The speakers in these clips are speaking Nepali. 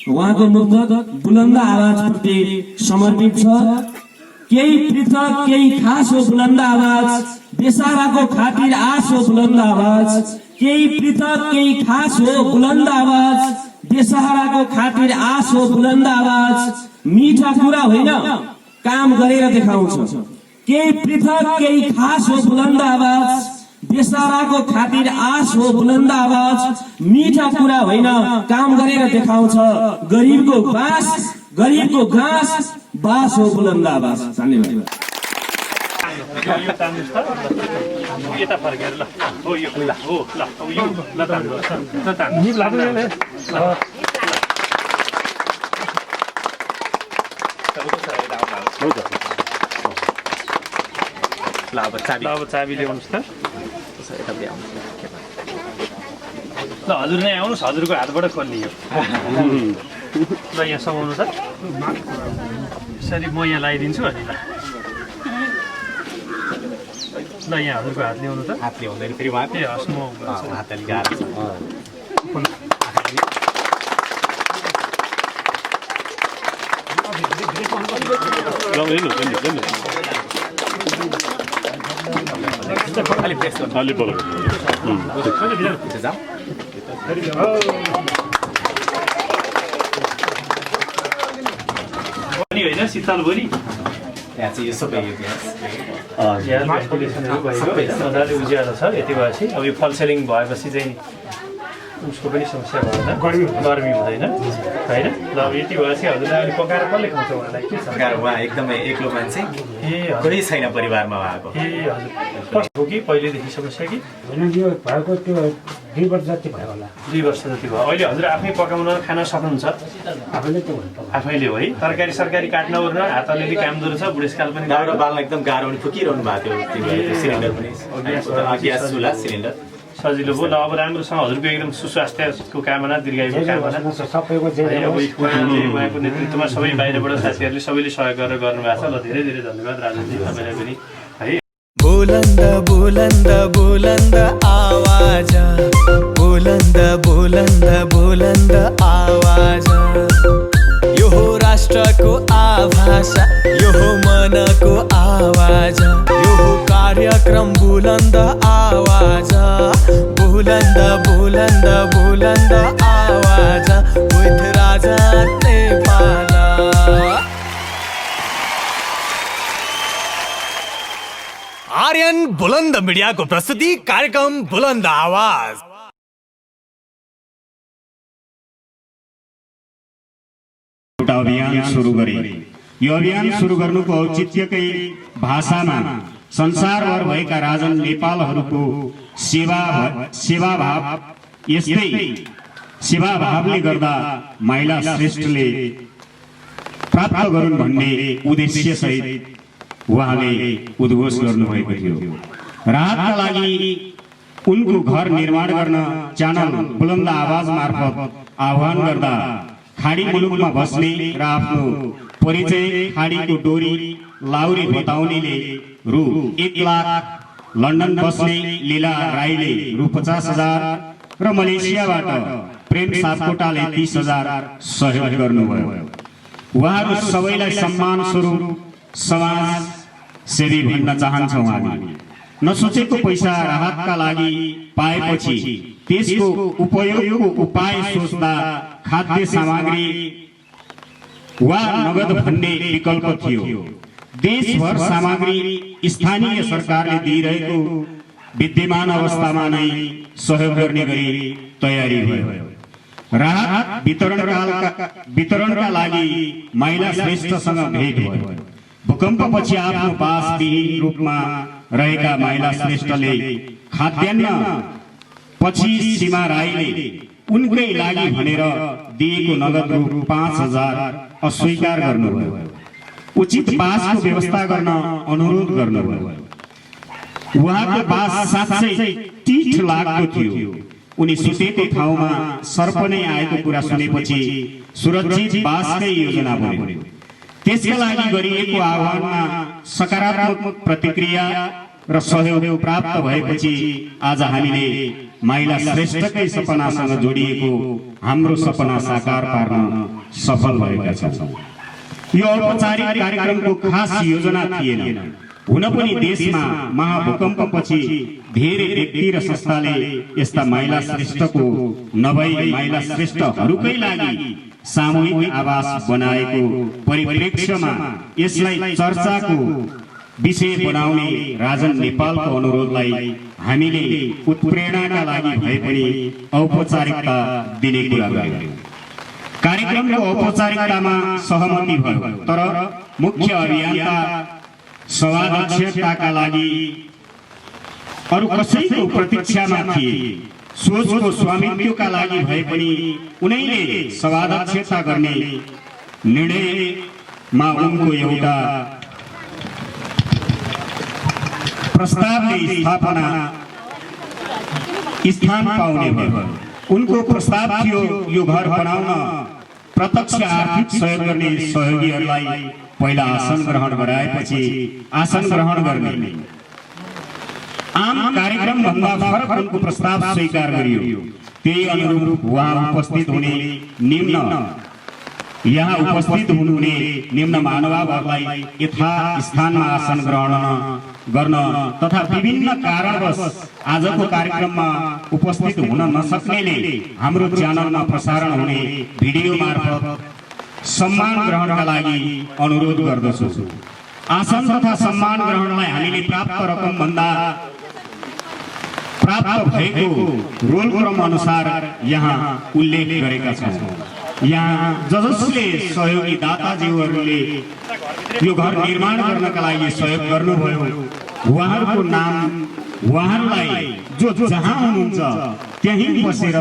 उहाँको मुक्तक बुलन्द आवाजप्रति समर्पित छ। केही पृथक केही खास हो बुलन्द आवाज, बेसाराको खातिर आश हो बुलन्द आवाज। केही पृथक केही खास हो बुलन्द आवाज, बेसहाराको खातिर आश हो बुलन्द आवाज। मीठा कुरा होइन, काम गरेर देखाउँछ। केही पृथक केही खास हो बुलन्द आवाज, बेसहाराको खातिर आश हो बुलन्द आवाज। मीठा कुरा होइन, काम गरेर देखाउँछ। गरिबको बास, गरिबको घाँस, बास हो बुलन्द आवाज। धन्यवाद। यता फर्केर ल हो यो ल हो ल अब यो ल तान्नु नि लाग्दैन ल अब चाबी ल्याउनुहोस् त ल हजुर नै आउनुहोस्, हजुरको हातबाट खोल्ने हो ल यहाँ समाउनु त यसरी म यहाँ लगाइदिन्छु अनि ल यहाँ हजुरको हात ल्याउनु त हात ल्याउँदैन फेरि उहाँ ए हस् म हात अलिक गाह्रो छ खाली प्रेस गर्नु अलि बरु होइन शीतल बोली त्यहाँ चाहिँ यो सबै यो ग्यास भेन्टिलेसनहरू भयो मजाले उज्यालो छ। यति भएपछि अब यो फल सेलिङ भएपछि चाहिँ उसको पनि समस्या भएन, गर्मी हुँदैन होइन। ल अब यति भएपछि हजुरलाई अहिले पकाएर कसले खाउँछ उहाँलाई के छ? उहाँ एकदमै एक्लो मान्छे, ए कोही छैन परिवारमा उहाँको। ए हजुर कस्तो कि पहिलेदेखि समस्या कि होइन यो भएको त्यो 2 वर्ष जति भयो होला। 2 वर्ष जति भयो। अहिले हजुर आफै पकाउन खान सक्नुहुन्छ आफैले त हुन्छ आफैले हो है? तरकारी सरकारी काट्न ओर्न हात अलिअलि काम गर्छ, बुढेसकाल पनि दाउरा बाल्न एकदम गाह्रो हुने फुकिरहनु भएको थियो त्यो सिलिन्डर पनि ग्यास चुल्हा सिलिन्डर सजिलो भयो। ल अब राम्रोसँग हजुरको एकदम सुस्वास्थ्यको कामना, दीर्घायुको कामना। सबैको जे उहाँको नेतृत्वमा सबै बाहिरबाट साथीहरूले सबैले सहयोग गरेर गर्नुभएको छ। ल धेरै धेरै धन्यवाद राजनजी तपाईँलाई पनि है। बुलन्द बुलन्द बुलन्द आवाज, बुलन्द बुलन्द बुलन्द आवाज। यो हो राष्ट्रको आभाष, यो हो मनको आवाज, यो हो कार्यक्रम बुलन्द आवाज। बुलन्द बुलन्द बुलन्द आवाज, विथ राजा नेपाल। आर्यन बुलन्द मिडियाको प्रस्तुति कार्यक्रम बुलन्द आवाज। एउटा अभियान सुरु गरे। यो अभियान सुरु गर्नुको औचित्यकै भाषामा संसारभर भएका राजन नेपालहरूको सेवाभाव, यस्तै सेवाभावले गर्दा महिला श्रेष्ठले प्राप्त गरून् भन्ने उद्देश्य सहित उहाँले उद्घोष गर्नुभएको थियो। राहतका लागि उनको घर निर्माण गर्न च्यानल बुलन्द आवाज मार्फत आह्वान गर्दा खाडी मुलुकमा बस्ने र आफ्नो परिचय खाडीको डोरी लाउरी बताउनेले रु 1 लाख, लन्डन बस्ने लीला राईले रु 50,000 र मलेसियाबाट प्रेम सापकोटाले 30,000 सहयोग गर्नुभयो। उहाँहरू सबैलाई सम्मान स्वरूप समाज सेवी भन्न चाहन्छौँ हामी। नसोचेको पैसा राहतका लागि पाएपछि त्यसको उपयोगको उपाय सोच्दा खाद्य सामग्री वा नगद भन्ने विकल्प थियो। देशभर सामग्री स्थानीय सरकारले दिइरहेको विद्यमान अवस्थामा नै सहयोग गर्ने गरी तयारी भयो। राहत वितरणका लागि महिला श्रेष्ठसँग भेट भयो। भूकम्पपछि आफ्नो बासविहीन रूपमा रहेका महिला श्रेष्ठले खाद्यान्न पछि सीमा राईले उनकै लागि भनेर दिएको नगद रु 5,000 अस्वीकार गर्नुभयो। उचित बासको व्यवस्था गर्न अनुरोध गर्नुभयो। उहाँको बास 730 लाखको थियो। उनी सुतेको ठाउँमा सर्प नै आएको कुरा सुनेपछि सुरक्षित बासकै योजना बन्यो। त्यसका लागि गरिएको आह्वानमा सकारात्मक प्रतिक्रिया र सहयोग प्राप्त भएपछि आज हामीले माइला श्रेष्ठकै सपनासँग जोडिएको हाम्रो सपना साकार पार्न सफल भएका छौँ। यो औपचारिक कार्यक्रमको खास योजना थिएन। हुन पनि देशमा महाभूकम्पपछि धेरै व्यक्ति र संस्थाले यस्ता महिला श्रेष्ठको नभई महिला श्रेष्ठहरूकै लागि सामूहिक आवास बनाएको परिप्रेक्ष्यमा यसलाई चर्चाको विषय बनाउने राजन नेपालको अनुरोधलाई हामीले उत्प्रेरणाका लागि भए पनि औपचारिकता दिने कुरा गर्यौं। कार्यक्रमको औपचारिकतामा सहमति भयो, तर मुख्य अभियन्ता सभाध्यक्षताका लागि अरु कसैको प्रतीक्षामा थिए। सोचको स्वामित्वका लागि भए पनि उनैले सभाध्यक्षता गर्ने निर्णयमा उनको एउटा प्रस्तावले स्थान पाउने भयो। उनको प्रस्ताव थियो यो घर बनाउन प्रत्यक्ष आर्थिक सहयोग गर्ने सहयोगीहरूलाई पहिला आसन ग्रहण गराएपछि आसन ग्रहण गर्ने। आम कार्यक्रम भन्दा फरक उनको प्रस्ताव स्वीकार गरियो। त्यही अनुरूप यहाँ उपस्थित हुनुहुने निम्न महानुभावहरूलाई यथा स्थानमा आसन ग्रहण गर्न तथा विभिन्न कारणवश आजको कार्यक्रममा उपस्थित हुन नसक्नेले हाम्रो च्यानलमा प्रसारण हुने भिडियो मार्फत सम्मान ग्रहणका लागि अनुरोध गर्दछु। आसन तथा सम्मान ग्रहणलाई हामीले प्राप्त रकम भन्दा प्राप्त भएको रोल क्रम अनुसार यहाँ उल्लेख गरेका छौँ। यहाँ जसले सहयोगी दाताजीहरूले यो घर निर्माण गर्नका लागि सहयोग गर्नुभयो उहाँहरूको नाम उहाँहरूलाई जो जहाँ हुनुहुन्छ त्यहीँ बसेर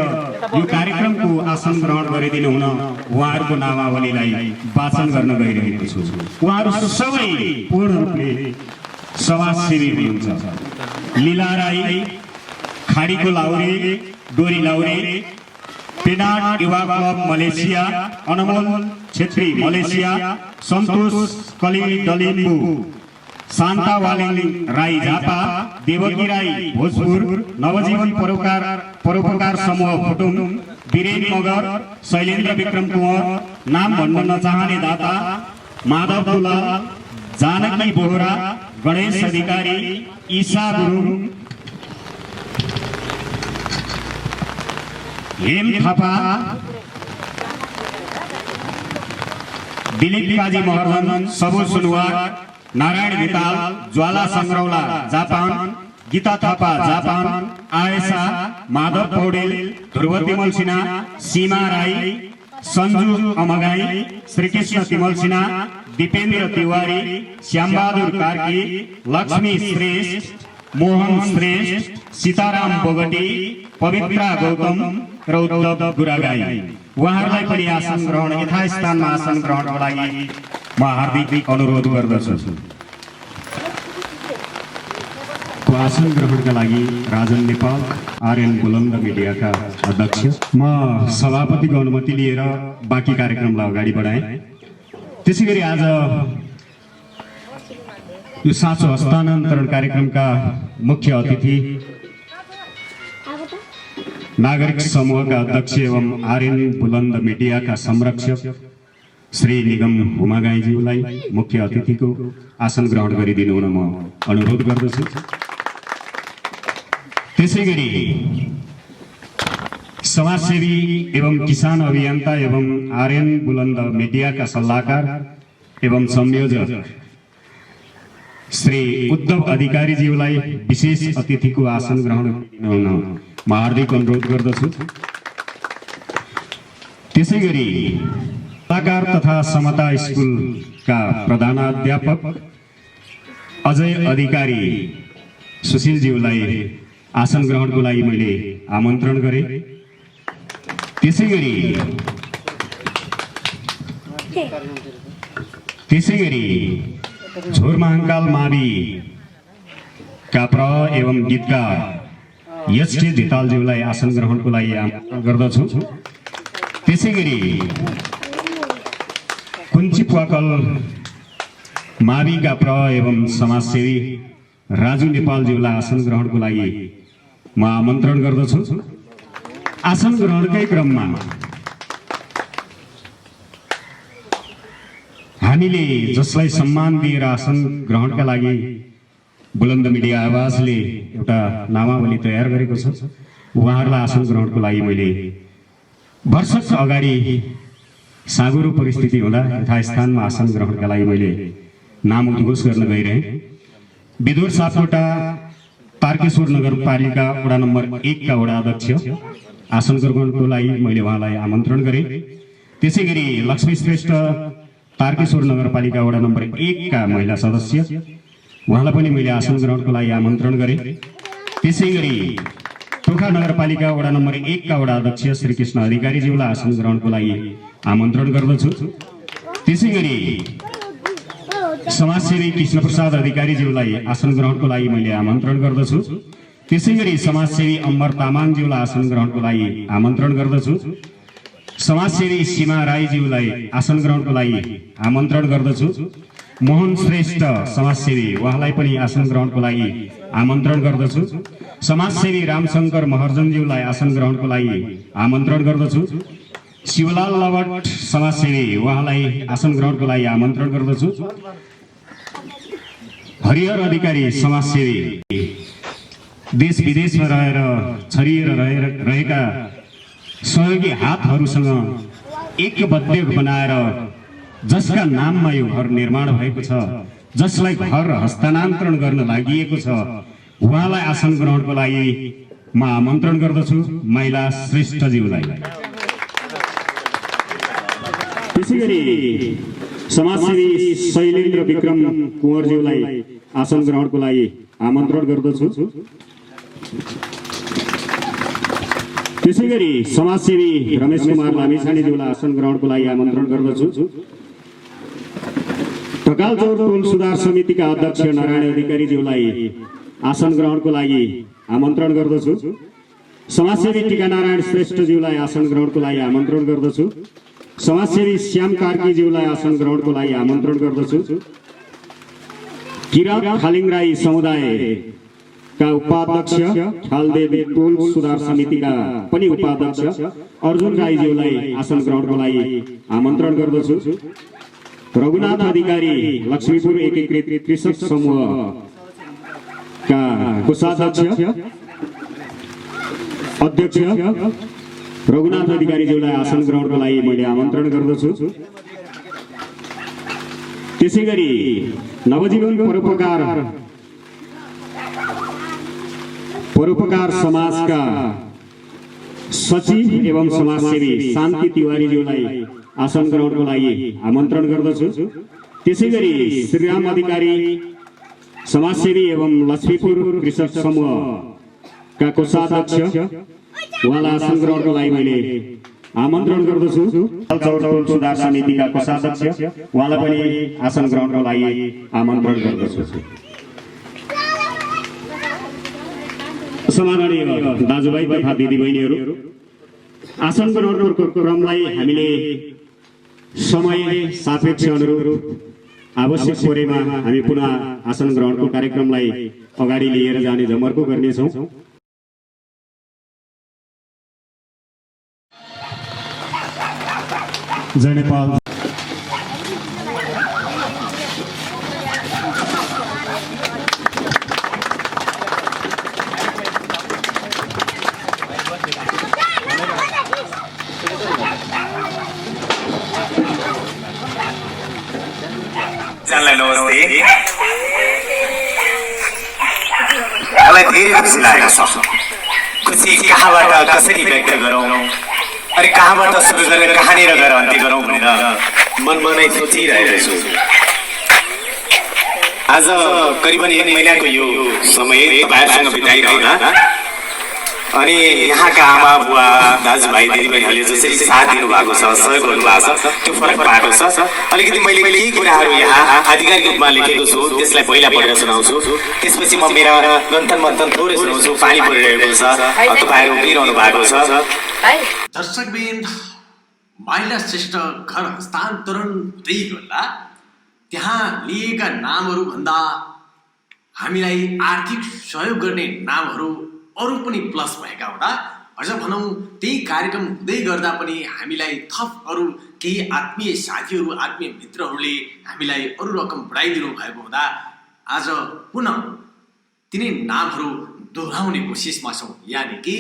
यो कार्यक्रमको आसन ग्रहण गरिदिनु हुन उहाँहरूको नामावलीलाई वाचन गर्न गइरहेको छु। उहाँहरू सबै पूर्ण रूपले समाजसेवी हुनुहुन्छ। लीला राई, खाडीको लाउरे, डोरी लाउरे, पेनाड युवा क्लब मलेसिया, अनमोल छेत्री मलेसिया, सन्तोष कली डलिम्बू, शान्ता वालिङ राई झापा, देवकी राई भोजपुर, नवजीवन परोपकार समूह फुटुङ, वीरेन मगर, शैलेन्द्र विक्रम कुँवर, नाम भन्न नचाहने दाता, माधव दुलाल, जानकी बोहरा, गणेश अधिकारी, ईसा गुरुङ, हेम थापा, दिलीप काजी महर्जन, सबु सुनवार, नारायण भिताल, ज्वाला संग्रौला जापान, गीता थापा जापान, आयसा, माधव पौडेल, ध्रुव तिमल सिन्हा, सीमा राई, संजू अमगाई, श्रीकृष्ण तिमल सिन्हा, दीपेन्द्र तिवारी, श्यामबहादुर कार्की, लक्ष्मी श्रेष्ठ, मोहन श्रेष्ठ, सीताराम बोगटी, पवित्रा गौतम र उद्धव गुरागाई उहाँहरूलाई पनि आसन ग्रहण यथास्थानमा आसन ग्रहणको लागि म हार्दिक अनुरोध गर्दछु। आसन ग्रहणका लागि राजन नेपाल आर्यन बुलन्द मिडियाका अध्यक्ष, म सभापतिको अनुमति लिएर बाँकी कार्यक्रमलाई अगाडि बढाएँ। त्यसैगरी आज यो साँचो हस्तान्तरण कार्यक्रमका मुख्य अतिथि नागरिक समूहका अध्यक्ष एवं आर्यन बुलन्द मिडियाका संरक्षक श्री निगम हुमागाईज्यूलाई मुख्य अतिथिको आसन ग्रहण गरिदिनु हुन म अनुरोध गर्दछु। त्यसैगरी समाजसेवी एवं किसान अभियन्ता एवं आर्यन बुलन्द मिडियाका सल्लाहकार एवं संयोजक श्री उद्धव अधिकारीज्यूलाई विशेष अतिथिको आसन ग्रहण गरिदिनु हुन म हार्दिक अनुरोध गर्दछु। त्यसैगरी कलाकार तथा समता स्कुलका प्रधानाध्यापक अजय अधिकारी सुशीलज्यूलाई आसन ग्रहणको लागि मैले आमन्त्रण गरेँ। त्यसैगरी झोरमहाङ्काल मावि का प्र एवं गीतकार एसटी धितालज्यूलाई आसन ग्रहणको लागि आमन्त्रण गर्दछु। त्यसैगरी कुञ्चिप्वाकल माविका प्र एवं समाजसेवी राजु नेपालज्यूलाई आसन ग्रहणको लागि म आमन्त्रण गर्दछु। आसन ग्रहणकै क्रममा हामीले जसलाई सम्मान दिएर आसन ग्रहणका लागि बुलन्द मिडिया आवाजले एउटा नामावली तयार गरेको छ, उहाँहरूलाई आसन ग्रहणको लागि मैले वर्षक अगाडि साँगुरो परिस्थिति हुँदा यथास्थानमा आसन ग्रहणका लागि मैले नाम उद्घोष गर्न गइरहेँ। विदुर सापकोटा तारकेश्वर नगरपालिका वडा नम्बर 1 का वडा अध्यक्ष आसन ग्रहणको लागि मैले उहाँलाई आमन्त्रण गरेँ। त्यसै गरी लक्ष्मी श्रेष्ठ तारकेश्वर नगरपालिका वडा नम्बर 1 का महिला सदस्य उहाँलाई पनि मैले आसन ग्रहणको लागि आमन्त्रण गरेँ। त्यसै गरी टोखा नगरपालिका वडा नम्बर 1 का वडा अध्यक्ष श्री कृष्ण अधिकारीज्यूलाई आसन ग्रहणको लागि आमन्त्रण गर्दछु। त्यसै गरी समाजसेवी कृष्ण प्रसाद अधिकारीज्यूलाई आसन ग्रहणको लागि मैले आमन्त्रण गर्दछु। त्यसै गरी समाजसेवी अमर तामाङज्यूलाई आसन ग्रहणको लागि आमन्त्रण गर्दछु। समाजसेवी सीमा राईज्यूलाई आसन ग्रहणको लागि आमन्त्रण गर्दछु। मोहन श्रेष्ठ समाजसेवी उहाँलाई पनि आसन ग्रहणको लागि आमन्त्रण गर्दछु। समाजसेवी रामशंकर महर्जनज्यूलाई आसन ग्रहणको लागि आमन्त्रण गर्दछु। शिवलाल लवट समाजसेवी उहाँलाई आसन ग्रहणको लागि आमन्त्रण गर्दछु। हरिहर अधिकारी समाजसेवी देश विदेशमा रहेर छरिएर रहेका सहयोगी हातहरूसँग एकबद्ध बनाएर जसका नाममा यो घर निर्माण भएको छ, जसलाई घर हस्तान्तरण गर्न लागि छ, उहाँलाई आसन ग्रहणको लागि म आमन्त्रण गर्दछु। महिला श्रेष्ठज्यूलाई। त्यसै गरी समाजसेवी शैलेन्द्र विक्रम कुँवरज्यूलाई आसन ग्रहणको लागि आमन्त्रण गर्दछु। त्यसै गरी समाजसेवी रमेश कुमार लामिछानेज्यूलाई आसन ग्रहणको लागि आमन्त्रण गर्दछु। ढकालचौर टोल सुधार समितिका अध्यक्ष नारायण अधिकारीज्यूलाई आसन ग्रहणको लागि आमन्त्रण गर्दछु। समाजसेवी टीकानारायण श्रेष्ठज्यूलाई आसन ग्रहणको लागि आमन्त्रण गर्दछु। समाजसेवी श्याम कार्कीज्यूलाई आसन ग्रहणको लागि आमन्त्रण गर्दछु। किरात खालिङ राई समुदायका उपाध्यक्ष खालदेवी टोल सुधार समितिका पनि उपाध्यक्ष अर्जुन राईज्यूलाई आसन ग्रहणको लागि आमन्त्रण गर्दछु। रघुनाथ अधिकारी लक्ष्मीपुर एकीकृत कृषक समूहका कोषाध्यक्ष अध्यक्ष रघुनाथ अधिकारीज्यूलाई आसन ग्रहणको लागि मैले आमन्त्रण गर्दछु। त्यसै गरी नवजीवन परोपकार समाजका सचिव एवं समाजसेवी शान्ति तिवारीज्यूलाई आसन ग्रहणको लागि आमन्त्रण गर्दछु। त्यसै गरी श्रीराम अधिकारी समाजसेवी एवं लक्ष्मीपुर कृषक समूहका कोषाध्यक्ष उहाँलाई आसन ग्रहणको लागि मैले आमन्त्रण गर्दछु। टोल सुधार समितिका कोषाध्यक्ष उहाँलाई पनि आसन ग्रहणको लागि आमन्त्रण गर्दछु। सम्माननीय दाजुभाइ तथा दिदीबहिनीहरू, आसन ग्रहणको क्रमलाई हामीले समय सापेक्ष अनुरूप आवश्यक परेमा हामी पुनः आसन ग्रहणको कार्यक्रमलाई अगाडि लिएर जाने जमर्को गर्नेछौँ। जय नेपाल। मलाई धेरै खुसी लागेको छ। खुसी कहाँबाट कसरी व्यक्त गरौँ, अरे कहाँबाट सुरु गरेर कहाँनिर गएर अन्त्य गरौँ भनेर मनमा नै सोचिरहेको छु। आज करिबन 1 महिनाको यो समय तपाईँहरूसँग बिताइरहँदा अनि यहाँका आमा बुवा दाजुभाइ दिदीबहिनीहरूले जसरी साथ दिनुभएको छ, सहयोग गर्नुभएको छ, त्यो फरक पाएको छ। अलिकति मैले केही कुराहरू यहाँ आधिकारिक रूपमा लेखेको छु, त्यसलाई पहिला पढेर सुनाउँछु। त्यसपछि म मेरा गन्थन मन्थन थोरै सुनाउँछु। पानी परिरहेको छ, तपाईँहरू उभिरहनु भएको छ। दर्शकबिन, महिला श्रेष्ठ घर हस्तान्तरण हुँदै गर्दा त्यहाँ लिएका नामहरू भन्दा हामीलाई आर्थिक सहयोग गर्ने नामहरू अरू पनि प्लस भएका हुँदा अझ भनौँ त्यही कार्यक्रम हुँदै गर्दा पनि हामीलाई थप अरू केही आत्मीय साथीहरू आत्मीय मित्रहरूले हामीलाई अरू रकम बढाइदिनु भएको हुँदा आज पुनः तिनै नामहरू दोहोऱ्याउने कोसिसमा छौँ। यानि कि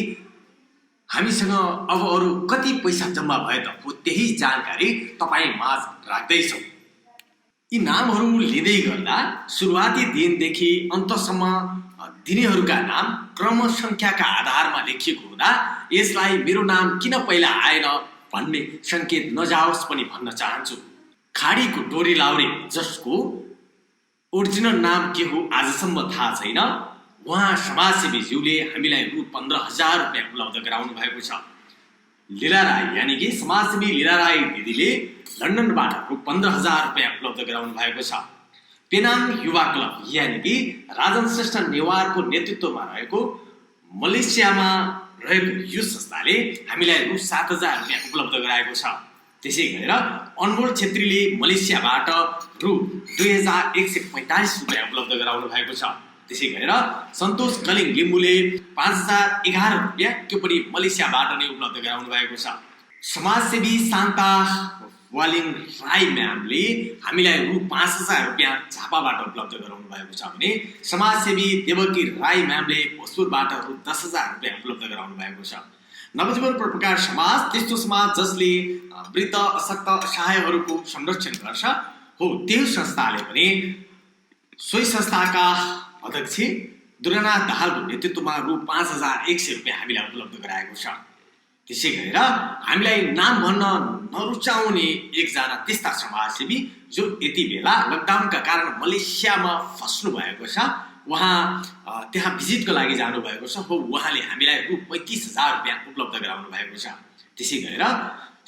हामीसँग अब अरू कति पैसा जम्मा भए त हो त्यही जानकारी तपाईँ माझ राख्दैछौँ। यी नामहरू लिँदै गर्दा सुरुवाती दिनदेखि अन्तसम्म दिनेहरूका नाम क्रम सङ्ख्याका आधारमा लेखिएको हुँदा यसलाई मेरो नाम किन पहिला आएन भन्ने सङ्केत नजाओस् पनि भन्न चाहन्छु। खाडीको डोरी लाउरे जसको ओरिजिनल नाम के हो आजसम्म थाहा छैन, उहाँ समाजसेवीज्यूले हामीलाई रु 15,000 रुपियाँ उपलब्ध गराउनु भएको छ। लीला राई यानि कि समाजसेवी लीला राई दिदीले लन्डनबाट रु 15,000 रुपियाँ उपलब्ध गराउनु भएको छ। पेनाङ युवा क्लब यानि कि राजन श्रेष्ठ नेवारको नेतृत्वमा रहेको मलेसियामा रहेको यो संस्थाले हामीलाई रु 7,000 रुपियाँ उपलब्ध गराएको छ। त्यसै गरेर अनमोल छेत्रीले मलेसियाबाट रु 2,145 रुपियाँ उपलब्ध गराउनु भएको छ। त्यसै गरेर सन्तोष कलिङ लिम्बुले 5,011 रुपियाँ त्यो पनि मलेसियाबाट नै उपलब्ध गराउनु भएको छ। समाजसेवी शान्ता वालिङ राई म्यामले हामीलाई रु 5,000 रुपियाँ झापाबाट उपलब्ध गराउनु भएको छ भने समाजसेवी देवकी राई म्यामले भोजपुरबाट रु 10,000 रुपियाँ उपलब्ध गराउनु भएको छ। नवजीवन परोपकार समाज त्यस्तो समाज जसले वृद्ध अशक्त असहायहरूको संरक्षण गर्छ हो त्यो संस्थाले पनि सोही संस्थाका अध्यक्ष दुर्गानाथ दाहालको नेतृत्वमा रु 5,100 रुपियाँ हामीलाई उपलब्ध गराएको छ। त्यसै गरेर हामीलाई नाम भन्न नरुचाउने एकजना त्यस्ता समाजसेवी जो यति बेला लकडाउनका कारण मलेसियामा फस्नु भएको छ, उहाँ त्यहाँ भिजिटको लागि जानुभएको छ हो, उहाँले हामीलाई रु 35,000 रुपियाँ उपलब्ध गराउनु भएको छ। त्यसै गरेर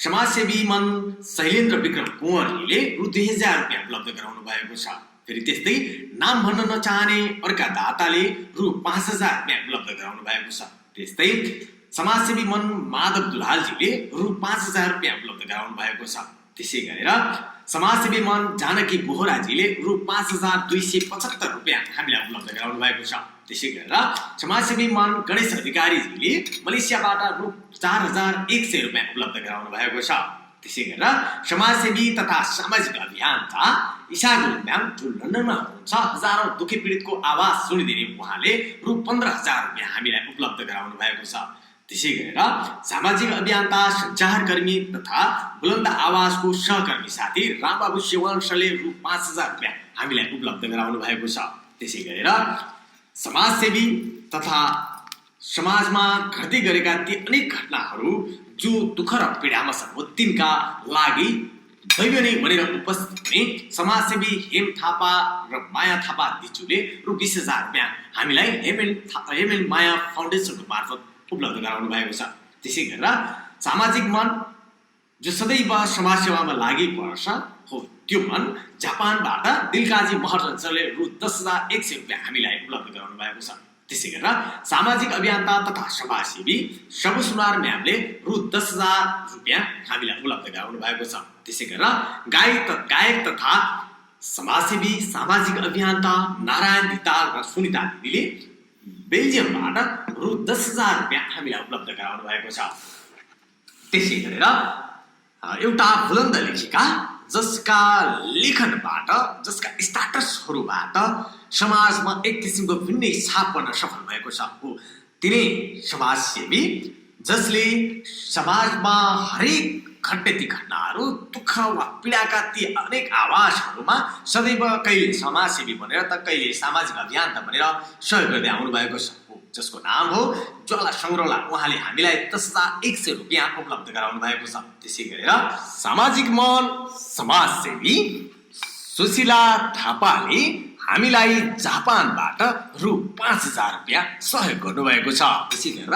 समाजसेवी मन शैलेन्द्र विक्रम कुँवरले रु 2,000 रुपियाँ उपलब्ध गराउनु भएको छ। फेरि त्यस्तै नाम भन्न नचाहने अर्का दाताले रु 5,000 रुपियाँ उपलब्ध गराउनु भएको छ। त्यस्तै समाजसेवी मन माधव दुलालजीले रु 5,000 रुपियाँ उपलब्ध गराउनु भएको छ। त्यसै गरेर समाजसेवी मन जानकी बोहराजीले रु 5,275 रुपियाँ हामीलाई उपलब्ध गराउनु भएको छ। त्यसै गरेर समाजसेवी मन गणेश अधिकारीजीले मलेसियाबाट रु 4,100 रुपियाँ उपलब्ध गराउनु भएको छ। त्यसै गरेर समाजसेवी तथा सामाजिक अभियन्ता ईशा गुरुङ म्याम जो लन्डनमा हुनुहुन्छ, हजारौं दुखी पीडितको आवाज सुनिदिने उहाँले रु 15,000 रुपियाँ हामीलाई उपलब्ध गराउनु भएको छ। त्यसै गरेर सामाजिक अभियन्ता सञ्चारकर्मी तथा बुलन्द आवाजको सहकर्मी साथी रामबाबु सेवंशले रु 5,000 रुपियाँ हामीलाई उपलब्ध गराउनु भएको छ। त्यसै गरेर समाजसेवी तथा समाजमा घट्दै गरेका ती अनेक घटनाहरू जो दुःख र पीडामा छन् हो तिनका लागि दैव नै भनेर उपस्थित हुने समाजसेवी हेम थापा र माया थापा दिचुले रु 20,000 रुपियाँ हामीलाई हेम एन्ड माया फाउन्डेसनको मार्फत उपलब्ध गराउनु भएको छ। त्यसै गरेर सामाजिक मन जो सदैव समाजसेवामा लागि पर्छ हो त्यो मन जापानबाट दिलकाजी महर्जनले रु 10,100 रुपियाँ हामीलाई उपलब्ध गराउनु भएको छ। त्यसै गरेर सामाजिक अभियन्ता तथा समाजसेवी सबु सुनार म्यामले रु 10,000 रुपियाँ हामीलाई उपलब्ध गराउनु भएको छ। त्यसै गरेर गायक तथा समाजसेवी सामाजिक अभियन्ता नारायण धिताल र सुनिता दिदीले बेल्जियमबाट रु 10,000 रुपियाँ हामीलाई उपलब्ध गराउनु भएको छ। त्यसै गरेर एउटा बुलन्द लेखिका जसका लेखनबाट जसका स्टाटसहरूबाट समाजमा एक किसिमको भिन्नै छाप पर्न सफल भएको छ हो तिनै समाजसेवी जसले समाजमा हरेक घट्ने ती घटनाहरू दुःख वा पीडाका ती अनेक आवाजहरूमा सदैव कहिले समाजसेवी भनेर त कहिले सामाजिक अभियन्ता भनेर सहयोग गर्दै आउनु भएको छ, जसको नाम हो ज्वाला सङ्ग्रौला। उहाँले हामीलाई 10,100 रुपियाँ उपलब्ध गराउनु भएको छ। त्यसै गरेर सामाजिक मन समाजसेवी सुशीला थापाले हामीलाई जापानबाट रु 5,000 रुपियाँ सहयोग गर्नुभएको छ। त्यसै गरेर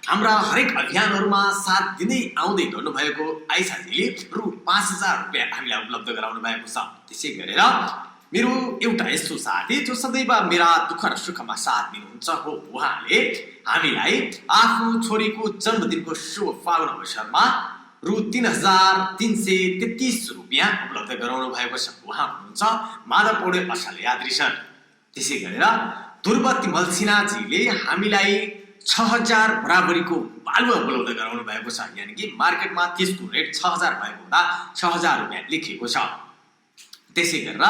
हाम्रा हरेक अभियानहरूमा साथ दिँदै आउँदै गर्नुभएको आइसाजीले रु 5,000 रुपियाँ हामीलाई उपलब्ध गराउनु भएको छ। त्यसै गरेर मेरो एउटा यस्तो साथी जो सदैव मेरा दुःख र सुखमा साथ दिनुहुन्छ हो उहाँले हामीलाई आफ्नो छोरीको जन्मदिनको शुभ पालन अवसरमा रु 3,333 रुपियाँ उपलब्ध गराउनु भएको छ। उहाँ हुनुहुन्छ माधव पौडेल असाल यात्री सर। त्यसै गरेर ध्रुव तिमल सिन्हाजीले हामीलाई 6000 बराबरीको बालुवा उपलब्ध गराउनु भएको छ। यानि कि मार्केटमा त्यसको रेट 6000 भएको हुँदा 6000 रुपियाँ लेखिएको छ। त्यसै गरेर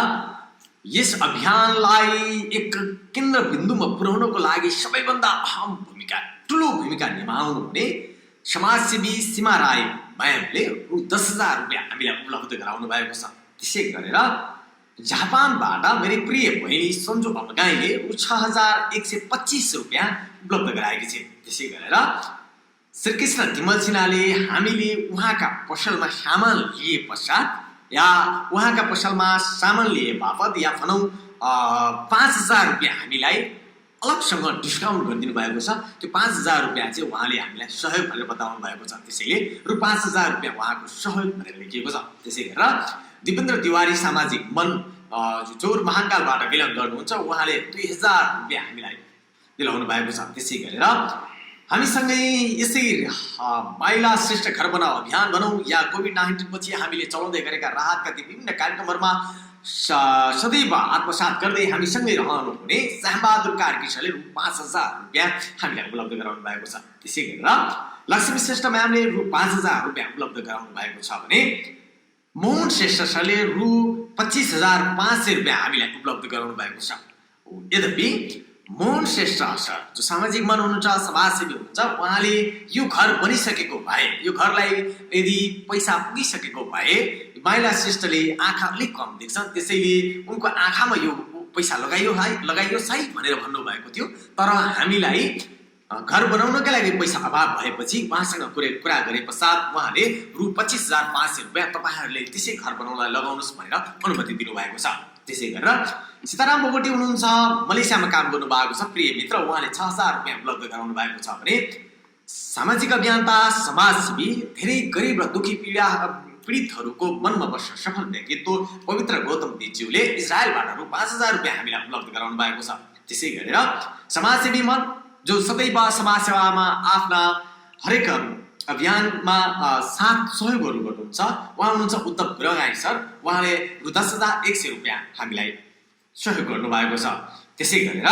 यस अभियानलाई एक केन्द्रबिन्दुमा पुर्याउनको लागि सबैभन्दा अहम भूमिका, ठुलो भूमिका निभाउनु हुने समाजसेवी सीमा राई म्यामले रु 10,000 रुपियाँ हामीलाई उपलब्ध गराउनु भएको छ। त्यसै गरेर जापानबाट मेरी प्रिय बहिनी सन्जु अमगाईले रु 6125 रुपियाँ उपलब्ध गराएकी छिन्। त्यसै गरेर श्रीकृष्ण तिमल सिन्हाले हामीले उहाँका पसलमा सामान लिए पश्चात या उहाँका पसलमा सामान लिए बापत या भनौँ 5000 रुपियाँ हामीलाई अलगसँग डिस्काउन्ट गरिदिनु भएको छ। त्यो 5000 रुपियाँ चाहिँ उहाँले हामीलाई सहयोग भनेर बताउनु भएको छ। त्यसैले रु 5000 रुपियाँ उहाँको सहयोग भनेर लेखिएको छ। त्यसै गरेर दिपेन्द्र तिवारी सामाजिक मन जोर महाकालबाट बिलङ गर्नुहुन्छ, उहाँले 2000 रुपियाँ हामीलाई दिलाउनु भएको छ। त्यसै गरेर हामीसँगै यसै महिला श्रेष्ठ घर बनाऊ अभियान भनौँ या कोभिड-19 पछि हामीले चलाउँदै गरेका राहतका ती विभिन्न कार्यक्रमहरूमा सदैव आत्मसात गर्दै हामीसँगै रहनुहुने श्यामबहादुर कार्की सरले रु 5000 रुपियाँ हामीलाई उपलब्ध गराउनु भएको छ। त्यसै गरेर लक्ष्मी श्रेष्ठ म्यामले रु 5000 रुपियाँ उपलब्ध गराउनु भएको छ भने मोहन श्रेष्ठ सरले रु 25500 रुपियाँ हामीलाई उपलब्ध गराउनु भएको छ। यद्यपि मोहन श्रेष्ठ सर जो सामाजिक मन हुनुहुन्छ, समाजसेवी हुनुहुन्छ, उहाँले यो घर बनिसकेको भए, यो घरलाई यदि पैसा पुगिसकेको भए माइला श्रेष्ठले आँखा अलिक कम देख्छन्, त्यसैले उनको आँखामा यो पैसा लगाइयो सही भनेर भन्नुभएको थियो। तर हामीलाई घर बनाउनका लागि पैसा अभाव भएपछि उहाँसँग कुरा गरे पश्चात उहाँले रु 25500 रुपियाँ तपाईँहरूले त्यसै घर बनाउनलाई लगाउनुहोस् भनेर अनुमति दिनुभएको छ। त्यसै गरेर सीताराम बोगटी हुनुहुन्छ, मलेसियामा काम गर्नु भएको छ, प्रिय मित्र, उहाँले 6000 रुपियाँ उपलब्ध गराउनु भएको छ भने सामाजिक अभियन्ता समाजसेवी धेरै गरिब र दुखी पीडितहरूको मनमा बस्न सफल व्यक्तित्व पवित्र गौतम दिज्यूले इजरायलबाट रु 5000 रुपियाँ हामीलाई उपलब्ध गराउनु भएको छ। त्यसै गरेर समाजसेवी मन जो सदैव समाजसेवामा आफ्ना हरेक अभियानमा साथ सहयोगहरू गर्नुहुन्छ, उहाँ हुनुहुन्छ उद्धव गुरगाई सर, उहाँले रु 10100 रुपियाँ हामीलाई सहयोग गर्नुभएको छ। त्यसै गरेर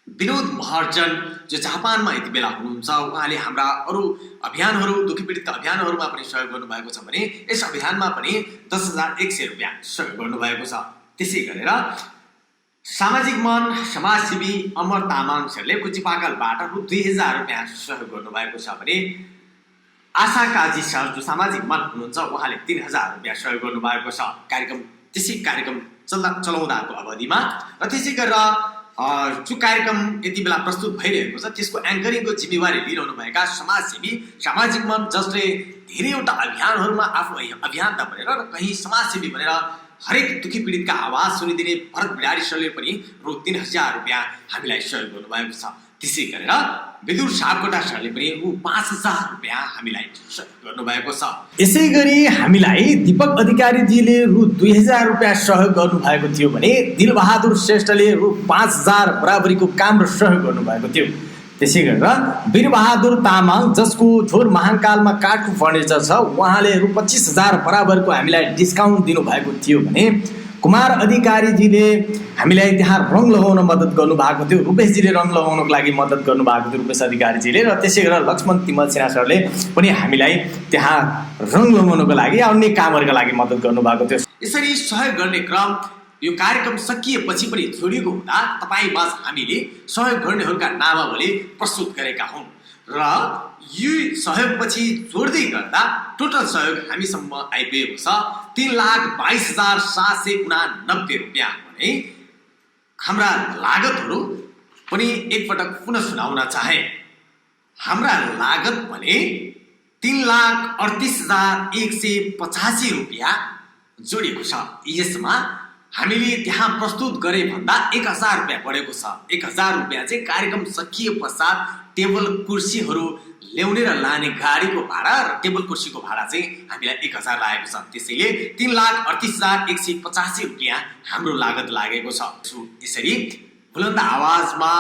विनोद महर्जन जो जापानमा यति बेला हुनुहुन्छ, उहाँले हाम्रा अरू अभियानहरू दुखी पीडितका अभियानहरूमा पनि सहयोग गर्नुभएको छ भने यस अभियानमा पनि 10100 रुपियाँ सहयोग गर्नुभएको छ। त्यसै गरेर सामाजिक मन समाजसेवी अमर तामाङ सरले कुचिपाकलबाट रु 2000 रुपियाँ सहयोग गर्नुभएको छ भने आशा काजी सर जो सामाजिक मन हुनुहुन्छ, उहाँले 3000 रुपियाँ सहयोग गर्नुभएको छ त्यसै कार्यक्रम चलाउँदाको अवधिमा। र त्यसै गरेर जो कार्यक्रम यति बेला प्रस्तुत भइरहेको छ त्यसको एङ्करिङको जिम्मेवारी लिइरहनु भएका समाजसेवी सामाजिक मन जसले धेरैवटा अभियानहरूमा आफू अभियन्ता बनेर र कहीँ समाजसेवी बनेर हरेक दुखी पीडितका आवाज सुनिदिने भरत बिडारी सरले पनि रु 3000 रुपियाँ हामीलाई सहयोग गर्नुभएको छ। त्यसै गरेर विदुर सापकोटा सरले पनि रु 5000 रुपियाँ हामीलाई सहयोग गर्नुभएको छ। यसै गरी हामीलाई दीपक अधिकारीजीले रु 2000 रुपियाँ सहयोग गर्नुभएको थियो भने दिलबहादुर श्रेष्ठले रु 5000 बराबरीको काम र सहयोग गर्नुभएको थियो। त्यसै गरेर वीरबहादुर तामाङ जसको झोर महाकालमा काठको फर्निचर छ, उहाँले रु 25000 बराबरको हामीलाई डिस्काउन्ट दिनुभएको थियो भने कुमार अधिकारीजीले हामीलाई त्यहाँ रङ लगाउन मद्दत गर्नुभएको थियो, रूपेशजीले रङ लगाउनको लागि मद्दत गर्नुभएको थियो रूपेश अधिकारीजीले। र त्यसै गरेर लक्ष्मण तिमल सिन्हा सरले पनि हामीलाई त्यहाँ रङ लगाउनको लागि अन्य कामहरूका लागि मद्दत गर्नुभएको थियो। यसरी सहयोग गर्ने क्रम यो कार्यक्रम सकिएपछि पनि जोडिएको हुँदा तपाईँमाझ हामीले सहयोग गर्नेहरूका नामावली प्रस्तुत गरेका हौँ र यो सहयोगपछि जोड्दै गर्दा टोटल सहयोग हामीसम्म आइपुगेको छ 3,22,789 रुपियाँ भने हाम्रा लागतहरू पनि एकपटक पुनः सुनाउन चाहे। हाम्रा लागत भने 3,38,185 रुपियाँ जोडिएको छ। यसमा हामीले त्यहाँ प्रस्तुत गरे भन्दा 1000 रुपियाँ बढेको छ। 1000 रुपियाँ चाहिँ कार्यक्रम सकिए पश्चात टेबल कुर्सीहरू ल्याउने र लाने गाडीको भाडा र टेबल कुर्सीको भाडा चाहिँ हामीलाई 1000 लागेको छ। त्यसैले 3,38,185 रुपियाँ हाम्रो लागत लागेको छ। यसरी बुलन्द आवाजमा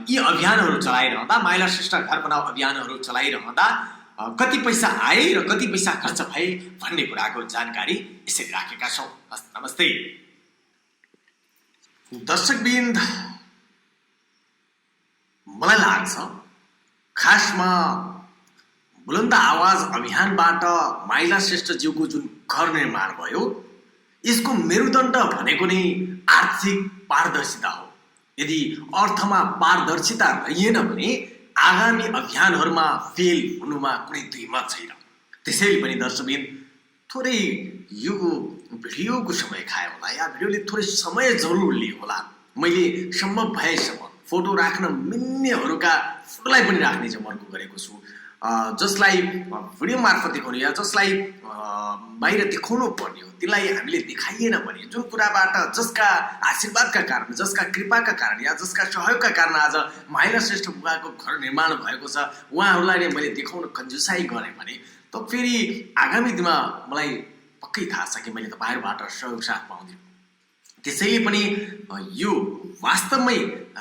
यी अभियानहरू चलाइरहँदा महिला श्रेष्ठ घर बनाऊ अभियानहरू चलाइरहँदा कति पैसा आए र कति पैसा खर्च भए भन्ने कुराको जानकारी यसरी राखेका छौँ। नमस्ते दर्शकवृन्द, मलाई लाग्छ खासमा बुलन्द आवाज अभियानबाट माइला श्रेष्ठज्यूको जुन घर निर्माण भयो यसको मेरुदण्ड भनेको नै आर्थिक पारदर्शिता हो। यदि अर्थमा पारदर्शिता रहिएन भने आगामी अभियानहरूमा फेल हुनुमा कुनै दुई मत छैन। त्यसैले पनि दर्शकबिन थोरै यो भिडियोको समय खायो होला या भिडियोले थोरै समय जरुर लियो होला। मैले सम्भव भएसम्म फोटो राख्न मिल्नेहरूका फोटोलाई पनि राख्ने जमर्को गरेको छु। जसलाई भिडियो मार्फत देखाउनु या जसलाई बाहिर देखाउनु पर्ने हो त्यसलाई हामीले देखाइएन भने जुन कुराबाट जसका आशीर्वादका कारण जसका कृपाका कारण या जसका सहयोगका कारण आज माइला श्रेष्ठ बुवाको घर निर्माण भएको छ उहाँहरूलाई नै मैले देखाउन कन्जुसाइ गरेँ भने त फेरि आगामी दिनमा मलाई पक्कै थाहा छ कि मैले तपाईँहरूबाट सहयोग साथ पाउँदिनँ। त्यसैले पनि यो वास्तवमै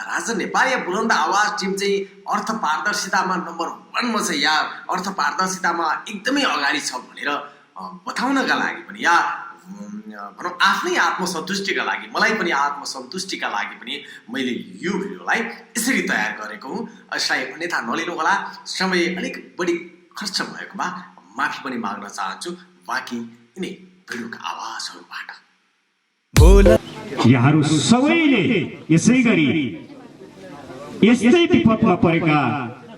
राजा नेपाल या बुलन्द आवाज टिम चाहिँ अर्थ पारदर्शितामा नम्बर 1 मा छ या अर्थ पारदर्शितामा एकदमै अगाडि छ भनेर बताउनका लागि पनि या भनौँ आफ्नै आत्मसन्तुष्टिका लागि मलाई पनि आत्मसन्तुष्टिका लागि पनि मैले यो भिडियोलाई यसरी तयार गरेको हुँ। यसलाई अन्यथा नलिनु होला। समय अलिक बढी खर्च भएको भए माफी पनि माग्न चाहन्छु बाँकी यिनै भिडियोका आवाजहरूबाट। यहाँहरू सबैले यसै गरी यस्तै विपदमा परेका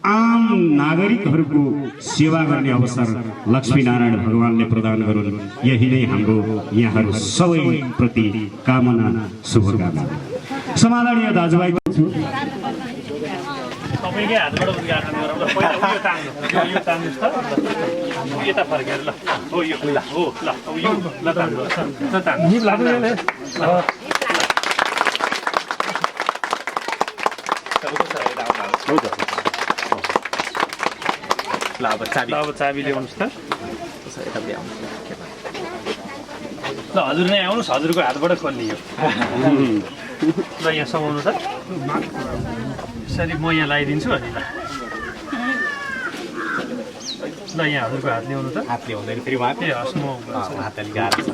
आम नागरिकहरूको सेवा गर्ने अवसर लक्ष्मीनारायण भगवानले प्रदान गरून् यही नै हाम्रो यहाँहरू सबै प्रति कामना शुभकामना। समादरणीय दाजुभाइ सबैकै हातबाट उद्घाटन गरौँ ल। पहिला यो तान्नु यो तान्नुहोस् त यता फर्केर ल हो यो ल हो ल यो ल तान्नु ल तान्नु ल अब चाबी ल्याउनुहोस् त ल हजुर नै आउनुहोस् हजुरको हातबाट खोल्लियो ल यहाँ समाउनु त यसरी म यहाँ लगाइदिन्छु अनि ल यहाँ हजुरको हात ल्याउनु त हात ल्याउँदैन फेरि उहाँ ए हस् म हात अलिक गाह्रो छ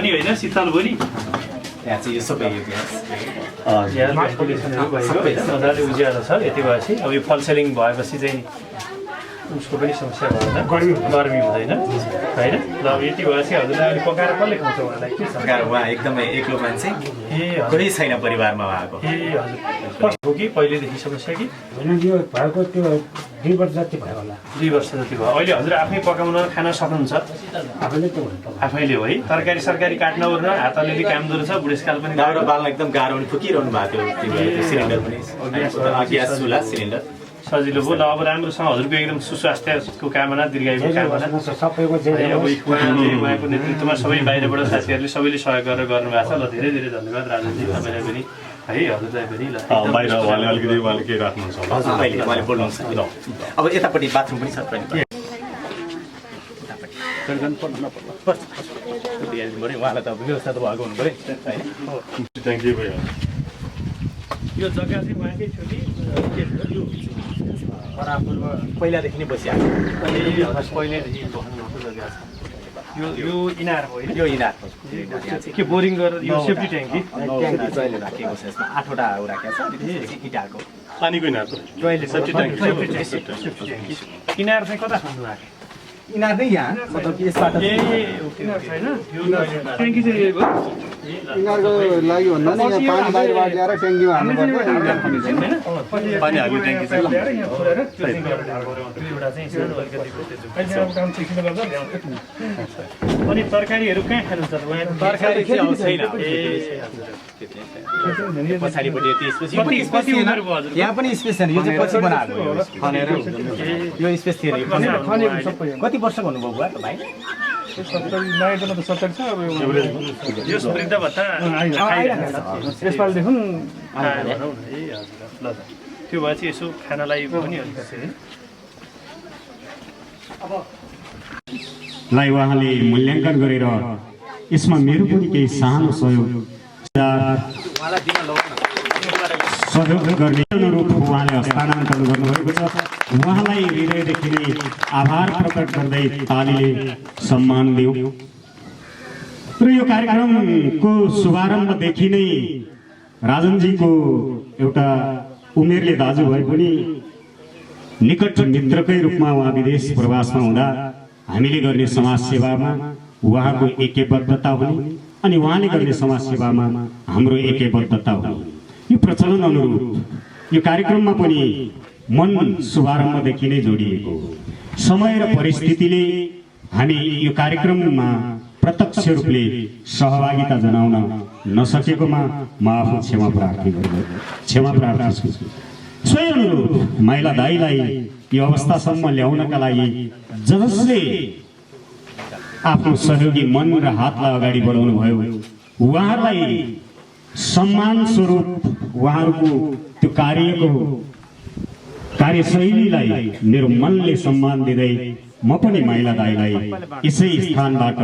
होइन शीतल बोली यहाँ चाहिँ यो सबै यो भेन्टिलेसनहरू भइगयो मजाले उज्यालो छ। यति भएपछि अब यो फल सेलिङ भएपछि चाहिँ उसको पनि समस्या भएन गर्मी हुँदैन होइन। ल अब यति भएपछि हजुरलाई अहिले पकाएर कसले खुवाउँछ उहाँलाई के छ उहाँ एकदमै एक्लो मान्छे ए कोही छैन परिवारमा उहाँको ए हजुर कस्तो हो कि पहिलेदेखि समस्या कि होइन यो भएको त्यो 2 वर्ष जति भयो होला। 2 वर्ष जति भयो। अहिले हजुर आफै पकाउन खान सक्नुहुन्छ आफैले त हुन्छ आफैले हो है। तरकारी सरकारी काट्न ओर्न हात अलिअलि काम गर्नु छ बुढेसकाल पनि दाउरा बाल्न एकदम गाह्रो पनि फुकिरहनु भएको थियो सिलिन्डर पनि ग्यास चुल्हा सिलिन्डर सजिलो भयो। ल अब राम्रोसँग हजुरको एकदम सुस्वास्थ्यको कामना दीर्घायुको कामना सबैको उहाँको नेतृत्वमा सबै बाहिरबाट साथीहरूले सबैले सहयोग गरेर गर्नुभएको छ। ल धेरै धेरै धन्यवाद राजनजी तपाईँलाई पनि है हजुरलाई पनि ल बाहिर उहाँले अलिकति उहाँले के राख्नुहुन्छ होला हजुर अहिले उहाँले बोल्नुहुन्छ अब यतापट्टि बाथरुम पनि छ उहाँलाई त व्यवस्था त भएको हुनु पऱ्यो होइन थ्याङ्क यू भयो। यो जग्गा चाहिँ उहाँकै थियो कि पहिलादेखि नै बसिआएको पहिल्यैदेखि बस्नुभएको जग्गा छ। यो इनार हो होइन यो इनार के बोरिङ गरेर यो सेफ्टी ट्याङ्की टोइलेट राखेको छ यसमा 8वटा राखेको छ इँटाको पानीको इनार टोइलेट सेफ्टी ट्याङ्की इनार चाहिँ कता खन्नु भएको इनार नै यहाँ मतलब कि यसबाट ए ओके छैन यो ट्याङ्की चाहिँ इनारको लागि भन्दा नि यहाँ पानी बाहिरबाट ल्याएर ट्याङ्कीमा हाल्नुपर्छ। पानी हाल्ने ट्याङ्की चाहिँ अनि तरकारीहरू कहाँ खानुहुन्छ तरकारी चाहिँ अब छैन पछाडिपट्टि यहाँ पनि स्पेस छैन यो चाहिँ पछि बनाएको यो स्पेस थिएन कति वर्ष भन्नुभयो बुवा भाइ यो वृद्ध भत्ता यसपालिदेखि ल त्यो भए चाहिँ यसो खानालाई पनि लाई उहाँले मूल्याङ्कन गरेर यसमा मेरो पनि केही सानो सहयोग गर्ने अनुरूप उहाँले हस्तान्तरण गर्नुभएको छ। उहाँलाई हृदयदेखि नै आभार प्रकट गर्दै तालीले सम्मान दिउँ। र यो कार्यक्रमको शुभारम्भदेखि नै राजनजीको एउटा उमेरले दाजु भए पनि निकट मित्रकै रूपमा उहाँ विदेश प्रवासमा हुँदा हामीले गर्ने समाज सेवामा उहाँको एकबद्धता हुने अनि उहाँले गर्ने समाज सेवामा हाम्रो एकबद्धता हुने यो प्रचलन अनुरूप यो कार्यक्रममा पनि मन शुभारम्भदेखि नै जोडिएको हो। समय र परिस्थितिले हामी यो कार्यक्रममा प्रत्यक्ष रूपले सहभागिता जनाउन नसकेकोमा म आफू क्षमा प्रार्थी छु। सोही अनुरूप माइला दाईलाई यो अवस्थासम्म ल्याउनका लागि जसले आफ्नो सहयोगी मन र हातलाई अगाडि बढाउनु भयो उहाँहरूलाई सम्मान स्वरूप उहाँहरूको त्यो कार्यशैलीलाई मेरो मनले सम्मान दिँदै म पनि माइला दाईलाई यसै स्थानबाट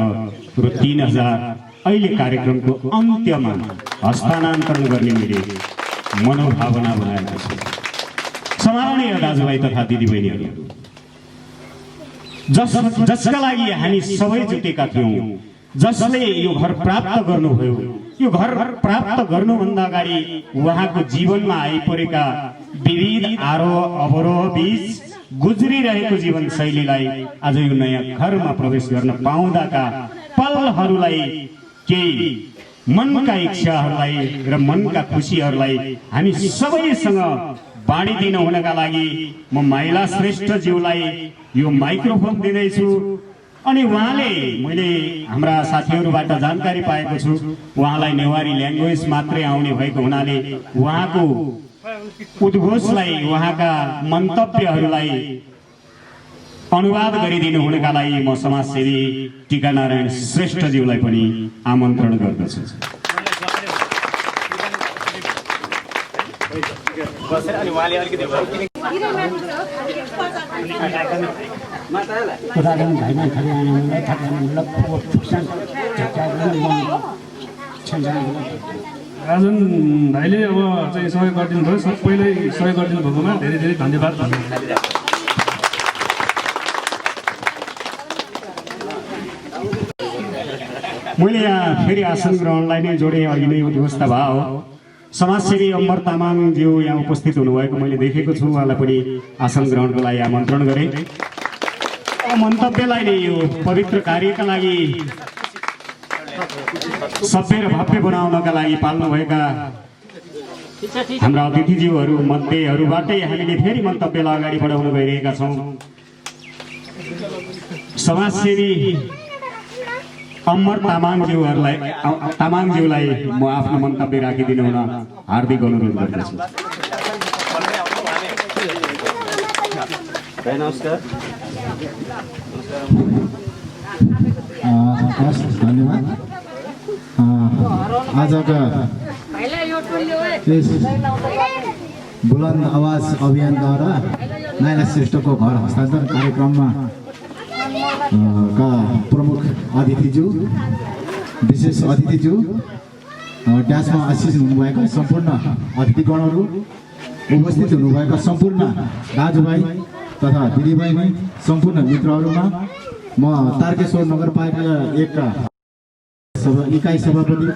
रु 3000 अहिले कार्यक्रमको अन्त्यमा हस्तान्तरण गर्ने मैले मनोभावना बनाएको छु। सम्माननीय दाजुभाइ तथा दिदीबहिनीहरू, जसका लागि हामी सबै जुटेका थियौँ, जसले यो घर प्राप्त गर्नुभयो, यो घर प्राप्त गर्नुभन्दा अगाडि उहाँको जीवनमा आइपरेका विविध आरोह अवरोह बीच गुज्रिरहेको जीवन शैलीलाई आज यो नयाँ घरमा प्रवेश गर्न पाउँदाका पलहरूलाई केही मनका इच्छाहरूलाई र मनका खुसीहरूलाई हामी सबैसँग बाँडिदिनु हुनका लागि म माइला श्रेष्ठज्यूलाई यो माइक्रोफोन दिँदैछु। अनि उहाँले मैले हाम्रा साथीहरूबाट जानकारी पाएको छु उहाँलाई नेवारी ल्याङ्ग्वेज मात्रै आउने भएको हुनाले उहाँको उद्घोषलाई उहाँका मन्तव्यहरूलाई अनुवाद गरिदिनु हुनका लागि म समाजसेवी टीकानारायण श्रेष्ठज्यूलाई पनि आमन्त्रण गर्दछु। राजन भाइले अब चाहिँ सहयोग गरिदिनु भयो, सबैले सहयोग गरिदिनु भएकोमा धेरै धेरै धन्यवाद। मैले यहाँ फेरि आसन ग्रहणलाई नै जोडेँ। अघि नै उद्घोषता भयो। समाजसेवी अमर तामाङज्यू यहाँ उपस्थित हुनुभएको मैले देखेको छु। उहाँलाई पनि आसन ग्रहणको लागि आमन्त्रण गरेँ। मन्तव्यलाई नै यो पवित्र कार्यका लागि सभ्य र भव्य बनाउनका लागि पाल्नुभएका हाम्रा अतिथिज्यूहरू मध्येहरूबाटै हामीले फेरि मन्तव्यलाई अगाडि बढाउन गइरहेका छौँ। समाजसेवी अमर तामाङज्यूलाई म आफ्नो मन्तव्य राखिदिनु हुन हार्दिक अनुरोध गर्दछु। नमस्कार। धन्यवाद। आजका यस बुलन्द आवाज अभियानद्वारा माइला श्रेष्ठको घर हस्तान्तरण कार्यक्रममा का प्रमुख अतिथिज्यू, विशेष अतिथिज्यू, ड्यासमा आशिष हुनुभएका सम्पूर्ण अतिथिगणहरू, उपस्थित हुनुभएका सम्पूर्ण दाजुभाइ तथा दिदीबहिनी, सम्पूर्ण मित्रहरूमा म तारकेश्वर नगरपालिका 1 का इकाइ सभापति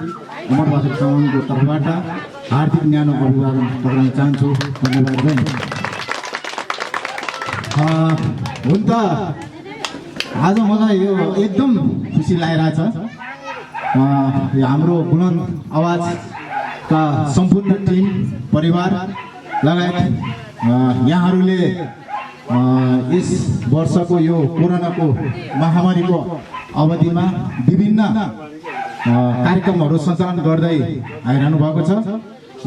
अमरबहादुर तामाङको तर्फबाट हार्दिक न्यानो अभिवादन गर्न चाहन्छु। धन्यवाद। हुन त आज मलाई यो एकदम खुसी लागिरहेछ। हाम्रो बुलन्द आवाजका सम्पूर्ण टिम, परिवार लगायत यहाँहरूले यस वर्षको यो कोरोनाको महामारीको अवधिमा विभिन्न कार्यक्रमहरू सञ्चालन गर्दै आइरहनु भएको छ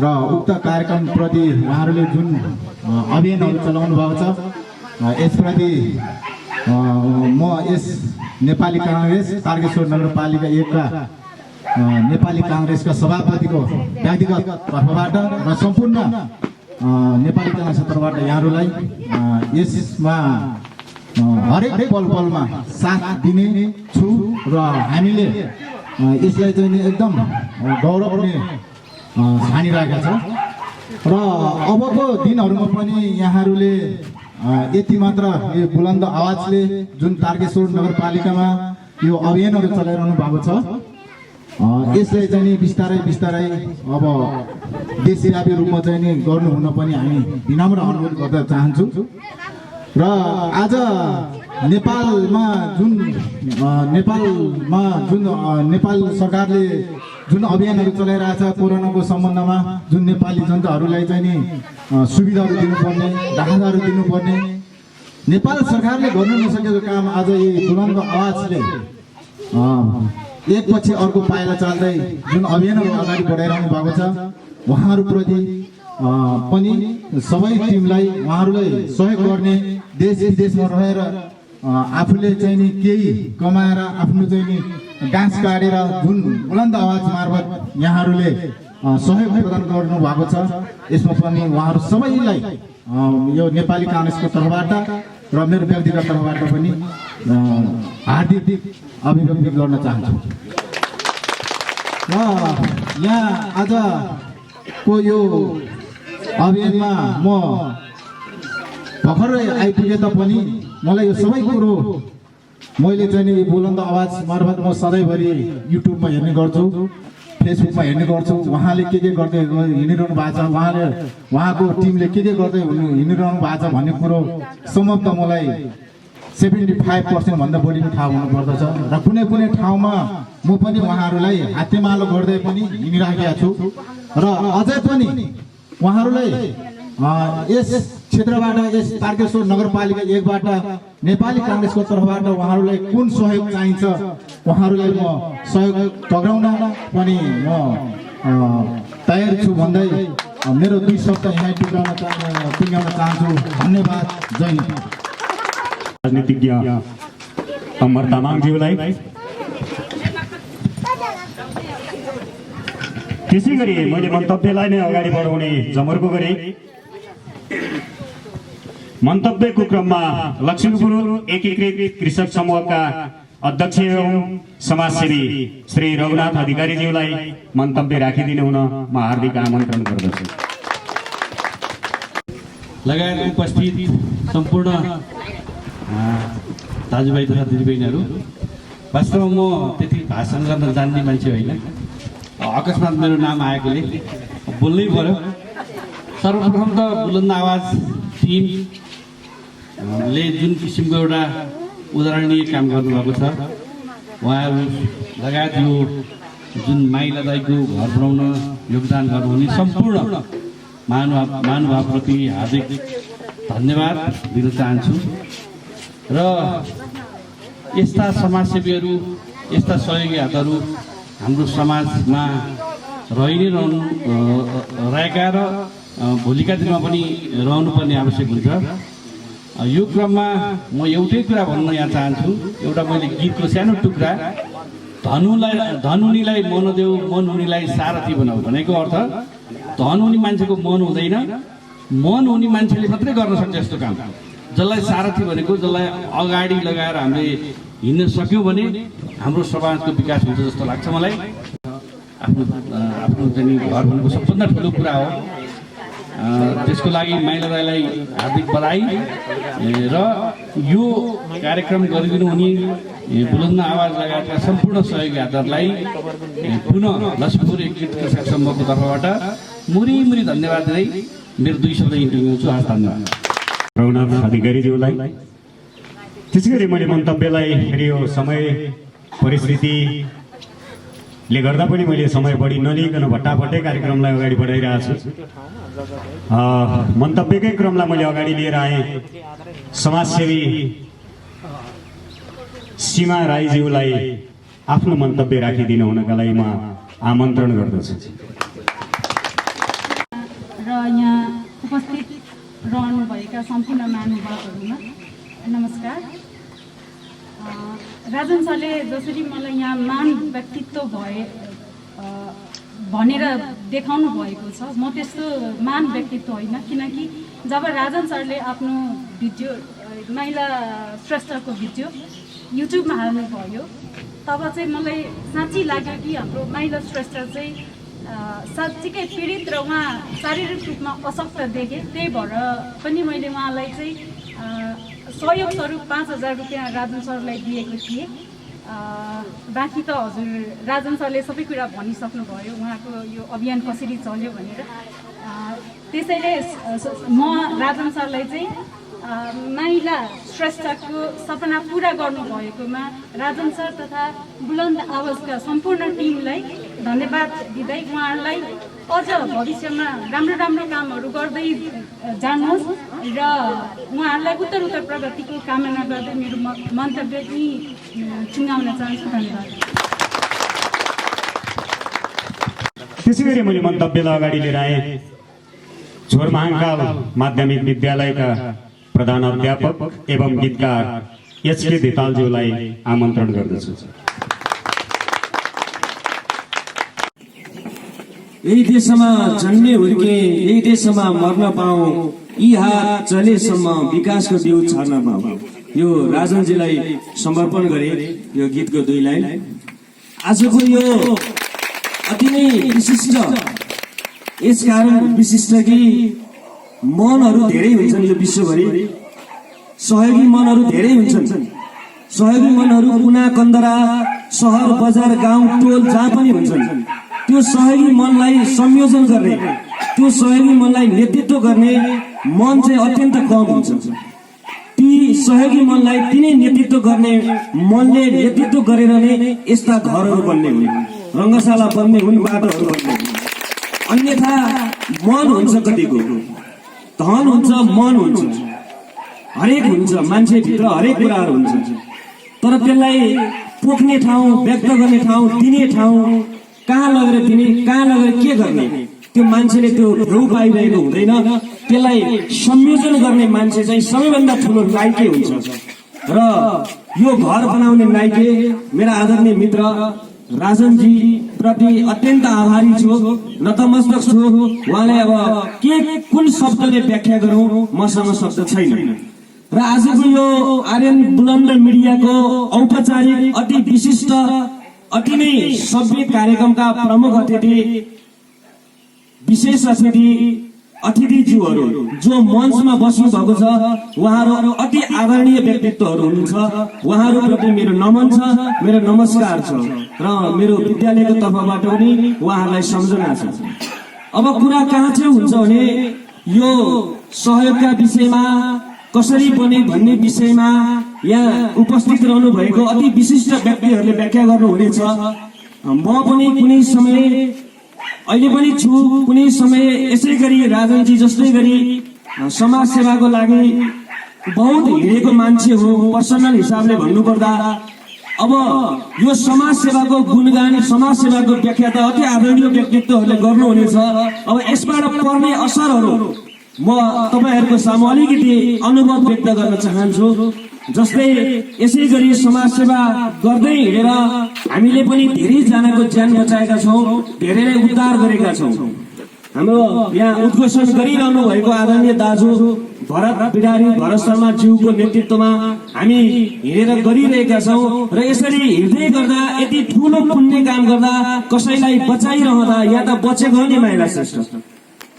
र उक्त कार्यक्रमप्रति उहाँहरूले जुन अभियानहरू चलाउनु भएको छ यसप्रति म यस नेपाली काङ्ग्रेस तारकेश्वर नगरपालिका 1 का नेपाली काङ्ग्रेसका सभापतिको व्यक्तिगत तर्फबाट र सम्पूर्ण नेपाली काङ्ग्रेस तर्फबाट यहाँहरूलाई यसमा हरेक पल पलमा साथ दिने छु र हामीले यसलाई चाहिँ नि एकदम गौरवले छानिरहेका छ र अबको दिनहरूमा पनि यहाँहरूले यति मात्र यो बुलन्द आवाजले जुन तारकेश्वर नगरपालिकामा यो अभियानहरू चलाइरहनु भएको छ यसलाई चाहिँ नि बिस्तारै बिस्तारै अब देशव्यापी रूपमा चाहिँ नि गर्नु हुन पनि हामी विनम्र अनुरोध गर्न चाहन्छु र आज नेपालमा जुन नेपाल सरकारले जुन अभियानहरू चलाइरहेछ कोरोनाको सम्बन्धमा जुन नेपाली जनताहरूलाई चाहिँ नि सुविधाहरू दिनुपर्ने राहतहरू दिनुपर्ने नेपाल सरकारले गर्नु नसकेको काम आज यी बुलन्द आवाजले एकपछि अर्को पाइला चाल्दै जुन अभियानहरू अगाडि बढाइरहनु भएको छ उहाँहरूप्रति पनि सबै टिमलाई उहाँहरूलाई सहयोग गर्ने देश विदेशमा रहेर आफूले चाहिँ नि केही कमाएर आफ्नो चाहिँ नि गाँस काटेर जुन बुलन्द आवाज मार्फत यहाँहरूले सहयोग प्रदान गर्नु भएको छ यसमा पनि उहाँहरू सबैलाई यो नेपाली काङ्ग्रेसको तर्फबाट र मेरो व्यक्तिगत तर्फबाट पनि हार्दिक अभिव्यक्ति गर्न चाहन्छु र यहाँ आजको यो अभियानमा म भर्खरै आइपुगे तापनि मलाई यो सबै कुरो मैले चाहिँ नि बुलन्द आवाज मार्फत म सधैँभरि युट्युबमा हेर्ने गर्छु फेसबुकमा हेर्ने गर्छु उहाँले के गर्दै हिँडिरहनु भएको छ उहाँको टिमले के गर्दै हिँडिरहनु भएको छ भन्ने कुरो सम्भवत मलाई 75% भन्दा बढी थाहा हुनुपर्दछ र कुनै कुनै ठाउँमा म पनि उहाँहरूलाई हातेमालो गर्दै पनि हिँडिराखेका छु र अझै पनि उहाँहरूलाई यस क्षेत्रबाट यस तारकेश्वर नगरपालिका 1बाट नेपाली काङ्ग्रेसको तर्फबाट उहाँहरूलाई कुन सहयोग चाहिन्छ उहाँहरूलाई म सहयोग टक्राउन पनि म तयार छु भन्दै मेरो 2 शब्द यहाँ टुङ्ग्याउन चाहन्छु। धन्यवाद। जय हिन्द। राजनीतिज्ञ अमर तामाङज्यूलाई त्यसै गरी मैले मन्तव्यलाई नै अगाडि बढाउने जमर्को गरेँ। मन्तव्यको क्रममा लक्ष्मीपुर एकीकृत कृषक समूहका अध्यक्ष एवं समाजसेवी श्री रघुनाथ अधिकारीज्यूलाई मन्तव्य राखिदिनु हुन म हार्दिक आमन्त्रण गर्दछु। लगायत उपस्थित सम्पूर्ण दाजुभाइ तथा दिदीबहिनीहरू, वास्तवमा म त्यति भाषण गर्न जान्ने मान्छे होइन, अकस्मात मेरो नाम आएकोले बोल्नै पर्यो। सर्वप्रथम त बुलन्द आवाज टिमले जुन किसिमको एउटा उदाहरणीय काम गर्नुभएको छ, उहाँहरू लगायत यो जुन माइला दाइको घर बनाउन योगदान गर्नुहुने सम्पूर्ण महानुभावप्रति हार्दिक धन्यवाद दिन चाहन्छु। र यस्ता समाजसेवीहरू, यस्ता सहयोगी हातहरू हाम्रो समाजमा रहि नै रहेका र भोलिका दिनमा पनि रहनुपर्ने आवश्यक हुन्छ। यो क्रममा म एउटै कुरा भन्न यहाँ चाहन्छु। एउटा मैले गीतको सानो टुक्रा, धनुनीलाई मन देऊ मन हुनेलाई सारथी बनाऊ भनेको अर्थ धन हुने मान्छेको मन हुँदैन, मन हुने मान्छेले मात्रै गर्न सक्छ यस्तो काम। जसलाई सारथी भनेको जसलाई अगाडि लगाएर हामीले हिँड्न सक्यौँ भने हाम्रो समाजको विकास हुन्छ जस्तो लाग्छ मलाई। आफ्नो चाहिँ घर भनेको सबभन्दा ठुलो कुरा हो। त्यसको लागि माइला दाइलाई हार्दिक बधाई र यो कार्यक्रम गरिदिनु हुने बुलन्द आवाज लगायतका सम्पूर्ण सहयोगी हातहरूलाई पुनः लक्ष्मीपुर एकीकृत कृषक समूहको तर्फबाट मुरी धन्यवाद दिँदै मेरो 2 शब्द इन्टरभ्यू छु। धन्यवाद। रघुनाथ अधिकारीज्यूलाई त्यसै गरी मैले मन्तव्यलाई यो समय परिस्थितिले गर्दा पनि मैले समय बढी नलिकन भट्टाभट्टै कार्यक्रमलाई अगाडि बढाइरहेको छु। मन्तव्यकै क्रमलाई मैले अगाडि लिएर आएँ। समाजसेवी सीमा राईज्यूलाई आफ्नो मन्तव्य राखिदिनु हुनका लागि म आमन्त्रण गर्दछु। र यहाँ उपस्थित रहनुभएका सम्पूर्ण महानुभावहरूमा नमस्कार। राजन सरले जसरी मलाई यहाँ महान व्यक्तित्व भनेर देखाउनु भएको छ, म त्यस्तो महान व्यक्तित्व होइन। किनकि जब राजन सरले आफ्नो भिडियो, महिला श्रेष्ठको भिडियो युट्युबमा हाल्नुभयो तब चाहिँ मलाई साँच्चै लाग्यो कि हाम्रो माइला श्रेष्ठ चाहिँ साँच्चीकै पीडित र उहाँ शारीरिक रूपमा अशक्त देखेँ। त्यही भएर पनि मैले उहाँलाई चाहिँ सहयोग स्वरूप 5,000 रुपियाँ राजन सरलाई दिएको थिएँ। बाँकी त हजुर राजन सरले सबै कुरा भनिसक्नुभयो उहाँको यो अभियान कसरी चल्यो भनेर। त्यसैले म राजन सरलाई चाहिँ माइला श्रेष्ठको सपना पुरा गर्नुभएकोमा राजन सर तथा बुलन्द आवाजका सम्पूर्ण टिमलाई धन्यवाद दिँदै उहाँहरूलाई अझ भविष्यमा राम्रो राम्रो कामहरू गर्दै जानुहोस् र उहाँहरूलाई उत्तर प्रगतिको कामना गर्दै मेरो मन्तव्य पनि टुङ्गाउन चाहन्छु। धन्यवाद। त्यसै गरी मैले मन्तव्यलाई अगाडि लिएर आएँ झोरमाहाङ्काल माध्यमिक विद्यालयका प्रधान अध्यापक एवं गीतकार एचके धितालज्यूलाई आमन्त्रण गर्दछु। यही देशमा जन्मे हुर्के यही देशमा मर्न पाऊँ यी हात चलेसम्म विकासको बिउ छर्न पाऊँ। यो राजनजीलाई समर्पण गरे यो गीतको 2 लाइन। आजको यो अति नै विशिष्ट यसकारण विशिष्ट कि मनहरू धेरै हुन्छन् यो विश्वभरि। सहयोगी मनहरू धेरै हुन्छन्। सहयोगी मनहरू कुना कन्दरा सहर बजार गाउँ टोल जहाँ पनि हुन्छन्। त्यो सहयोगी मनलाई संयोजन गर्ने त्यो सहयोगी मनलाई नेतृत्व गर्ने मन चाहिँ अत्यन्त कम हुन्छ। ती सहयोगी मनलाई तिनै नेतृत्व गर्ने मनले नेतृत्व गरेर नै यस्ता घरहरू बन्ने हुन्, रङ्गशाला बन्ने हुन्, बाटोहरू बन्ने हुन्। अन्यथा मन हुन्छ कतिको, धन हुन्छ, मन हुन्छ, हरेक हुन्छ, मान्छेभित्र हरेक कुराहरू हुन्छ। तर त्यसलाई पोख्ने ठाउँ, व्यक्त गर्ने ठाउँ, दिने ठाउँ कहाँ लगेर दिने, कहाँ लगेर के गर्ने, त्यो मान्छेले त्यो भ्रउ पाइरहेको हुँदैन। त्यसलाई संयोजन गर्ने मान्छे चाहिँ सबैभन्दा ठुलो नायकै हुन्छ। र यो घर बनाउने नायके मेरा आदरणीय मित्र राजनजी प्रति अत्यन्त आभारी छु, नतमस्तक छु। उहाँले अब के कुन शब्दले व्याख्या गरौँ मसँग शब्द छैन। र आजको यो आर्यन बुलन्द मिडियाको औपचारिक अति विशिष्ट अति नै सभ्य कार्यक्रमका प्रमुख अतिथि, विशेष अतिथिज्यूहरू जो मञ्चमा बस्नु भएको छ, उहाँहरू अति आदरणीय व्यक्तित्वहरू हुनुहुन्छ। उहाँहरूप्रति मेरो नमन छ, मेरो नमस्कार छ र मेरो विद्यालयको तर्फबाट पनि उहाँहरूलाई सम्झना छ। अब कुरा कहाँ चाहिँ हुन्छ भने यो सहयोगका विषयमा कसरी बने भन्ने विषयमा यहाँ उपस्थित रहनु भएको अति विशिष्ट व्यक्तिहरूले व्याख्या गर्नुहुनेछ। म पनि कुनै समय अहिले पनि छु, कुनै समय यसै गरी राजनजी जस्तै गरी समाज सेवाको लागि बहुत हिँडेको मान्छे हो। पर्सनल हिसाबले भन्नुपर्दा अब यो समाज सेवाको गुणगान, समाज सेवाको व्याख्या त अति आदरणीय व्यक्तित्वहरूले गर्नुहुनेछ। अब यसबाट पर्ने असरहरू म तपाईहरूको सामु अलिकति अनुभव व्यक्त गर्न चाहन्छु। जस्तै यसै गरी समाज सेवा गर्दै हिँडेर हामीले पनि धेरैजनाको ज्यान बचाएका छौँ, धेरैलाई उद्धार गरेका छौँ। हाम्रो यहाँ उद्घोषण गरिरहनु भएको आदरणीय दाजु भरत बिडारी, भरत शर्मा ज्यूको नेतृत्वमा हामी हिँडेर गरिरहेका छौँ। र यसरी हिँड्दै गर्दा यति ठुलो पुण्य काम गर्दा कसैलाई बचाइरहँदा यहाँ त बचेको हो नि माइला श्रेष्ठ,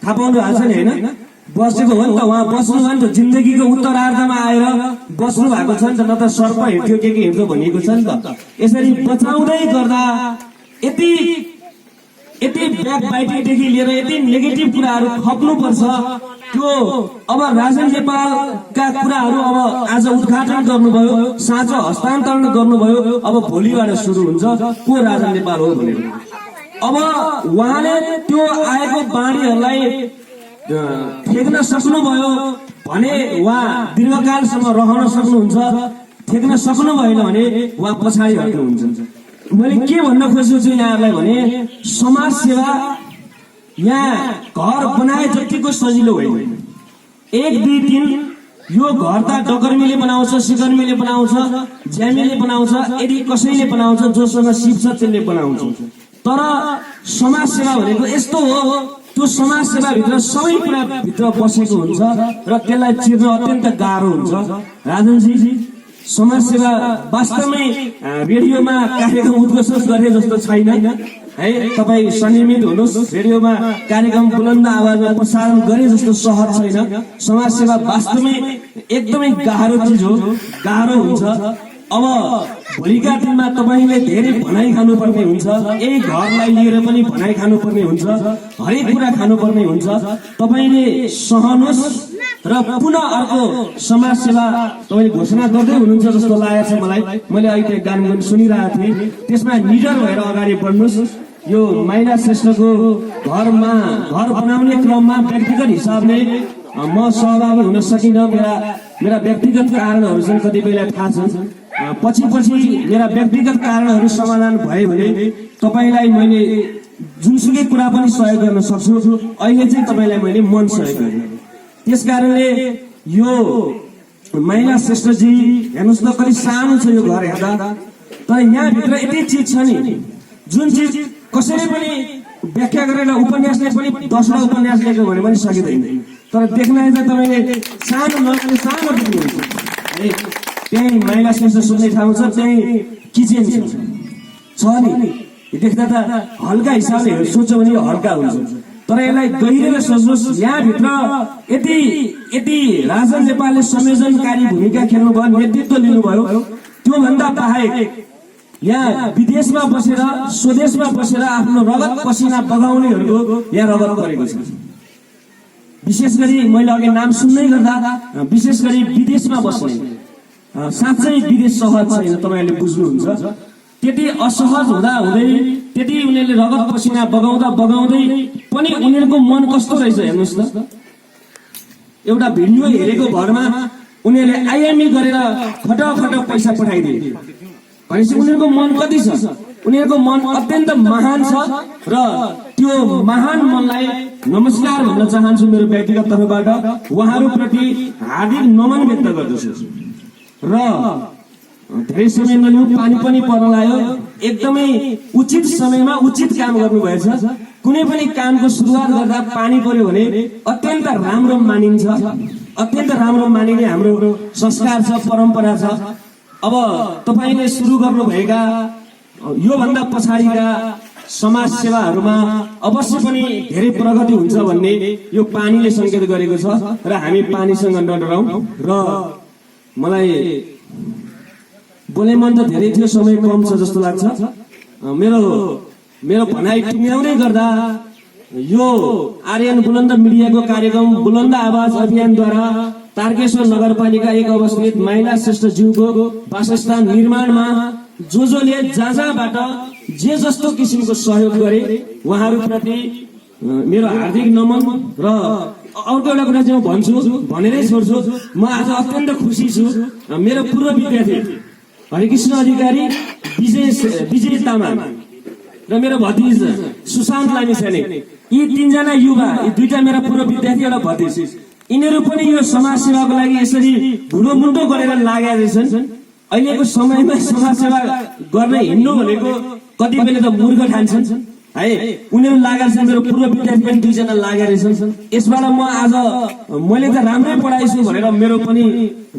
थाहा पाउनु भएको छ नि होइन? बसेको हो नि त, उहाँ बस्नु भयो नि त, जिन्दगीको उत्तरार्धमा आएर बस्नु भएको छ नि त, न त सर्प हिँड्थ्यो के हिँड्थ्यो भनिएको छ नि त। यसरी बचाउँदै गर्दा यति ब्याक बाइटिङदेखि लिएर यति नेगेटिभ कुराहरू खप्नुपर्छ। त्यो अब राजन नेपालका कुराहरू अब आज उद्घाटन गर्नुभयो, साँचो हस्तान्तरण गर्नुभयो, अब भोलिबाट सुरु हुन्छ को राजन नेपाल हो भनेर। अब उहाँले त्यो आएको बाणीहरूलाई फेक्न सक्नुभयो भने उहाँ दीर्घकालसम्म रहन सक्नुहुन्छ, फेक्न सक्नु भएन भने उहाँ पछाडि हट्नुहुन्छ। मैले के भन्न खोजेको छु यहाँहरूलाई भने समाज सेवा यहाँ घर बनाए जतिको सजिलो होइन। 1, 2, 3 यो घर त डकर्मीले बनाउँछ, सिकर्मीले बनाउँछ, ज्यामीले बनाउँछ, यदि कसैले बनाउँछ, जोसँग सिप्छ त्यसले बनाउँछ। तर समाज सेवा भनेको यस्तो हो, त्यो समाज सेवाभित्र सबै कुरा भित्र बसेको हुन्छ र त्यसलाई चिर्न अत्यन्त गाह्रो हुन्छ। राजनजी समाजसेवा वास्तवमै रेडियोमा कार्यक्रम उद्घोषण गरे जस्तो छैन है। तपाईँ संयमित हुनुहोस्, रेडियोमा कार्यक्रम बुलन्द आवाजमा प्रसारण गरे जस्तो सहज छैन। समाजसेवा वास्तवमै एकदमै गाह्रो चिज हो, गाह्रो हुन्छ। अब भोलिका दिनमा तपाईँले धेरै भनाइ खानुपर्ने हुन्छ, यही घरलाई लिएर पनि भनाइ खानुपर्ने हुन्छ, हरेक कुरा खानुपर्ने हुन्छ। तपाईँले सहनुहोस् र पुनः अर्को समाजसेवा तपाईँले घोषणा गर्दै हुनुहुन्छ जस्तो लागेको छ मलाई। मैले अहिले गान सुनिरहेको थिएँ, त्यसमा निडर भएर अगाडि बढ्नुहोस्। यो माइला श्रेष्ठको घर बनाउने क्रममा व्यक्तिगत हिसाबले म सहभागी हुन सकिनँ। मेरा व्यक्तिगत कारणहरू चाहिँ कति बेला थाहा छन्। पछि मेरा व्यक्तिगत कारणहरू समाधान भयो भने तपाईँलाई मैले जुनसुकै कुरा पनि सहयोग गर्न सक्छु। अहिले चाहिँ तपाईँलाई मैले मन सहयोग गरेँ। त्यस कारणले यो माइला श्रेष्ठजी हेर्नुहोस् न, कति सानो छ यो घर हेर्दा, तर यहाँभित्र यति चिज छ नि जुन चिज कसैले पनि व्याख्या गरेर उपन्यासले पनि 10वटा उपन्यास लेख्यो भने पनि सकिँदैन। तर देख्न चाहिँ तपाईँले सानो नजरले सानो देख्नुहुन्छ है। त्यही माइला श्रेष्ठ सुन्ने ठाउँ छ, त्यही किचन छ नि। देख्दा त हल्का हिसाबले सोच्यो भने हल्का हुन्छ, तर यसलाई गहिरेर सोच्नुहोस्। यहाँभित्र यति राजन नेपालले संयोजनकारी भूमिका खेल्नुभयो, नेतृत्व लिनुभयो। त्योभन्दा बाहेक यहाँ विदेशमा बसेर स्वदेशमा बसेर आफ्नो रगत पसिना बगाउनेहरूको यहाँ रगत परेको छ। विशेष गरी मैले अघि नाम सुन्दै गर्दा विशेष गरी विदेशमा बस्ने, साँच्चै विदेश सहज छैन, तपाईँहरूले बुझ्नुहुन्छ। त्यति असहज हुँदै त्यति उनीहरूले रगत पसिना बगाउँदै पनि उनीहरूको मन कस्तो रहेछ हेर्नुहोस् न। एउटा भिडियो हेरेको भरमा उनीहरूले आइएमई गरेर खट पैसा पठाइदिए भनेपछि उनीहरूको मन कति छ? उनीहरूको मन अत्यन्त महान छ र त्यो महान मनलाई नमस्कार भन्न चाहन्छु मेरो व्यक्तिगत तर्फबाट। उहाँहरूप्रति हार्दिक नमन व्यक्त गर्दछु र धेरै समय नलिनु, पानी पनि पर्न लाग्यो। एकदमै उचित समयमा उचित काम गर्नुभएछ। कुनै पनि कामको सुरुवात गर्दा पानी पर्यो भने अत्यन्त राम्रो मानिन्छ, अत्यन्त राम्रो मानिने हाम्रो संस्कार छ, परम्परा छ। अब तपाईँले सुरु गर्नुभएका योभन्दा पछाडिका समाज सेवाहरूमा अवश्य पनि धेरै प्रगति हुन्छ भन्ने यो पानीले संकेत गरेको छ र हामी पानीसँग नडराउँ। र मलाई बोले मन त धेरै थियो, समय कम छ जस्तो लाग्छ। मेरो भनाइ टुङ्ग्याउँदै गर्दा यो आर्यन बुलन्द मिडियाको कार्यक्रम बुलन्द आवाज अभियानद्वारा तारकेश्वर नगरपालिका 1 अवस्थित माइला श्रेष्ठ ज्यूको वासस्थान निर्माणमा जसले जहाँबाट जे जस्तो किसिमको सहयोग गरे उहाँहरूप्रति मेरो हार्दिक नमन। र अर्को एउटा कुरा चाहिँ म भन्छु, भनेरै छोड्छु, म आज अत्यन्त खुसी छु। मेरो पूर्व विद्यार्थी हरिकृष्ण अधिकारी, विजय तामाङ र मेरो भतिज सुशान्त लामिछाने, यी 3 जना युवा, यी 2टा मेरा पूर्व विद्यार्थी एउटा भतिज, यिनीहरू पनि यो समाज सेवाको लागि यसरी भुलो मुन्टो गरेर लागेका रहेछन्। अहिलेको समयमा समाज सेवा गर्न हिँड्नु भनेको कति बेला त मूर्ख ठान्छन् है। उनीहरू लागेका छन्, मेरो पूर्व विद्यार्थी पनि 2 जना लागेका रहेछन्। यसबाट म आज मैले त राम्रै पढाइछु भनेर मेरो पनि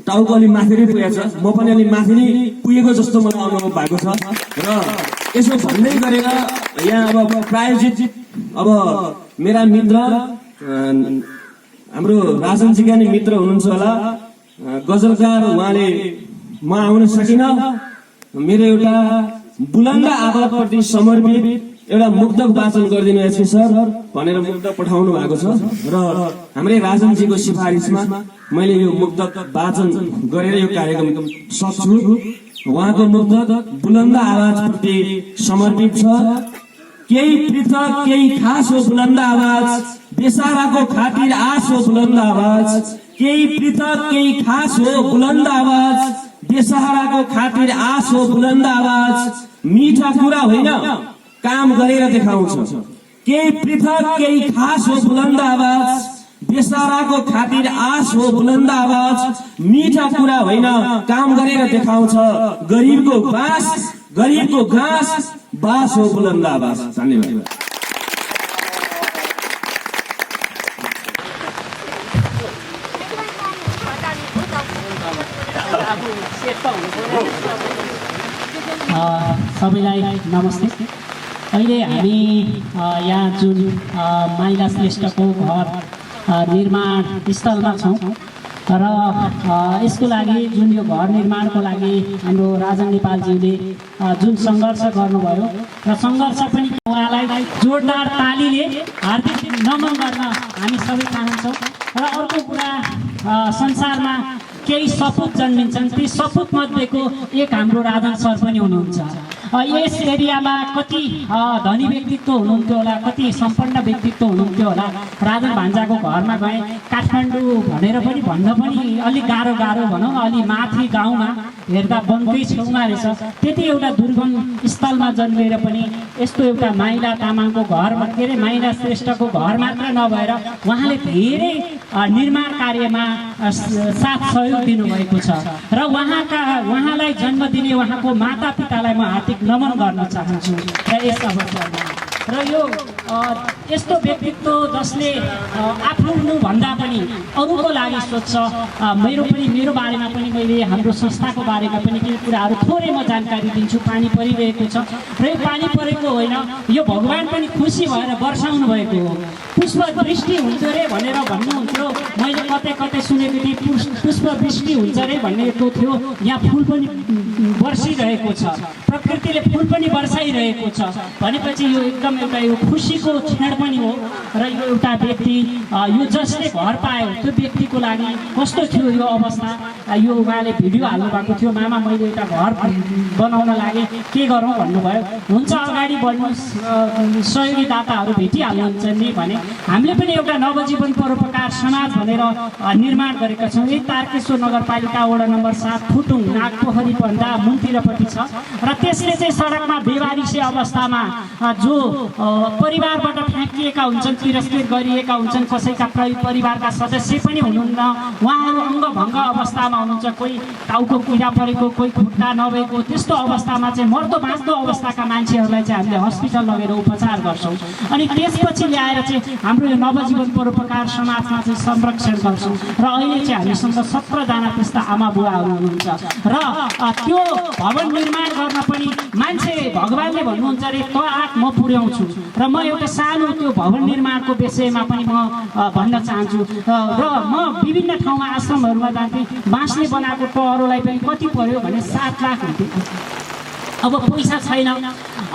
टाउको अलि माथि नै पुगेको छ, म पनि अलि माथि नै पुगेको जस्तो मलाई अनुभव भएको छ। र यसो भन्दै गरेर यहाँ अब प्रायोजित अब मेरा मित्र हाम्रो राजनजीका नै मित्र हुनुहुन्छ होला, गजलकार, उहाँले म आउन सकिनँ। मेरो एउटा बुलन्द आवाजप्रति समर्पित एउटा मुक्तक वाचन गरिदिनु भएको छ सर भनेर मुक्तक पठाउनु भएको छ र हाम्रै राजनजीको सिफारिसमा मैले यो मुक्तक वाचन गरेर यो कार्यक्रम सक्छु। उहाँको मुक्तक बुलन्द आवाजप्रति समर्पित छ। केही पृथक केही खास हो बुलन्द आवाज, बेसाराको खातिर आस हो बुलन्द आवाज। केही पृथक केही खास हो बुलन्द आवाज, बेसहाराको खातिर आस हो बुलन्द आवाज। मिठा कुरा होइन, काम गरेर देखाउँछ। केही पृथक केही खास हो बुलन्द आवाज, बेसहाराको खातिर आस हो बुलन्द आवाज। मिठा कुरा होइन, काम गरेर देखाउँछ। गरिबको घाँस बास हो बुलन्द आवाज। धन्यवाद। बाबु श्रेष्ठ हुनुभयो। सबैलाई नमस्ते। अहिले हामी यहाँ जुन माइला श्रेष्ठको घर निर्माण स्थलमा छौँ र यसको लागि जुन यो घर निर्माणको लागि हाम्रो राजन नेपालज्यूले जुन सङ्घर्ष गर्नुभयो र सङ्घर्ष पनि उहाँलाई जोरदार तालीले हार्दिक नमन गर्न हामी सबै चाहन्छौँ। र अर्को कुरा, संसारमा केही सपुत जन्मिन्छन्, ती सपुत मध्येको एक हाम्रो राजन सर पनि हुनुहुन्छ। यस एरियामा कति धनी व्यक्तित्व हुनुहुन्थ्यो होला, कति सम्पन्न व्यक्तित्व हुनुहुन्थ्यो होला। राजन भान्जाको घरमा गएँ, काठमाडौँ भनेर पनि भन्न पनि अलिक गाह्रो भनौँ, अलि माथि गाउँमा हेर्दा वनकै छेउमा रहेछ। त्यति एउटा दुर्गम स्थलमा जन्मेर पनि यस्तो एउटा माइला तामाङको घरमा, के अरे माइला श्रेष्ठको घर मात्र नभएर उहाँले धेरै निर्माण कार्यमा साथ सहयोग दिनुभएको छ। र उहाँलाई जन्म दिने उहाँको माता पितालाई म हार्दिक नमन गर्न चाहन्छु। र यस अवसरमा र यो यस्तो व्यक्तित्व जसले आफ्नो भन्दा पनि अरूको लागि सोध्छ। मेरो बारेमा पनि मैले हाम्रो संस्थाको बारेमा पनि केही कुराहरू थोरै म जानकारी दिन्छु। पानी परिरहेको छ र यो पानी परेको होइन, यो भगवान् पनि खुसी भएर वर्षाउनु भएको हो। पुष्प वृष्टि हुन्छ रे भनेर भन्नुहुन्थ्यो, मैले कतै सुनेको थिएँ पुष्प वृष्टि हुन्छ रे भनेको थियो। यहाँ फुल पनि बर्सिरहेको छ, प्रकृतिले फुल पनि वर्षाइरहेको छ भनेपछि यो एकदम एउटा यो खुसीको क्षण पनि हो। र यो एउटा व्यक्ति यो जसले घर पायो त्यो व्यक्तिको लागि कस्तो थियो यो अवस्था, यो उहाँले भिडियो हाल्नु भएको थियो। मामा मैले एउटा घर बनाउन लागेँ, के गरौँ भन्नुभयो। हुन्छ अगाडि बढ्नुहोस्, सहयोगी दाताहरू भेटिहाल्नुहुन्छ नि भने हामीले पनि एउटा नवजीवन परोपकार समाज भनेर निर्माण गरेका छौँ। यही तारकेश्वर नगरपालिका वडा नम्बर 7 फुटुङ नागपोखरी भन्दा मुन्तिरपट्टि छ। र त्यसले चाहिँ सडकमा बेवारिसे अवस्थामा जो परिवारबाट फ्याँकिएका हुन्छन्, तिरस्कृत गरिएका हुन्छन्, कसैका परिवारका सदस्य पनि हुनुहुन्न, उहाँहरू अङ्गभङ्ग अवस्थामा हुनुहुन्छ, कोही टाउको किरा परेको, कोही खुट्टा नभएको, त्यस्तो अवस्थामा चाहिँ मर्दो बाँच्दो अवस्थाका मान्छेहरूलाई चाहिँ हामीले हस्पिटल लगेर उपचार गर्छौँ। अनि त्यसपछि ल्याएर चाहिँ हाम्रो यो नवजीवन परोपकार समाजमा चाहिँ संरक्षण गर्छौँ। र अहिले चाहिँ हामीसँग 17 जना त्यस्ता आमा बुवाहरू हुनुहुन्छ। र त्यो भवन निर्माण गर्न पनि मान्छे भगवान्ले भन्नुहुन्छ अरे त आँट म पुर्याउँछु। र म एउटा सानो त्यो भवन निर्माणको विषयमा पनि म भन्न चाहन्छु। र म विभिन्न ठाउँमा आश्रमहरूमा जान्थेँ, बाँसले बनाएको टहरोलाई पनि कति पर्यो भने 7 लाख हुन्थ्यो। अब पैसा छैन,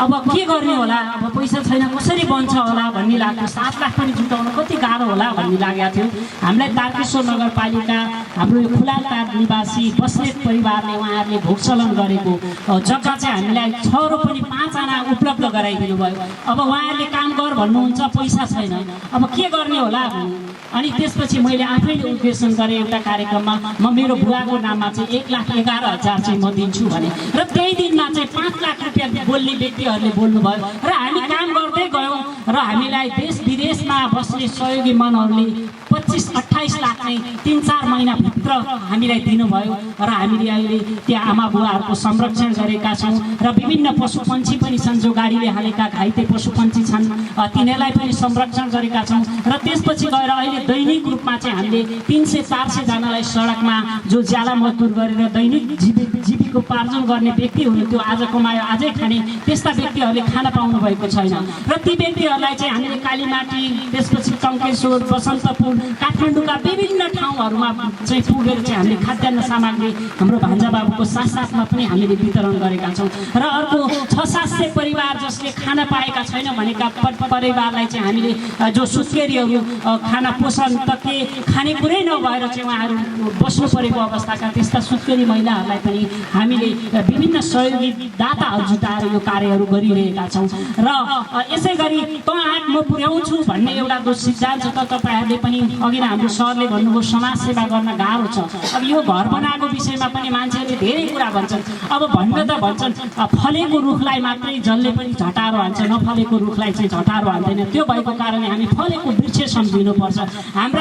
अब के गर्ने होला, अब पैसा छैन कसरी बन्छ होला भन्ने लाग्यो। 7 लाख पनि जुटाउन कति गाह्रो होला भन्ने लागेको थियो। हामीलाई तारकेश्वर नगरपालिका हाम्रो यो खुलालतार निवासी बस्नेत परिवारले उहाँहरूले भोगचलन गरेको जग्गा चाहिँ हामीलाई 6 पनि 5 जना उपलब्ध गराइदिनु भयो। अब उहाँहरूले काम गर भन्नुहुन्छ, पैसा छैन, अब के गर्ने होला। अनि त्यसपछि मैले आफैले उद्घोषण गरेँ एउटा कार्यक्रममा, म मेरो बुवाको नाममा चाहिँ 1,11,000 चाहिँ म दिन्छु भने। र त्यही दिनमा चाहिँ 5 लाख रुपियाँ बोल्ने व्यक्तिहरूले बोल्नुभयो। र हामी काम गर्दै गयौँ र हामीलाई देश विदेशमा बस्ने सहयोगी मनहरूले 25-28 लाख चाहिँ 3-4 महिनाभित्र हामीलाई दिनुभयो। र हामीले अहिले त्यहाँ आमा बुवाहरूको संरक्षण गरेका छौँ। र विभिन्न पशु पन्छी पनि छन्, जो गाडीले हालेका घाइते पशु पन्छी छन्, तिनीहरूलाई पनि संरक्षण गरेका छौँ। र त्यसपछि गएर अहिले दैनिक रूपमा चाहिँ हामीले 300-400 जनालाई सडकमा जो ज्याला मजदुर गरेर दैनिक जीविकोपार्जन गर्ने व्यक्ति हुनुहुन्थ्यो, आज कमायो आजै खाने, त्यस्ता व्यक्तिहरूले खाना पाउनु भएको छैन। र ती व्यक्तिहरूलाई चाहिँ हामीले कालीमाटी, त्यसपछि टङ्केश्वर, बसन्तपुर, काठमाडौँका विभिन्न ठाउँहरूमा चाहिँ पुगेर चाहिँ हामीले खाद्यान्न सामग्री हाम्रो भान्जा बाबुको साथसाथमा पनि हामीले वितरण गरेका छौँ। र अर्को 600-700 परिवार जसले खाना पाएका छैन भनेका परिवारलाई चाहिँ हामीले जो सुत्केरीहरू खाना पोषण त के खानेकुरै नभएर चाहिँ उहाँहरू बस्नु परेको अवस्थाका त्यस्ता सुत्केरी महिलाहरूलाई पनि हामीले विभिन्न सहयोगी दाताहरू जुटाएर यो कार्यहरू गरिरहेका छौँ। र यसै गरी त आँट म पुर्याउँछु भन्ने एउटा जो सिद्धान्त छ, त तपाईँहरूले पनि अघि नै हाम्रो सरले भन्नुभयो समाजसेवा गर्न गाह्रो छ। अब यो घर बनाएको विषयमा पनि मान्छेहरूले धेरै कुरा भन्छन्। अब भन्न त भन्छन् फलेको रुखलाई मात्रै जसले पनि झटारो हान्छ, नफलेको रुखलाई चाहिँ झटारो हान्दैन। त्यो भएको कारणले हामी फलेको वृक्ष सम्झिनुपर्छ।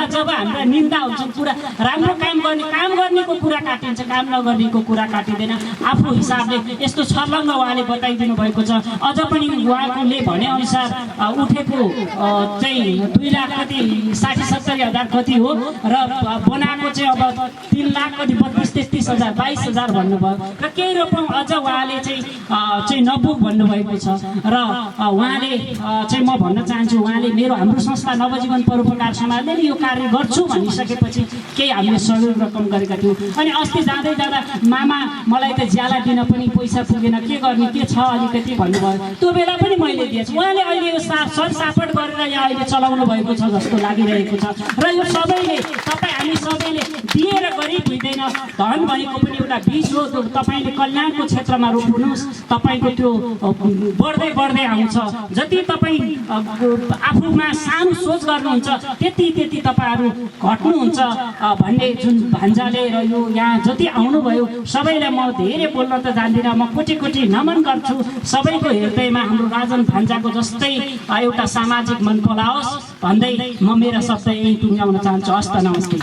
जब हाम्रा निन्दा हुन्छन्, कुरा राम्रो काम गर्नेको कुरा काटिन्छ, काम नगर्नेको कुरा काटिँदैन। आफ्नो हिसाबले यस्तो छर्लङ्ग उहाँले बताइदिनु भएको छ। अझ पनि उहाँले भनेअनुसार उठेको चाहिँ 2 लाख कति 60-70 हजार कति हो, र बनाएको चाहिँ अब 3 लाख कति 32-33 हजार 22,000 भन्नुभयो र केही रकम अझ उहाँले चाहिँ नपुग भन्नुभएको छ र उहाँले चाहिँ म भन्न चाहन्छु उहाँले हाम्रो संस्था नवजीवन परोपकार समाजले यो कार्य गर्छु भनिसकेपछि केही हामीले सहयोग रकम गरेका थियौँ। अनि अस्ति जाँदै जाँदा मामा मलाई त ज्याला दिन पनि पैसा पुगेन के गर्ने के छ अलिकति भन्नुभयो त्यो बेला पनि मैले दिएछु। उहाँले अहिले यो सरसापट गरेर यहाँ अहिले चलाउनु भएको छ जस्तो लागिरहेको छ र यो सबैले हामी सबैले दिएर गरिब हुँदैन धन भनेको पनि एउटा बीज हो तपाईँले कल्याणको क्षेत्रमा रोप्नुहोस् तपाईँको त्यो बढ्दै बढ्दै आउँछ। जति तपाईँ आफूमा सानो सोच गर्नुहुन्छ त्यति तपाईँहरू घट्नुहुन्छ भन्ने जुन भान्जाले र यो यहाँ जति आउनुभयो सबैलाई म धेरै बोल्न त जान्दिनँ म कोटी कोटी नमन गर्छु सबैको हृदयमा हाम्रो राजन भान्जाको जस्तै एउटा सामाजिक मन पलाओस् भन्दै म मेरा शब्द यही टुङ्ग्याउन चाहन्छु। हस्त नमस्ते।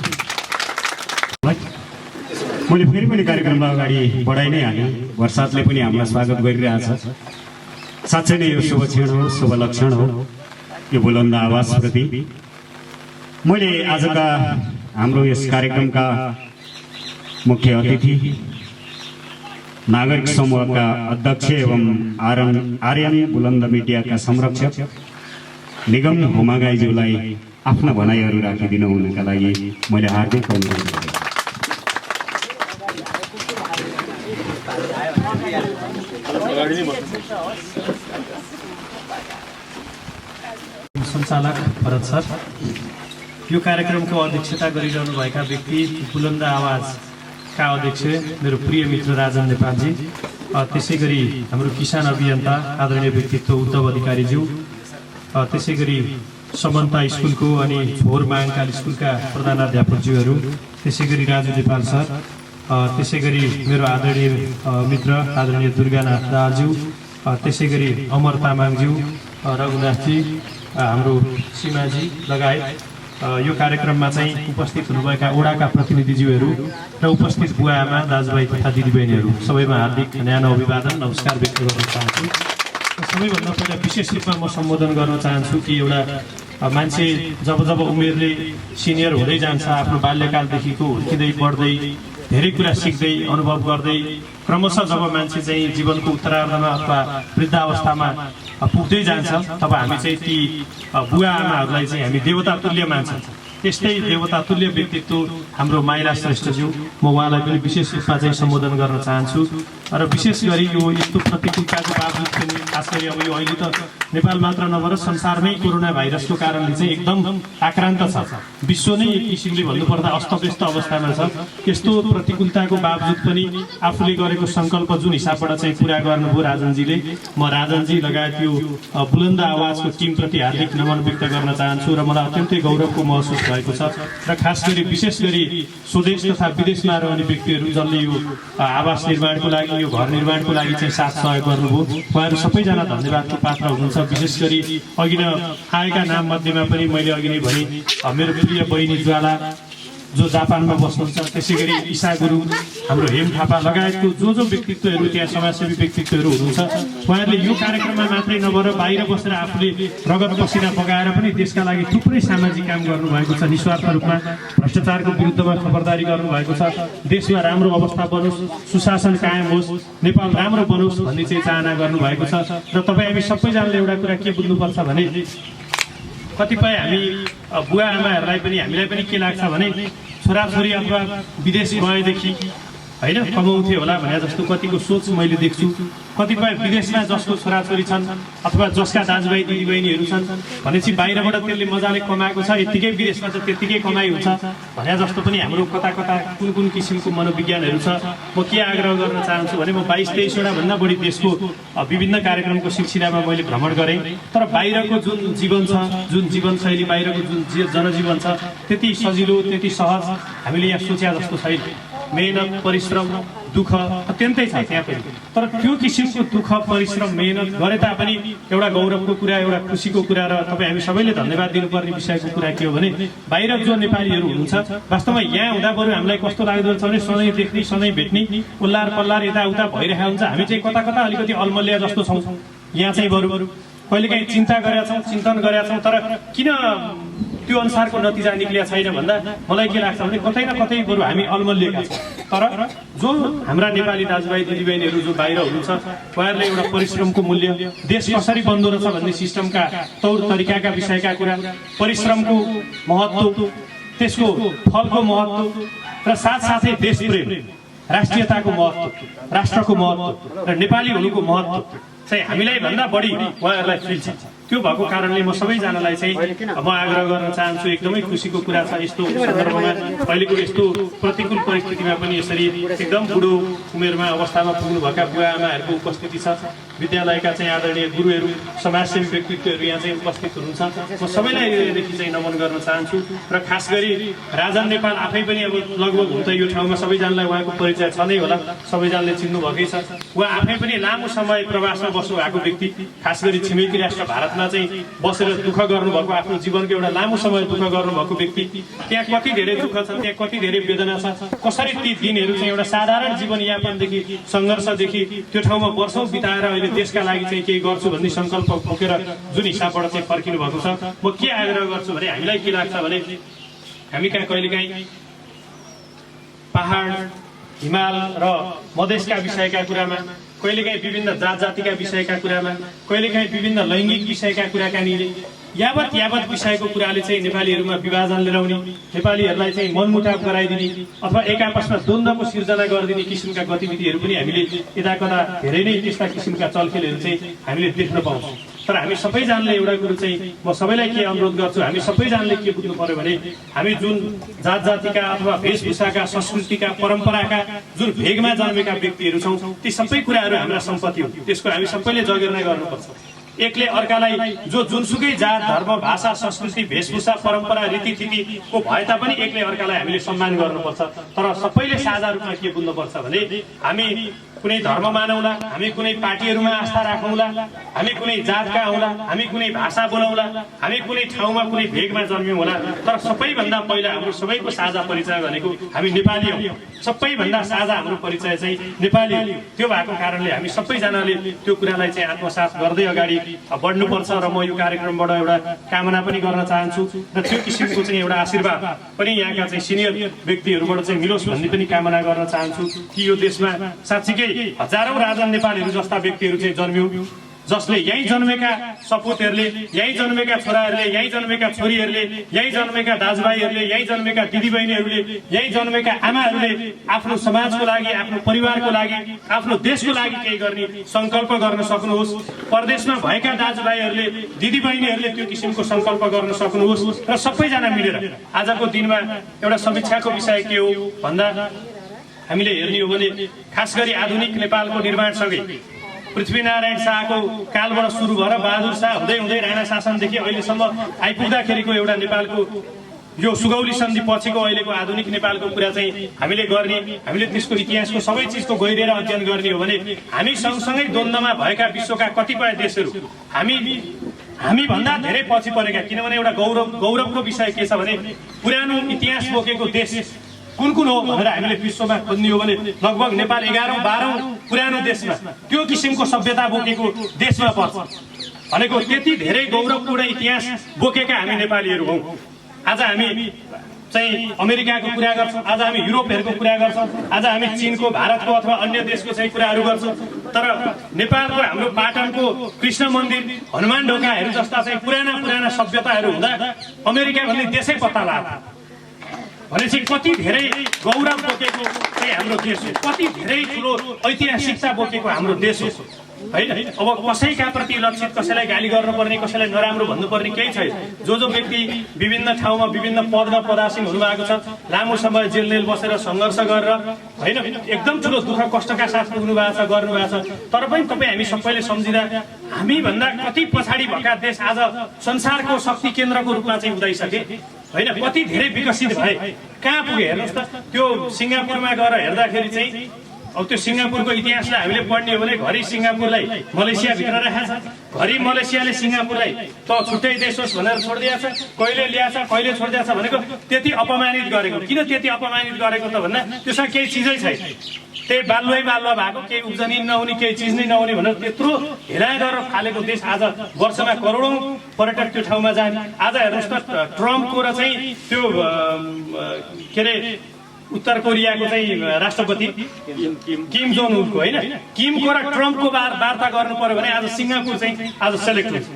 मैले फेरि पनि कार्यक्रमलाई अगाडि बढाइ नै हालेँ। वर्षातले पनि हामीलाई स्वागत गरिरहेछ। साँच्चै नै यो शुभ क्षण हो, शुभ लक्षण हो यो बुलन्द आवाजप्रति। मैले आजका हाम्रो यस कार्यक्रमका मुख्य अतिथि नागरिक समूहका अध्यक्ष एवं आर्यन बुलन्द मिडियाका संरक्षक निगम हुमागाईज्यूलाई आफ्ना भनाइहरू राखिदिनु हुनका लागि मैले हार्दिक अनुरोध गर्छु। सञ्चालक भरत सर, यो कार्यक्रमको अध्यक्षता गरिरहनुभएका व्यक्ति बुलन्द आवाजका अध्यक्ष मेरो प्रिय मित्र राजन नेपालजी, त्यसै गरी हाम्रो किसान अभियन्ता आदरणीय व्यक्तित्व उद्धव अधिकारीज्यू, त्यसै गरी समन्ता स्कुलको अनि झोर माङकाल स्कुलका प्रधानाध्यापकज्यूहरू, त्यसै गरी राजु नेपाल सर, त्यसै गरी मेरो आदरणीय मित्र आदरणीय दुर्गानाथ दाहालज्यू, त्यसै गरी अमर तामाङज्यू, रघुनाथजी, हाम्रो सीमाजी लगायत यो कार्यक्रममा चाहिँ उपस्थित हुनुभएका ओडाका प्रतिनिधिज्यूहरू र उपस्थित बुवा आमा दाजुभाइ तथा दिदीबहिनीहरू सबैमा हार्दिक न्यानो अभिवादन नमस्कार व्यक्त गर्न चाहन्छु। सबैभन्दा पहिला विशेष रूपमा म सम्बोधन गर्न चाहन्छु कि एउटा मान्छे जब उमेरले सिनियर हुँदै जान्छ आफ्नो बाल्यकालदेखिको हुर्किँदै बढ्दै धेरै कुरा सिक्दै अनुभव गर्दै क्रमशः जब मान्छे चाहिँ जीवनको उत्तरार्धमा अथवा वृद्धावस्थामा पुग्दै जान्छ तब हामी चाहिँ ती बुवा आमाहरूलाई चाहिँ हामी देवता तुल्य मान्छौँ। त्यस्तै देवता तुल्य व्यक्तित्व हाम्रो माइला श्रेष्ठज्यू, म उहाँलाई पनि विशेष रूपमा चाहिँ सम्बोधन गर्न चाहन्छु। र विशेष गरी यो यस्तो प्रतिकूलताको बावजुद पनि खास गरी अब यो अहिले त नेपाल मात्र नभएर संसारमै कोरोना भाइरसको कारणले चाहिँ एकदम आक्रान्त छ, विश्व नै एक किसिमले भन्नुपर्दा अस्तव्यस्त अवस्थामा छ। यस्तो प्रतिकूलताको बावजुद पनि आफूले गरेको सङ्कल्प जुन हिसाबबाट चाहिँ पुरा गर्नुभयो राजनजीले, म राजनजी लगायत यो बुलन्द आवाजको टिमप्रति हार्दिक नमन व्यक्त गर्न चाहन्छु र मलाई अत्यन्तै गौरवको महसुस भएको छ। र खास गरी विशेष गरी स्वदेश तथा विदेशमा रहने व्यक्तिहरू जसले यो आवास निर्माणको लागि यो घर निर्माणको लागि चाहिँ साथ सहयोग गर्नुभयो, उहाँहरू सबैजना धन्यवादको पात्र हुनुहुन्छ। विशेष गरी अघि न आएका नाम मध्येमा पनि मैले अघि नै भने मेरो प्रिय बहिनी ज्वाला जो जापानमा बस्नुहुन्छ, त्यसै गरी ईसा गुरुङ, हाम्रो हेम थापा लगायतको जो व्यक्तित्वहरू त्यहाँ समाजसेवी व्यक्तित्वहरू हुनुहुन्छ, उहाँहरूले यो कार्यक्रममा मात्रै नभएर बाहिर बसेर आफूले रगत पसिना बगाएर पनि देशका लागि थुप्रै सामाजिक काम गर्नुभएको छ। निस्वार्थ रूपमा भ्रष्टाचारको विरुद्धमा खबरदारी गर्नुभएको छ। देशमा राम्रो अवस्था बनोस्, सुशासन कायम होस्, नेपाल राम्रो बनोस् भन्ने चाहिँ चाहना गर्नुभएको छ। र तपाईँ हामी सबैजनाले एउटा कुरा के बुझ्नुपर्छ भने कतिपय हामी बुवा आमाहरूलाई पनि हामीलाई पनि के लाग्छ भने छोराछोरी अथवा विदेश गएदेखि होइन कमाउँथे होला भने जस्तो कतिको सोच मैले देख्छु। कतिपय विदेशमा जसको छोराछोरी छन् अथवा जसका दाजुभाइ दिदीबहिनीहरू छन् भनेपछि बाहिरबाट त्यसले मजाले कमाएको छ, यत्तिकै विदेशमा त त्यत्तिकै कमाइ हुन्छ भने जस्तो पनि हाम्रो कता कता कुन किसिमको मनोविज्ञानहरू छ। म के आग्रह गर्न चाहन्छु भने म 22-23वटा भन्दा बढी देशको विभिन्न कार्यक्रमको सिलसिलामा मैले भ्रमण गरेँ, तर बाहिरको जुन जीवन छ, जुन जीवनशैली, बाहिरको जुन जनजीवन छ त्यति सजिलो त्यति सहज हामीले यहाँ सोचे जस्तो छैन। मेहनत परिश्रम दुःख अत्यन्तै छ त्यहाँ पनि, तर त्यो किसिमको दुःख परिश्रम मेहनत गरे तापनि एउटा गौरवको कुरा, एउटा खुसीको कुरा र तपाईँ हामी सबैले धन्यवाद दिनुपर्ने विषयको कुरा के हो भने बाहिर जो नेपालीहरू हुनुहुन्छ वास्तवमा यहाँ हुँदा बरु हामीलाई कस्तो लाग्दो छ भने सधैँ देख्ने सधैँ भेट्ने उल्लार पल्लार यताउता भइरहेको हुन्छ। हामी चाहिँ कता कता अलिकति अलमल्या जस्तो छौँ। यहाँ चाहिँ बरु कहिलेकाहीँ चिन्ता गरेका छौँ, चिन्तन गरेका छौँ, तर किन त्यो अनुसारको नतिजा निक्लिया छैन भन्दा मलाई के लाग्छ भने कतै न कतै बरु हामी अल्मलिएका छौँ। तर जो हाम्रा नेपाली दाजुभाइ दिदीबहिनीहरू जो बाहिर हुनुहुन्छ उहाँहरूले एउटा परिश्रमको मूल्य, देश कसरी बन्दो रहेछ भन्ने सिस्टमका तौर तरिकाका विषयका कुरा, परिश्रमको महत्त्व, त्यसको फलको महत्त्व र साथसाथै देश प्रेम, राष्ट्रियताको महत्त्व, राष्ट्रको महत्त्व र नेपाली हुनुको महत्त्व चाहिँ हामीलाई भन्दा बढी उहाँहरूलाई फिल छ। त्यो भएको कारणले म सबैजनालाई चाहिँ म आग्रह गर्न चाहन्छु, एकदमै खुसीको कुरा छ यस्तो सन्दर्भमा, अहिलेको यस्तो प्रतिकूल परिस्थितिमा पनि यसरी एकदम बुढो उमेरमा अवस्थामा पुग्नुभएका बुवा आमाहरूको उपस्थिति छ। विद्यालयका चाहिँ आदरणीय गुरुहरू, समाजसेवी व्यक्तित्वहरू यहाँ चाहिँ उपस्थित हुनुहुन्छ। म सबैलाई हृदयदेखि चाहिँ नमन गर्न चाहन्छु र खास गरी राजन नेपाल आफै पनि अब लगभग हुन त यो ठाउँमा सबैजनालाई उहाँको परिचय छ नै होला, सबैजनाले चिन्नु भएकै छ। उहाँ आफै पनि लामो समय प्रवासमा बस्नु भएको व्यक्ति, खास गरी छिमेकी राष्ट्र भारतमा चाहिँ बसेर दुःख गर्नुभएको, आफ्नो जीवनको एउटा लामो समय दुःख गर्नुभएको व्यक्ति। त्यहाँ कति धेरै दुःख छ, त्यहाँ कति धेरै वेदना छ, कसरी ती दिनहरू चाहिँ एउटा साधारण जीवनयापनदेखि, सङ्घर्षदेखि त्यो ठाउँमा वर्षौँ बिताएर अहिले देशका लागि चाहिँ केही गर्छु भन्ने सङ्कल्प बोकेर जुन हिसाबबाट चाहिँ फर्किनु भएको छ। म के आग्रह गर्छु भने हामीलाई के लाग्छ भने हामी कहाँ कहिलेकाहीँ पहाड, हिमाल र मधेसका विषयका कुरामा, कहिलेकाहीँ विभिन्न जात जातिका विषयका कुरामा, कहिलेकाहीँ विभिन्न लैङ्गिक विषयका कुराकानीले यावत विषयको कुराले चाहिँ नेपालीहरूमा विभाजन ल्याउने, नेपालीहरूलाई चाहिँ मनमुटाव गराइदिने अथवा एक आपसमा द्वन्द्वको सिर्जना गरिदिने किसिमका गतिविधिहरू पनि हामीले यताकता धेरै नै त्यस्ता किसिमका चलखेलहरू चाहिँ हामीले देख्न पाउँछौँ। तर हामी सबैजनाले एउटा कुरो चाहिँ म सबैलाई के अनुरोध गर्छु, हामी सबैजनाले के बुझ्नु पर्यो भने हामी जुन जात जातिका अथवा वेशभूषाका, संस्कृतिका, परम्पराका जुन भेगमा जन्मेका व्यक्तिहरू छौँ, ती सबै कुराहरू हाम्रा सम्पत्ति हो। त्यसको हामी सबैले जगेर्ना गर्नुपर्छ। एकले अर्कालाई जो जुनसुकै जात, धर्म, भाषा, संस्कृति, वेशभूषा, परम्परा, रीतिथितिको भए तापनि एकले अर्कालाई हामीले सम्मान गर्नुपर्छ। तर सबैले साझा रूपमा के बुझ्नुपर्छ भने हामी कुनै धर्म मानौला, हामी कुनै पार्टीहरूमा आस्था राखौँला, हामी कुनै जातका हौला, हामी कुनै भाषा बोलाउला, हामी कुनै ठाउँमा कुनै भेगमा जन्म्यौँ होला, तर सबैभन्दा पहिला हाम्रो सबैको साझा परिचय भनेको हामी नेपाली हौँ। सबैभन्दा साझा हाम्रो परिचय चाहिँ नेपाली हो। त्यो भएको कारणले हामी सबैजनाले त्यो कुरालाई चाहिँ आत्मसात गर्दै अगाडि बढ्नुपर्छ र म यो कार्यक्रमबाट एउटा कामना पनि गर्न चाहन्छु र त्यो किसिमको चाहिँ एउटा आशीर्वाद पनि यहाँका चाहिँ सिनियर व्यक्तिहरूबाट चाहिँ मिलोस् भन्ने पनि कामना गर्न चाहन्छु कि यो देशमा साँच्चीकै हजारौं राजन नेपालीहरू जस्ता व्यक्तिहरू चाहिँ जन्मियौं, जसले यहीँ जन्मेका सपुतहरूले, यहीँ जन्मेका छोराहरूले, यहीँ जन्मेका छोरीहरूले, यहीँ जन्मेका दाजुभाइहरूले, यहीँ जन्मेका दिदीबहिनीहरूले, यहीँ जन्मेका आमाहरूले आफ्नो समाजको लागि, आफ्नो परिवारको लागि, आफ्नो देशको लागि केही गर्ने संकल्प गर्न सक्नुहोस्। परदेशमा भएका दाजुभाइहरूले, दिदीबहिनीहरूले त्यो किसिमको संकल्प गर्न सक्नुहोस् र सबैजना मिलेर आजको दिनमा एउटा समीक्षाको विषय के हो भन्दा हामीले हेर्ने हो भने खास गरी आधुनिक नेपालको निर्माणसँगै पृथ्वीनारायण शाहको कालबाट सुरु भएर बहादुर शाह हुँदै हुँदै राणा शासनदेखि अहिलेसम्म आइपुग्दाखेरिको एउटा नेपालको यो सुगौली सन्धि पछिको अहिलेको आधुनिक नेपालको कुरा चाहिँ हामीले गर्ने, हामीले त्यसको इतिहासको सबै चिजको गहिरेर अध्ययन गर्ने हो भने हामी सँगसँगै द्वन्द्वमा भएका विश्वका कतिपय देशहरू हामी भन्दा धेरै पछि परेका, किनभने एउटा गौरवको विषय के छ भने पुरानो इतिहास बोकेको देश कुन हो भनेर हामीले विश्वमा खोज्ने हो भने लगभग नेपाल 11औं 12औं पुरानो देशमा त्यो किसिमको सभ्यता बोकेको देशमा पर्छ। भनेको त्यति धेरै गौरवपूर्ण इतिहास बोकेका हामी नेपालीहरू हौं। आज हामी चाहिँ अमेरिकाको कुरा गर्छौं, आज हामी युरोपहरूको कुरा गर्छौं, आज हामी चीनको, भारतको अथवा अन्य देशको चाहिँ कुराहरू गर्छौं, तर नेपालको हाम्रो पाटनको कृष्ण मन्दिर, हनुमान ढोकाहरू जस्ता चाहिँ पुराना सभ्यताहरू हुँदा अमेरिका भन्ने देशै पत्ता लाग्यो भनेपछि कति धेरै गौरव बोकेको चाहिँ हाम्रो देश हो, कति धेरै ठुलो ऐतिहासिकता बोकेको हाम्रो देश हो हैन। अब कसैका प्रति लक्षित, कसैलाई गाली गर्नुपर्ने, कसैलाई नराम्रो भन्नुपर्ने केही छैन। जो व्यक्ति विभिन्न ठाउँमा विभिन्न पदमा पदासीन हुनुभएको छ, लामो समय जेल बसेर सङ्घर्ष गरेर हैन एकदम ठुलो दुःख कष्टका साथ पुग्नु भएको छ, गर्नुभएको छ, तर पनि तपाईँ हामी सबैले सम्झिँदा हामी भन्दा कति पछाडि भएका देश आज संसारको शक्ति केन्द्रको रूपमा चाहिँ उदाइसके हैन, कति धेरै विकसित भए, कहाँ पुगे हेर्नुहोस् त। त्यो सिङ्गापुरमा गएर हेर्दाखेरि चाहिँ अब त्यो सिङ्गापुरको इतिहासलाई हामीले पढ्ने हो भने घरि सिङ्गापुरलाई मलेसियाभित्र राखेको छ, घरि मलेसियाले सिङ्गापुरलाई त छुट्टै देश होस् भनेर छोडिदिएको छ, कहिले ल्याएछ कहिले छोडिदिएको छ भनेको त्यति अपमानित गरेको। किन त्यति अपमानित गरेको त भन्दा त्यसमा केही चिजै छैन। त्यही बालुवै बालुवा भएको, केही उब्जनी नहुने, केही चिज नै नहुने भनेर त्यत्रो हेराइ गरेर फालेको देश आज वर्षमा करोडौँ पर्यटक त्यो ठाउँमा जाने। आज हेर्नुहोस् त ट्रम्पको र चाहिँ त्यो के अरे उत्तर कोरियाको चाहिँ राष्ट्रपति किम जोङ उनको होइन, किमको र ट्रम्पको वार्ता गर्नु पर्यो भने आज सिङ्गापुर चाहिँ आज सेलेक्ट हुन्छ।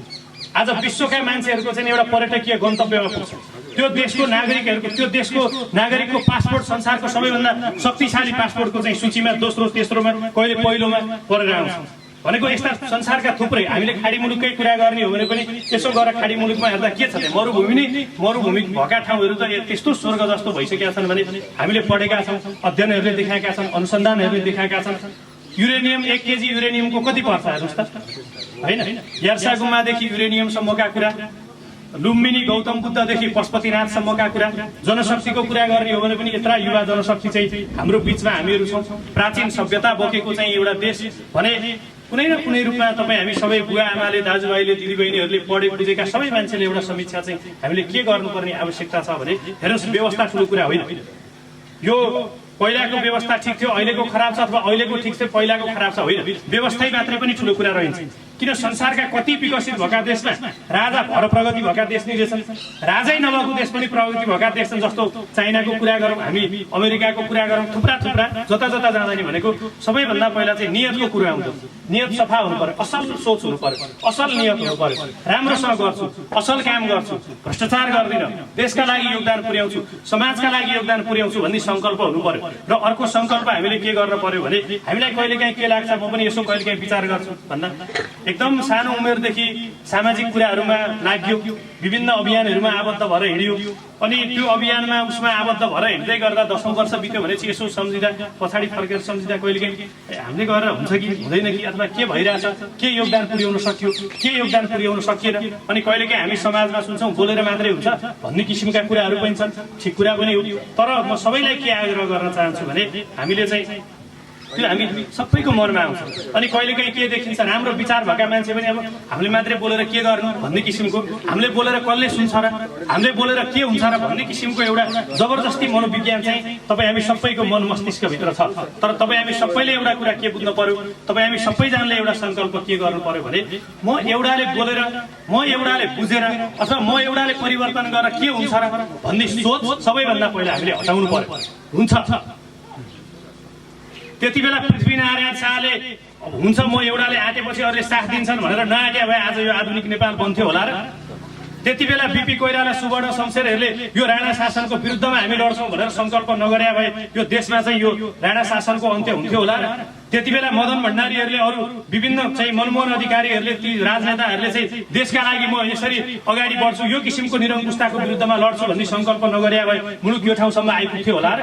आज विश्वका मान्छेहरूको चाहिँ एउटा पर्यटकीय गन्तव्यमा पुग्छ। त्यो देशको नागरिकहरूको, त्यो देशको नागरिकको पासपोर्ट संसारको सबैभन्दा शक्तिशाली पासपोर्टको चाहिँ सूचीमा दोस्रो तेस्रोमा कहिले पहिलोमा परेर आउँछ भनेको यस्ता संसारका थुप्रै। हामीले खाडी मुलुककै कुरा गर्ने हो भने पनि यसो गरेर खाडी मुलुकमा हेर्दा के छ त, मरुभूमि भएका ठाउँहरू त त्यस्तो स्वर्ग जस्तो भइसकेका छन् भने हामीले पढेका छौँ, अध्ययनहरूले देखाएका छन्, अनुसन्धानहरूले देखाएका छन्। युरेनियम 1 केजी युरेनियमको कति पर्छ हेर्नुहोस् त होइन। यार्सा गुम्बादेखि युरेनियमसम्मका कुरा, लुम्बिनी गौतम बुद्धदेखि पशुपतिनाथसम्मका कुरा, जनशक्तिको कुरा गर्ने हो भने पनि यत्र युवा जनशक्ति चाहिँ हाम्रो बिचमा हामीहरू छौँ। प्राचीन सभ्यता बोकेको चाहिँ एउटा देश भने कुनै न कुनै रूपमा तपाईँ हामी सबै बुवा आमाले, दाजुभाइले, दिदीबहिनीहरूले पढे बुझेका सबै मान्छेले एउटा समीक्षा चाहिँ हामीले के गर्नुपर्ने आवश्यकता छ भने हेर्नुहोस्, व्यवस्था ठुलो कुरा होइन। यो पहिलाको व्यवस्था ठिक थियो, अहिलेको खराब छ, अथवा अहिलेको ठिक थियो पहिलाको खराब छ होइन। व्यवस्थै मात्रै पनि ठुलो कुरा रहन्छ। किन संसारका कति विकसित भएका देशमा राजा भएर प्रगति भएका देश नै रहेछन्, राजै नभएको देश पनि प्रगति भएका देश छन्। जस्तो चाइनाको कुरा गरौँ, हामी अमेरिकाको कुरा गरौँ, थुप्रा जता जता जाँदा नि भनेको सबैभन्दा पहिला चाहिँ नियतको कुरा हुन्छ। नियत सफा हुनु पर्यो, असल सोच हुनु पर्यो, असल नियत हुनु पर्यो, राम्रोसँग गर्छु, असल काम गर्छु, भ्रष्टाचार गर्दिनँ, देशका लागि योगदान पुर्याउँछु, समाजका लागि योगदान पुर्याउँछु भन्ने सङ्कल्प हुनु पर्यो। र अर्को सङ्कल्प हामीले के गर्न पर्यो भने हामीलाई कहिलेकाहीँ के लाग्छ, म पनि यसो कहिलेकाहीँ विचार गर्छु भन्दा एकदम सानो उमेरदेखि सामाजिक कुराहरूमा लाग्यो, विभिन्न अभियानहरूमा आबद्ध भएर हिँड्यो, अनि त्यो अभियानमा उसमा आबद्ध भएर हिँड्दै गर्दा 10औं वर्ष बित्यो भनेपछि यसो सम्झिँदा, पछाडि फर्केर सम्झिँदा कहिलेकाहीँ हामीले गरेर हुन्छ कि हुँदैन कि, अथवा के भइरहेछ, के योगदान पुर्याउन सक्यो, के योगदान पुर्याउन सकिएन। अनि कहिलेकाहीँ हामी समाजमा सुन्छौँ बोलेर मात्रै हुन्छ भन्ने किसिमका कुराहरू पनि छन्, ठिक कुरा पनि हो। तर म सबैलाई के आग्रह गर्न चाहन्छु भने हामीले चाहिँ त्यो हामी सबैको मनमा आउँछ। अनि कहिलेकाहीँ के देखिन्छ, राम्रो विचार भएका मान्छे पनि अब हामीले मात्रै बोलेर के गर्नु भन्ने किसिमको, हामीले बोलेर कसले सुन्छ र, हामीले बोलेर के हुन्छ र भन्ने किसिमको एउटा जबरजस्ती मनोविज्ञान चाहिँ तपाईँ हामी सबैको मन मस्तिष्कभित्र छ। तर तपाईँ हामी सबैले एउटा कुरा के बुझ्नु पर्यो, तपाईँ हामी सबैजनाले एउटा सङ्कल्प के गर्नु पर्यो भने म एउटाले बोलेर, म एउटाले बुझेर, अथवा म एउटाले परिवर्तन गरेर के हुन्छ र भन्ने सोच सबैभन्दा पहिला हामीले हटाउनु पर्यो। हुन्छ त्यति बेला पृथ्वीनारायण शाहले हुन्छ म एउटाले आँटेपछि अरूले साथ दिन्छन् भनेर नआँटे भए आज यो आधुनिक नेपाल बन्थ्यो होला र। त्यति बेला बिपी कोइराला, सुवर्ण शमशेरहरूले यो राणा शासनको विरुद्धमा हामी लड्छौँ भनेर सङ्कल्प नगरे भए यो देशमा चाहिँ यो राणा शासनको अन्त्य हुन्थ्यो होला र। त्यति बेला मदन भण्डारीहरूले, अरू विभिन्न चाहिँ मनमोहन अधिकारीहरूले, ती राजनेताहरूले चाहिँ देशका लागि म यसरी अगाडि बढ्छु, यो किसिमको निरङ्कुशताको विरुद्धमा लड्छु भन्ने सङ्कल्प नगरे भए मुलुक यो ठाउँसम्म आइपुग्थ्यो होला र।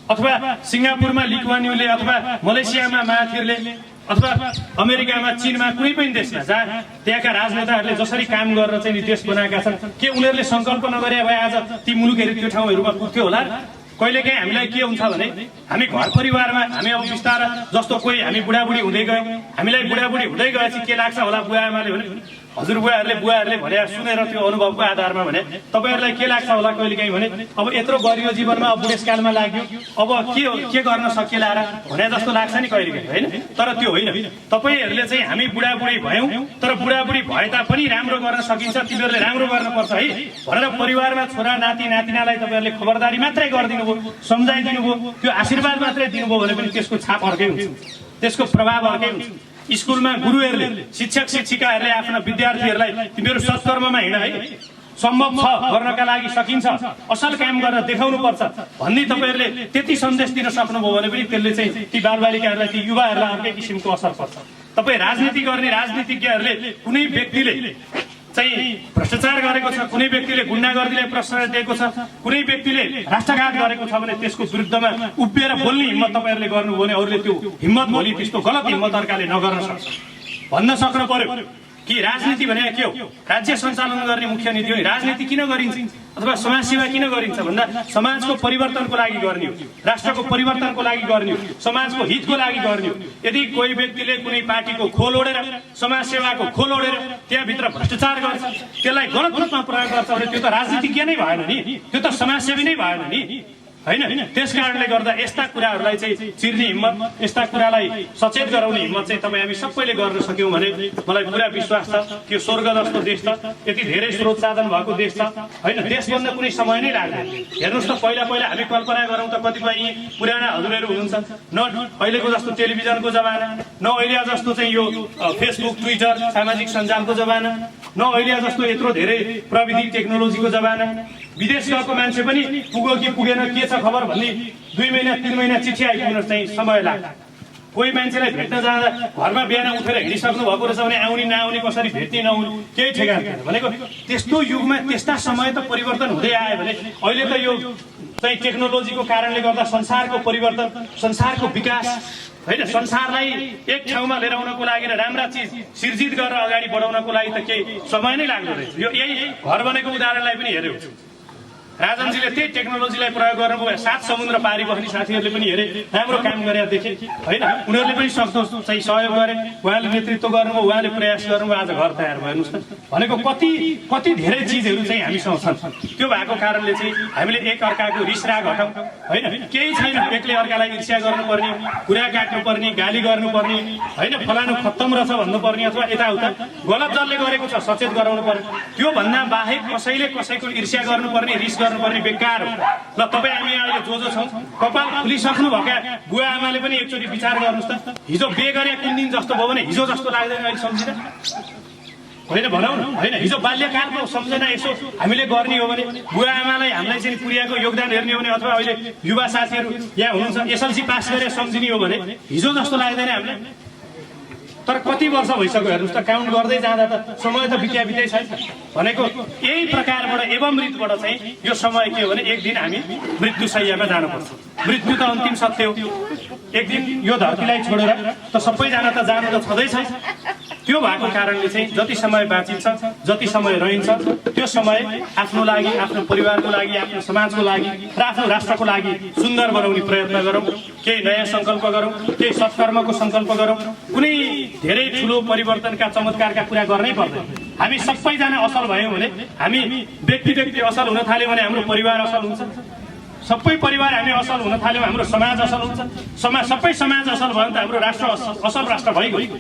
अथवा सिङ्गापुरमा लिक्वान्यूले, अथवा मलेसियामा महाथिरले, अथवा अमेरिकामा, चीनमा, कुनै पनि देशमा जहाँ त्यहाँका राजनेताहरूले जसरी काम गरेर चाहिँ देश बनाएका छन्, के उनीहरूले सङ्कल्प नगरे भए आज ती मुलुकहरू त्यो ठाउँहरूमा पुग्थ्यो होला। कहिलेकाहीँ हामीलाई के हुन्छ भने हामी घर परिवारमा हामी अब बिस्तारै जस्तो कोही हामी बुढाबुढी हुँदै गयौँ, हामीलाई बुढाबुढी हुँदै गएपछि के लाग्छ होला बुवा आमाले भने हजुरबुवाहरूले भने सुनेर त्यो अनुभवको आधारमा भने तपाईँहरूलाई के लाग्छ होला कहिलेकाहीँ भने अब यत्रो गरियो जीवनमा, अब बुढेसकालमा लाग्यो, अब के गर्न सकिएला र भने जस्तो लाग्छ नि कहिलेकाहीँ होइन। तर त्यो होइन, तपाईँहरूले चाहिँ हामी बुढाबुढी भयौँ तर बुढाबुढी भए तापनि राम्रो गर्न सकिन्छ, तिमीहरूले राम्रो गर्नुपर्छ है भनेर परिवारमा छोरा नाति नातिनालाई तपाईँहरूले खबरदारी मात्रै गरिदिनु भयो, सम्झाइदिनु भयो, त्यो आशीर्वाद मात्रै दिनुभयो भने पनि त्यसको छाप अर्कै हुन्छ, त्यसको प्रभाव अर्कै हुन्छ। स्कुलमा गुरुहरूले, शिक्षक शिक्षिकाहरूले आफ्ना विद्यार्थीहरूलाई तिमीहरू सत्कर्ममा हिँड है, सम्भव छ, गर्नका लागि सकिन्छ, असल काम गरेर देखाउनु पर्छ भन्ने तपाईँहरूले त्यति सन्देश दिन सक्नुभयो भने पनि त्यसले चाहिँ ती बालबालिकाहरूलाई, ती युवाहरूलाई अर्कै किसिमको असर पर्छ। तपाईँ राजनीति गर्ने राजनीतिज्ञहरूले कुनै व्यक्तिले चाहिँ भ्रष्टाचार गरेको छ, कुनै व्यक्तिले गुन्डागर्दीलाई प्रश्रय दिएको छ, कुनै व्यक्तिले राष्ट्रघात गरेको छ भने त्यसको विरुद्धमा उभिएर बोल्ने हिम्मत तपाईँहरूले गर्नुभयो भने अरूले त्यो हिम्मत भोलि त्यस्तो गलत हिम्मत अर्काले नगर्न सक्छ भन्न सक्नु पर्यो कि राजनीति भने के हो, राज्य सञ्चालन गर्ने मुख्य नीति हो। राजनीति किन गरिन्छ अथवा समाजसेवा किन गरिन्छ भन्दा समाजको परिवर्तनको लागि गर्ने हो, राष्ट्रको परिवर्तनको लागि गर्ने हो, समाजको हितको लागि गर्ने हो। यदि कोही व्यक्तिले कुनै पार्टीको खोल ओढेर, समाजसेवाको खोल ओढेर त्यहाँभित्र भ्रष्टाचार गर्छ, त्यसलाई गलत रूपमा प्रयोग गर्छ भने त्यो त राजनीतिज्ञ नै भएन नि, त्यो त समाजसेवी नै भएन नि। होइन। त्यस कारणले गर्दा यस्ता कुराहरूलाई चाहिँ चिर्ने हिम्मत, यस्ता कुरालाई सचेत गराउने हिम्मत चाहिँ तपाईँ हामी सबैले गर्न सक्यौँ भने मलाई पुरा विश्वास छ त्यो स्वर्ग जस्तो देश छ, यति धेरै स्रोत साधन भएको देश छ होइन। देशभन्दा कुनै समय नै लाग्दैन। हेर्नुहोस् त पहिला पहिला हामी कल्पना गरौँ त कतिपय यी पुराना हजुरहरू हुनुहुन्छ, न अहिलेको जस्तो टेलिभिजनको जमाना, न अहिले जस्तो चाहिँ यो फेसबुक ट्विटर सामाजिक सञ्जालको जमाना, न अहिले जस्तो यत्रो धेरै प्रविधि टेक्नोलोजीको जमाना। विदेश गएको मान्छे पनि पुग्यो कि पुगेन के छ खबर भन्ने 2 महिना 3 महिना चिठी आइपुग्न चाहिँ समय लाग्छ। कोही मान्छेलाई भेट्न जाँदा घरमा बिहान उठेर हिँडिसक्नु भएको रहेछ भने आउने नआउने, कसरी भेट्ने नहुने केही ठेगान छैन भनेको। त्यस्तो युगमा त्यस्ता समय त परिवर्तन हुँदै आयो भने अहिले त यो चाहिँ टेक्नोलोजीको कारणले गर्दा संसारको परिवर्तन, संसारको विकास होइन, संसारलाई एक ठाउँमा लिएर आउनको लागि र राम्रा चिज सिर्जित गरेर अगाडि बढाउनको लागि त केही समय नै लाग्दो रहेछ। यो यही घर बनेको उदाहरणलाई पनि हेऱ्यौँ, राजनजीले त्यही टेक्नोलोजीलाई प्रयोग गर्नुभयो। 7 समुद्र पारी बस्ने साथीहरूले पनि हेरे राम्रो काम गरेर देखे होइन, उनीहरूले पनि सक्दो चाहिँ सहयोग गरे, उहाँले नेतृत्व गर्नुभयो, उहाँले प्रयास गर्नुभयो, आज घर तयार भयो। हेर्नुहोस् त भनेको कति धेरै चिजहरू चाहिँ हामीसँग छन्। त्यो भएको कारणले चाहिँ हामीले एक अर्काको रिसराग हटाउँ होइन, केही छैन एकले अर्कालाई ईर्ष्या गर्नुपर्ने, कुरा काट्नुपर्ने, गाली गर्नुपर्ने होइन, फलानु खत्तम रहेछ भन्नुपर्ने अथवा यताउता गलत जसले गरेको छ सचेत गराउनु पर्ने। त्यो भन्दा बाहेक कसैले कसैको ईर्ष्या गर्नुपर्ने, रिस गर्नुपर्ने बेकार हो। ल तपाईँ हामी अहिले जो छौँ कपाल फुलिसक्नु भएका बुवा आमाले पनि एकचोटि विचार गर्नुहोस् त, हिजो बे गरे कुन दिन जस्तो भयो भने हिजो जस्तो लाग्दैन अहिले सम्झिँदा होइन भनौँ न होइन। हिजो बाल्यकालको सम्झना यसो हामीले गर्ने हो भने बुवा आमालाई हामीलाई चाहिँ पुर्याएको योगदान हेर्ने हो भने अथवा अहिले युवा साथीहरू यहाँ हुनुहुन्छ एसएलसी पास गरेर सम्झिने हो भने हिजो जस्तो लाग्दैन हामीलाई। तर कति वर्ष भइसक्यो हेर्नुहोस् त, काउन्ट गर्दै जाँदा त समय त बित्दै छैन भनेको। यही प्रकारबाट एवं मृतबाट चाहिँ यो समय के हो भने एक दिन हामी मृत्यु शैय्यामा जानुपर्छ। मृत्यु त अन्तिम सत्य हो, एक दिन यो धरतीलाई छोडेर त सबैजना त जानु त छँदैछ। त्यो भएको कारणले चाहिँ जति समय बाँचिन्छ, जति समय रहन्छ त्यो समय आफ्नो लागि, आफ्नो परिवारको लागि, आफ्नो समाजको लागि र आफ्नो राष्ट्रको लागि सुन्दर बनाउने प्रयत्न गरौँ। केही नयाँ सङ्कल्प गरौँ, केही सत्कर्मको सङ्कल्प गरौँ। कुनै धेरै ठुलो परिवर्तनका चमत्कारका कुरा गर्नै पर्दैन। हामी सबैजना असल भयौँ भने, हामी व्यक्ति असल हुन थाल्यौँ भने हाम्रो परिवार असल हुन्छ। सबै परिवार हामी असल हुन थाल्यौँ हाम्रो समाज असल हुन्छ। सबै समाज असल भयो भने त हाम्रो राष्ट्र असल राष्ट्र भइगयो।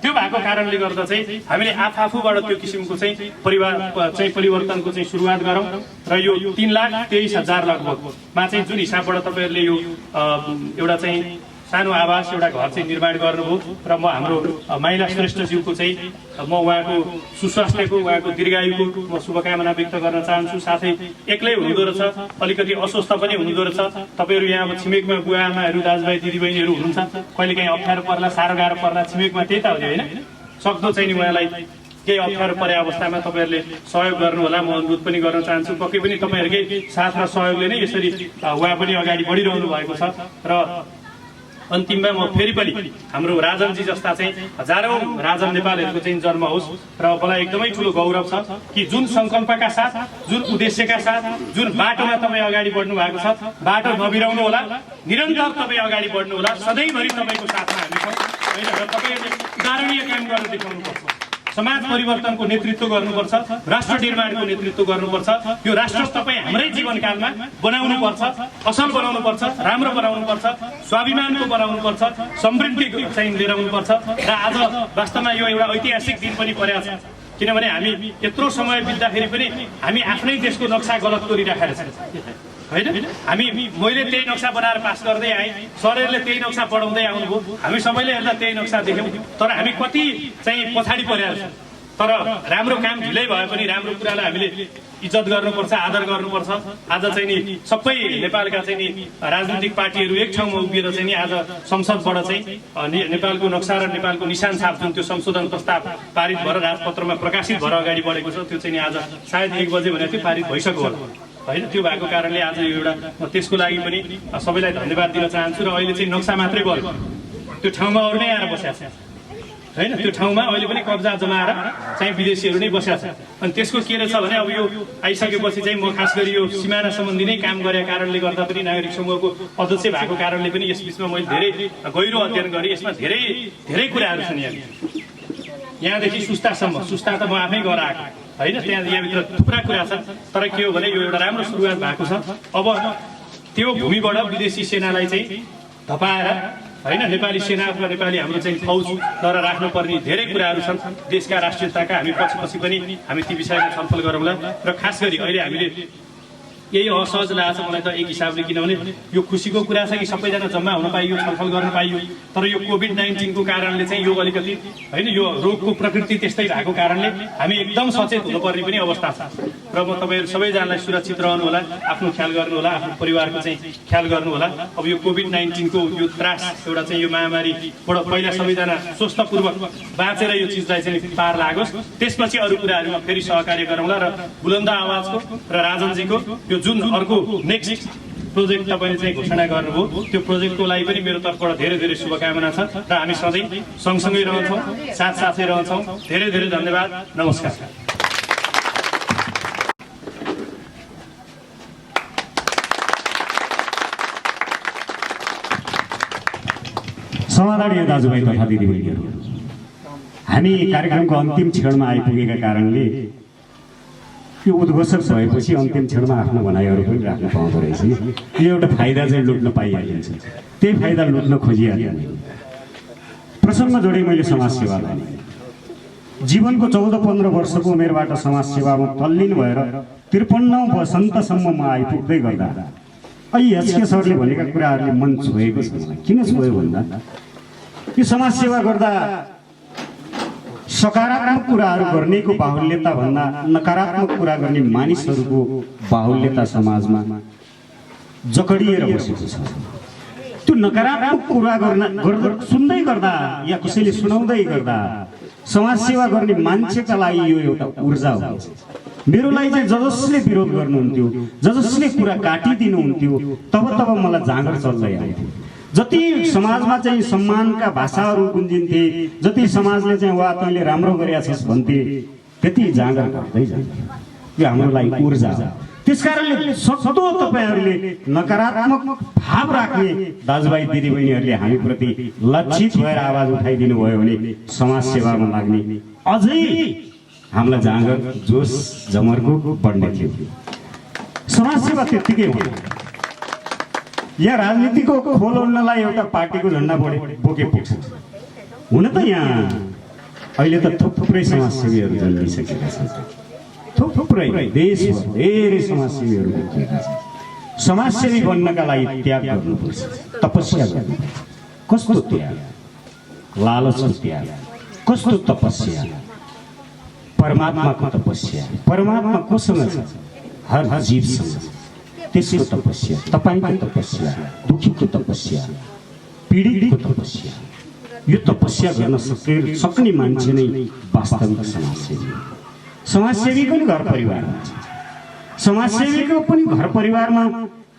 त्यो भएको कारणले गर्दा चाहिँ हामीले आफूबाट त्यो किसिमको चाहिँ परिवार चाहिँ परिवर्तनको चाहिँ सुरुवात गरौँ। र यो 3,23,000 लगभगमा चाहिँ जुन हिसाबबाट तपाईँहरूले यो एउटा चाहिँ सानो आवास एउटा घर चाहिँ निर्माण गर्नुभयो र म हाम्रो माइला श्रेष्ठज्यूको चाहिँ म उहाँको सुस्वास्थ्यको, उहाँको दीर्घायुको म शुभकामना व्यक्त गर्न चाहन्छु। साथै एक्लै हुनुहुँदो रहेछ, अलिकति अस्वस्थ पनि हुनुहुँदो रहेछ। तपाईँहरू यहाँ अब छिमेकमा बुवा आमाहरू, दाजुभाइ दिदीबहिनीहरू हुनुहुन्छ, कहिले काहीँ अप्ठ्यारो पर्ला, साह्रो गाह्रो पर्ला, छिमेकमा त्यही त हो नि होइन। सक्दो चाहिँ नि उहाँलाई केही अप्ठ्यारो परे अवस्थामा तपाईँहरूले सहयोग गर्नु होला, म अनुरोध पनि गर्न चाहन्छु। पक्कै पनि तपाईँहरूकै साथ र सहयोगले नै यसरी उहाँ पनि अगाडि बढिरहनु भएको छ। र अन्तिममा म फेरि पनि हाम्रो राजनजी जस्ता चाहिँ हजारौं राजन नेपालहरूको चाहिँ जन्म होस् र मलाई एकदमै ठुलो गौरव छ कि जुन सङ्कल्पका साथ, जुन उद्देश्यका साथ, जुन बाटोमा तपाईँ अगाडि बढ्नु भएको छ, बाटो नबिराउनु होला, निरन्तर तपाईँ अगाडि बढ्नु होला। सधैँभरि तपाईँको साथमा हामी छौँ होइन। र तपाईँहरूले उदाहरणीय काम गरेर देखाउनुपर्छ। समाज परिवर्तनको नेतृत्व गर्नुपर्छ, राष्ट्र निर्माणको नेतृत्व गर्नुपर्छ। यो राष्ट्र तपाईँ हाम्रै जीवनकालमा बनाउनुपर्छ, असल बनाउनुपर्छ, राम्रो बनाउनुपर्छ, स्वाभिमानको बनाउनुपर्छ, समृद्धि चाहिँ लिएर आउनुपर्छ। र आज वास्तवमा यो एउटा ऐतिहासिक दिन पनि परेको छ, किनभने हामी यत्रो समय बित्दाखेरि पनि हामी आफ्नै देशको नक्सा गलत गरिराखेका छौँ होइन। मैले त्यही नक्सा बनाएर पास गर्दै आएँ, सरहरूले त्यही नक्सा पढाउँदै आउनुभयो, हामी सबैले हेर्दा त्यही नक्सा देख्यौँ। तर हामी कति चाहिँ पछाडि परेका छौँ। तर राम्रो काम ढिलै भए पनि राम्रो कुरालाई हामीले इज्जत गर्नुपर्छ, आदर गर्नुपर्छ। आज चाहिँ नि सबै नेपालका चाहिँ नि राजनीतिक पार्टीहरू एक ठाउँमा उभिएर चाहिँ नि आज संसदबाट चाहिँ नेपालको नक्सा र नेपालको निशान छाप जुन त्यो संशोधन प्रस्ताव पारित भएर राजपत्रमा प्रकाशित भएर अगाडि बढेको छ, त्यो चाहिँ नि आज सायद 1 बजे भने त्यो पारित भइसक्यो होला होइन। त्यो भएको कारणले आज यो एउटा त्यसको लागि पनि सबैलाई धन्यवाद दिन चाहन्छु। र अहिले चाहिँ नक्सा मात्रै भयो, त्यो ठाउँमा अरू नै आएर बसेको छ होइन। त्यो ठाउँमा अहिले पनि कब्जा जमाएर चाहिँ विदेशीहरू नै बसेको छ। अनि त्यसको के रहेछ भने अब यो आइसकेपछि चाहिँ म खास गरी यो सिमाना सम्बन्धी नै काम गरेको कारणले गर्दा पनि नागरिक समूहको अध्यक्ष भएको कारणले पनि यस बिचमा मैले धेरै गहिरो अध्ययन गरेँ। यसमा धेरै धेरै कुराहरू छन्। यहाँदेखि सुस्तासम्म, सुस्ता त म आफै गएर आएको होइन, त्यहाँ यहाँभित्र थुप्रा कुरा छन्। तर के हो भने यो एउटा राम्रो सुरुवात भएको छ। अब त्यो भूमिबाट विदेशी सेनालाई चाहिँ धपाएर होइन नेपाली सेना अथवा नेपाली हाम्रो चाहिँ फौज तर राख्नुपर्ने धेरै कुराहरू छन् देशका राष्ट्रियताका। हामी पछि पनि हामी ती विषयमा छलफल गरौँला। र खास गरी अहिले हामीले यही असहज लागेको छ मलाई त एक हिसाबले, किनभने यो खुसीको कुरा छ कि सबैजना जम्मा हुन पाइयो, छलफल गर्न पाइयो। तर यो कोभिड-19 को कारणले चाहिँ यो अलिकति होइन यो रोगको प्रकृति त्यस्तै भएको कारणले हामी एकदम सचेत हुनुपर्ने पनि अवस्था छ। र म तपाईँहरू सबैजनालाई सुरक्षित रहनु होला, आफ्नो ख्याल गर्नु होला, आफ्नो परिवारको चाहिँ ख्याल गर्नु होला। अब यो कोभिड-19 को यो त्रास एउटा चाहिँ यो महामारीबाट पहिला सबैजना स्वस्थपूर्वक बाँचेर यो चिजलाई चाहिँ पार लागोस्, त्यसपछि अरू कुराहरूमा फेरि सहकार्य गरौँला। र बुलन्द आवाजको र राजनजीको यो जुन अर्को नेक्स्ट प्रोजेक्ट तपाईँले चाहिँ घोषणा गर्नुभयो त्यो प्रोजेक्टको लागि पनि मेरो तर्फबाट धेरै धेरै शुभकामना छ र हामी सधैँ सँगसँगै रहन्छौँ, साथसाथै रहन्छौँ। धेरै धेरै धन्यवाद। नमस्कार। समादरणीय दाजुभाइ तथा दिदीबहिनीहरू, हामी कार्यक्रमको अन्तिम क्षणमा आइपुगेका कारणले यो उद्घोषक भएपछि अन्तिम क्षणमा आफ्नो भनाइहरू पनि राख्न पाउँदो रहेछ। यो एउटा फाइदा चाहिँ लुट्न पाइहालिन्छ, त्यही फाइदा लुट्न खोजिहाल्यो। प्रसङ्ग जोडे मैले समाजसेवा भने जीवनको 14-15 वर्षको उमेरबाट समाजसेवामा तल्लीन भएर 53औं वसन्तसम्म म आइपुग्दै गर्दा अहिले एचके सरले भनेका कुराहरूले मन छोएको छ। किन छोयो भन्दा यो समाजसेवा गर्दा सकारात्मक कुराहरू गर्नेको बाहुल्यता भन्दा नकारात्मक कुरा गर्ने मानिसहरूको बाहुल्यता समाजमा जकडिएर बसेको छ। त्यो नकारात्मक कुरा सुन्दै गर्दा या कसैले सुनाउँदै गर्दा समाजसेवा गर्ने मान्छेका लागि यो एउटा ऊर्जा हो। मेरो लागि चाहिँ जसले विरोध गर्नुहुन्थ्यो, जसले कुरा काटिदिनुहुन्थ्यो, तब मलाई जाँगर चल्दै आउँथ्यो। जति समाजमा चाहिँ सम्मानका भाषाहरू गुन्जिन्थे, जति समाजले चाहिँ वा तैँले राम्रो गरेका छस् भन्थे, त्यति जाँगर घट्दै जान्थ्यो। यो हाम्रो लागि ऊर्जा हो। त्यसकारणले सक्दो तपाईँहरूले नकारात्मक भाव राख्ने दाजुभाइ दिदीबहिनीहरूले हामीप्रति लक्षित भएर आवाज उठाइदिनु भयो भने समाजसेवामा लाग्ने अझै हामीलाई जाँगर जोस जमर्को बढ्ने थियो। समाजसेवा त्यत्तिकै हो। यहाँ राजनीतिको खोल उड्नलाई एउटा पार्टीको झन्डा बोके पुग्छ। हुन त यहाँ अहिले त थुप्रै समाजसेवीहरू जन्मिसकेका छन्, थुप्रै देशभर धेरै समाजसेवीहरू उठेका छन्। समाजसेवी बन्नका लागि त्याग गर्नुपर्छ, तपस्या गर्नुपर्छ। कस्तो त्याग? लालचको त्याग। कस्तो तपस्या? परमात्माको तपस्या। परमात्मा कोसँग छ? हर जीवसँग। त्यसको तपस्या, तपाईँको तपस्या, दुखीको तपस्या, पीडितको तपस्या। यो तपस्या गर्न सक्ने मान्छे नै वास्तविक समाजसेवी हो। समाजसेवीको पनि घर परिवार हुन्छ। समाजसेवीको पनि घर परिवारमा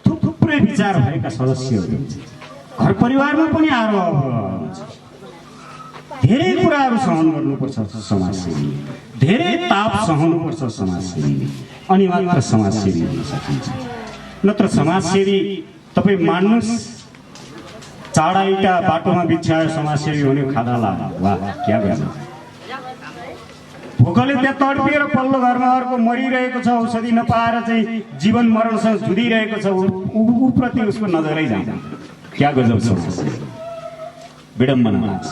थुप्रै विचार भएका सदस्यहरू हुन्छ। घर परिवारमा पनि आरोह हुन्छ। धेरै कुराहरू सहन गर्नुपर्छ समाजसेवी, धेरै ताप सहनुपर्छ समाजसेवी, अनि मात्र समाजसेवी हुन सकिन्छ। नत्र समाजसेवी तपाईँ मान्नुहोस्, चाडा इँटा बाटोमा बिछ्यायो समाजसेवी हुने खादाला, वाह क्या गर्नु। भोकले त्यहाँ तडपिएर पल्लो घरमा अर्को मरिरहेको छ, औषधि नपाएर चाहिँ जीवन मरणसँग जुधिरहेको छ, ऊप्रति उसको नजरै जान्छ। क्या गजब समाजसेवी, विडम्बना लाग्छ।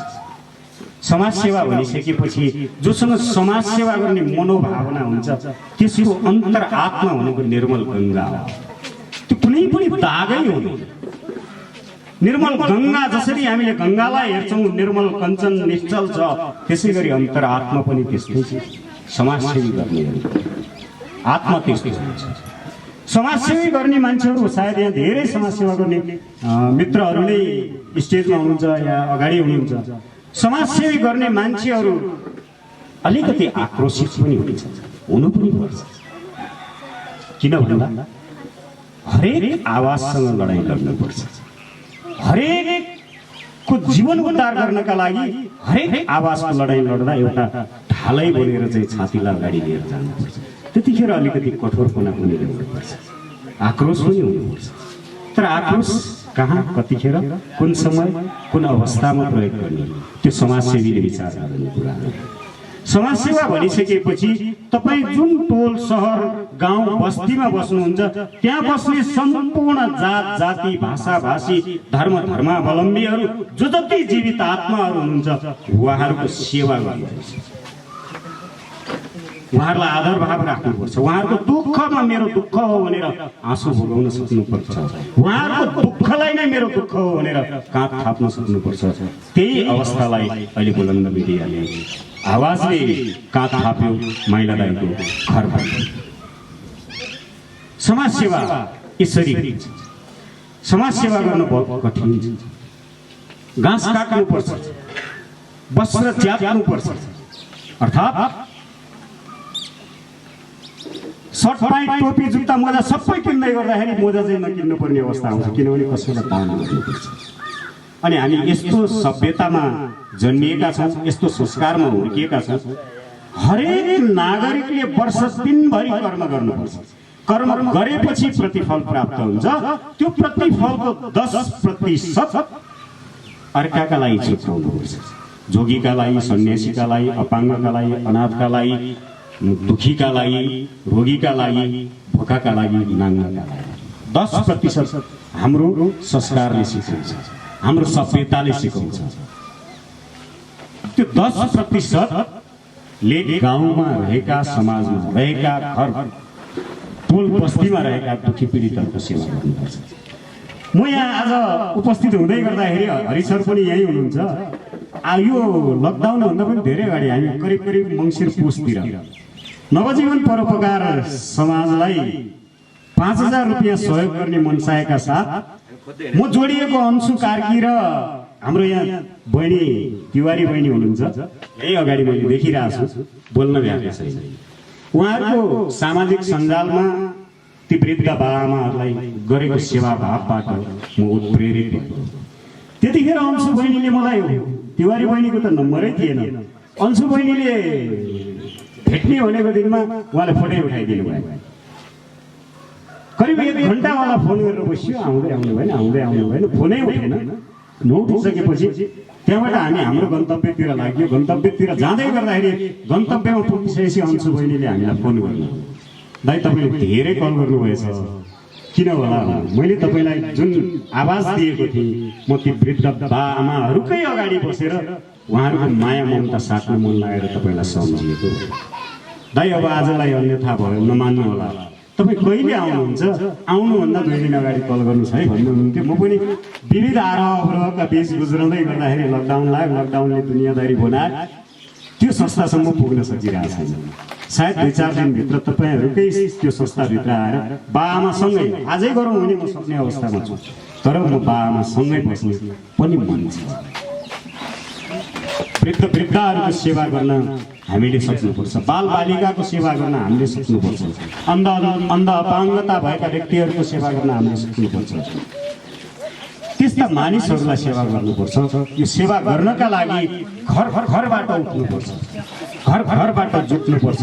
समाजसेवा भनिसकेपछि जोसँग समाजसेवा गर्ने मनोभावना हुन्छ त्यसको अन्तर आत्मा भनेको निर्मल गङ्गा हो। त्यो कुनै पनि दागै हुँदैन। निर्मल गङ्गा जसरी हामीले गङ्गालाई हेर्छौँ निर्मल कञ्चन निश्चल छ, त्यसै गरी अन्तर आत्मा पनि त्यस्तै छ। समाजसेवी गर्ने आत्मा त्यस्तै हुन्छ। समाजसेवी गर्ने मान्छेहरू सायद यहाँ धेरै समाजसेवा गर्ने मित्रहरू नै स्टेजमा हुनुहुन्छ या अगाडि हुनुहुन्छ। समाजसेवी गर्ने मान्छेहरू अलिकति आक्रोशित पनि हुनु पनि पर्छ। किन भन्दा हरेक आवाजसँग लडाइँ गर्नुपर्छ। हरेकको जीवन उद्धार गर्नका लागि हरेक आवाजको लडाइँ लड्दा एउटा ढालै बोलेर चाहिँ छातीलाई अगाडि लिएर जानुपर्छ। त्यतिखेर अलिकति कठोरपना पनि ल्याउनुपर्छ, आक्रोश पनि हुनुपर्छ। तर आक्रोश कहाँ, कतिखेर, कुन समय, कुन अवस्थामा प्रयोग गर्ने त्यो समाजसेवीले विचार गर्ने कुरा हो। समाजसेवा भनिसकेपछि तपाईँ जुन टोल सहर गाउँ बस्तीमा बस्नुहुन्छ त्यहाँ बस्ने सम्पूर्ण जात जाति भाषा भाषी धर्म धर्मावलम्बीहरू जो जति जीवित आत्माहरू हुनुहुन्छ उहाँहरूको सेवा गर्नुपर्छ, उहाँहरूलाई आदर भाव राख्नुपर्छ, उहाँहरूको दुःखमा मेरो दुःख हो भनेर आँसु भोगाउन सक्नुपर्छ, उहाँहरूको दुःखलाई नै मेरो दुःख हो भनेर काँध थाप्न सक्नुपर्छ। त्यही अवस्थालाई अहिले बुलन्द मिडियाले आवाजले काँध थाप्यो माइला दाइको घरमा। समाजसेवा यसरी समाजसेवा गर्न बहुत कठिन छ। घाँस काट्नुपर्छ, वस्त्र च्यात्नुपर्छ, अर्थात् सर्ट प्यान्ट टोपी जुत्ता मोजा सबै किन्दै गर्दाखेरि मोजा चाहिँ नकिन्नु पर्ने अवस्था आउँछ, किनभने कसैलाई दान गर्नुपर्छ। अनि हामी यस्तो सभ्यतामा जन्मिएका छौँ, यस्तो संस्कारमा हुर्किएका छौँ, हरेक नागरिकले वर्ष दिनभरि कर्म गर्नुपर्छ। कर्म गरेपछि प्रतिफल प्राप्त हुन्छ, त्यो प्रतिफलको 10% अर्काका लागि छुट्याउनुपर्छ। जोगीका लागि, सन्यासीका लागि, अपाङ्गका लागि, अनाथका लागि, दुखीका लागि, रोगीका लागि, भोकाका लागि, नाङ्गाका लागि 10% हाम्रो संस्कारले सिकाउँछ, हाम्रो सभ्यताले सिकाउँछ। त्यो 10%ले गाउँमा रहेका, समाजमा रहेका, घर टोल बस्तीमा रहेका दुखी पीडितहरूको सेवा गर्नुपर्छ। म यहाँ आज उपस्थित हुँदै गर्दाखेरि हरि सर पनि यहीँ हुनुहुन्छ। यो लकडाउनभन्दा पनि धेरै अगाडि हामी करिब करिब मङ्सिर पुसतिर नवजीवन परोपकार समाजलाई 5000 रुपियाँ सहयोग गर्ने मनसायका साथ म जोडिएको अन्सु कार्की र हाम्रो यहाँ बहिनी तिवारी बहिनी हुनुहुन्छ, यही अगाडि मैले देखिरहेको छु, बोल्न भ्याएको छैन। उहाँहरूको सामाजिक सञ्जालमा ती वृद्ध बाबाआमाहरूलाई गरेको सेवा भावबाट म उत्प्रेरित भयो। त्यतिखेर अन्सु बहिनीले मलाई, तिवारी बहिनीको त नम्बरै थिएन, अन्सु बहिनीले भेट्ने भनेको दिनमा उहाँले फोटै उठाइदिनु भयो। करिब 1 घन्टा उहाँलाई फोन गरेर बस्यो, आउँदै आउनु भएन, आउँदै आउनु भएन, फोनै उठेन। नउठिसकेपछि त्यहाँबाट हामी हाम्रो गन्तव्यतिर लाग्यो। गन्तव्यतिर जाँदै गर्दाखेरि गन्तव्यमा पुगिसकेपछि अन्सु बहिनीले हामीलाई फोन गर्नु, दाइ तपाईँले धेरै कल गर्नुभएछ, किन होला? मैले तपाईँलाई जुन आवाज दिएको थिएँ, म ती वृद्ध बाआमाहरूकै अगाडि बसेर उहाँहरूको माया ममता साट्न मन लागेर तपाईँलाई सम्झिएको। दाइ अब आजलाई अन्यथा भयो, नमान्नु होला, तपाईँ कहिले आउनुहुन्छ? आउनुभन्दा 2 दिन अगाडि कल गर्नुहोस् है भन्नुहुन्थ्यो। म पनि विविध आरोहका बीच गुज्राउँदै गर्दाखेरि लकडाउन लाग्यो, लकडाउनले दुनियाँदारी बनायो, त्यो संस्थासम्म पुग्न सकिरहेको छैन। सायद 2-4 दिनभित्र तपाईँहरूकै त्यो संस्थाभित्र आएर बाआमासँगै आजै गरौँ भने म सक्ने अवस्थामा छु, तर म बाआमासँगै बस्ने पनि मन छ। वृद्धहरूको सेवा गर्न हामीले सक्नुपर्छ, बालबालिकाको सेवा गर्न हामीले सक्नुपर्छ, अन्ध अपाङ्गता भएका व्यक्तिहरूको सेवा गर्न हामीले सक्नुपर्छ। त्यस्ता मानिसहरूलाई सेवा गर्नुपर्छ। यो सेवा गर्नका लागि घरबाट उठ्नुपर्छ, घरबाट जुट्नुपर्छ।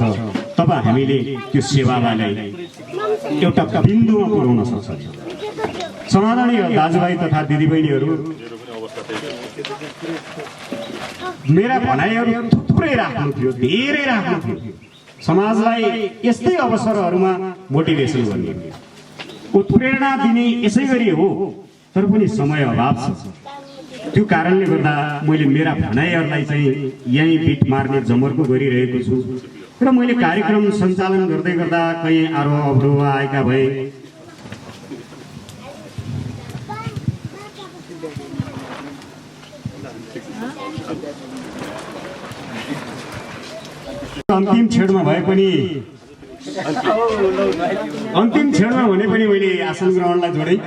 तब हामीले त्यो सेवालाई एउटा बिन्दुमा पुर्याउन सक्छौँ। समादरणीय दाजुभाइ तथा दिदीबहिनीहरू, मेरा भनाइहरू थुप्रै राख्नु थियो, धेरै राख्नु थियो। समाजलाई यस्तै अवसरहरूमा मोटिभेसन गर्ने, उत्प्रेरणा दिने यसै गरी हो, तर पनि समय अभाव छ। त्यो कारणले गर्दा मैले मेरा भनाइहरूलाई चाहिँ यहीँ बिट मार्ने जमर्को गरिरहेको छु। र मैले कार्यक्रम सञ्चालन गर्दै गर्दा कहीँ आरोह अवरोह आएका भए अन्तिम छेडमा भने पनि मैले आसन ग्रहणलाई जोडेँ।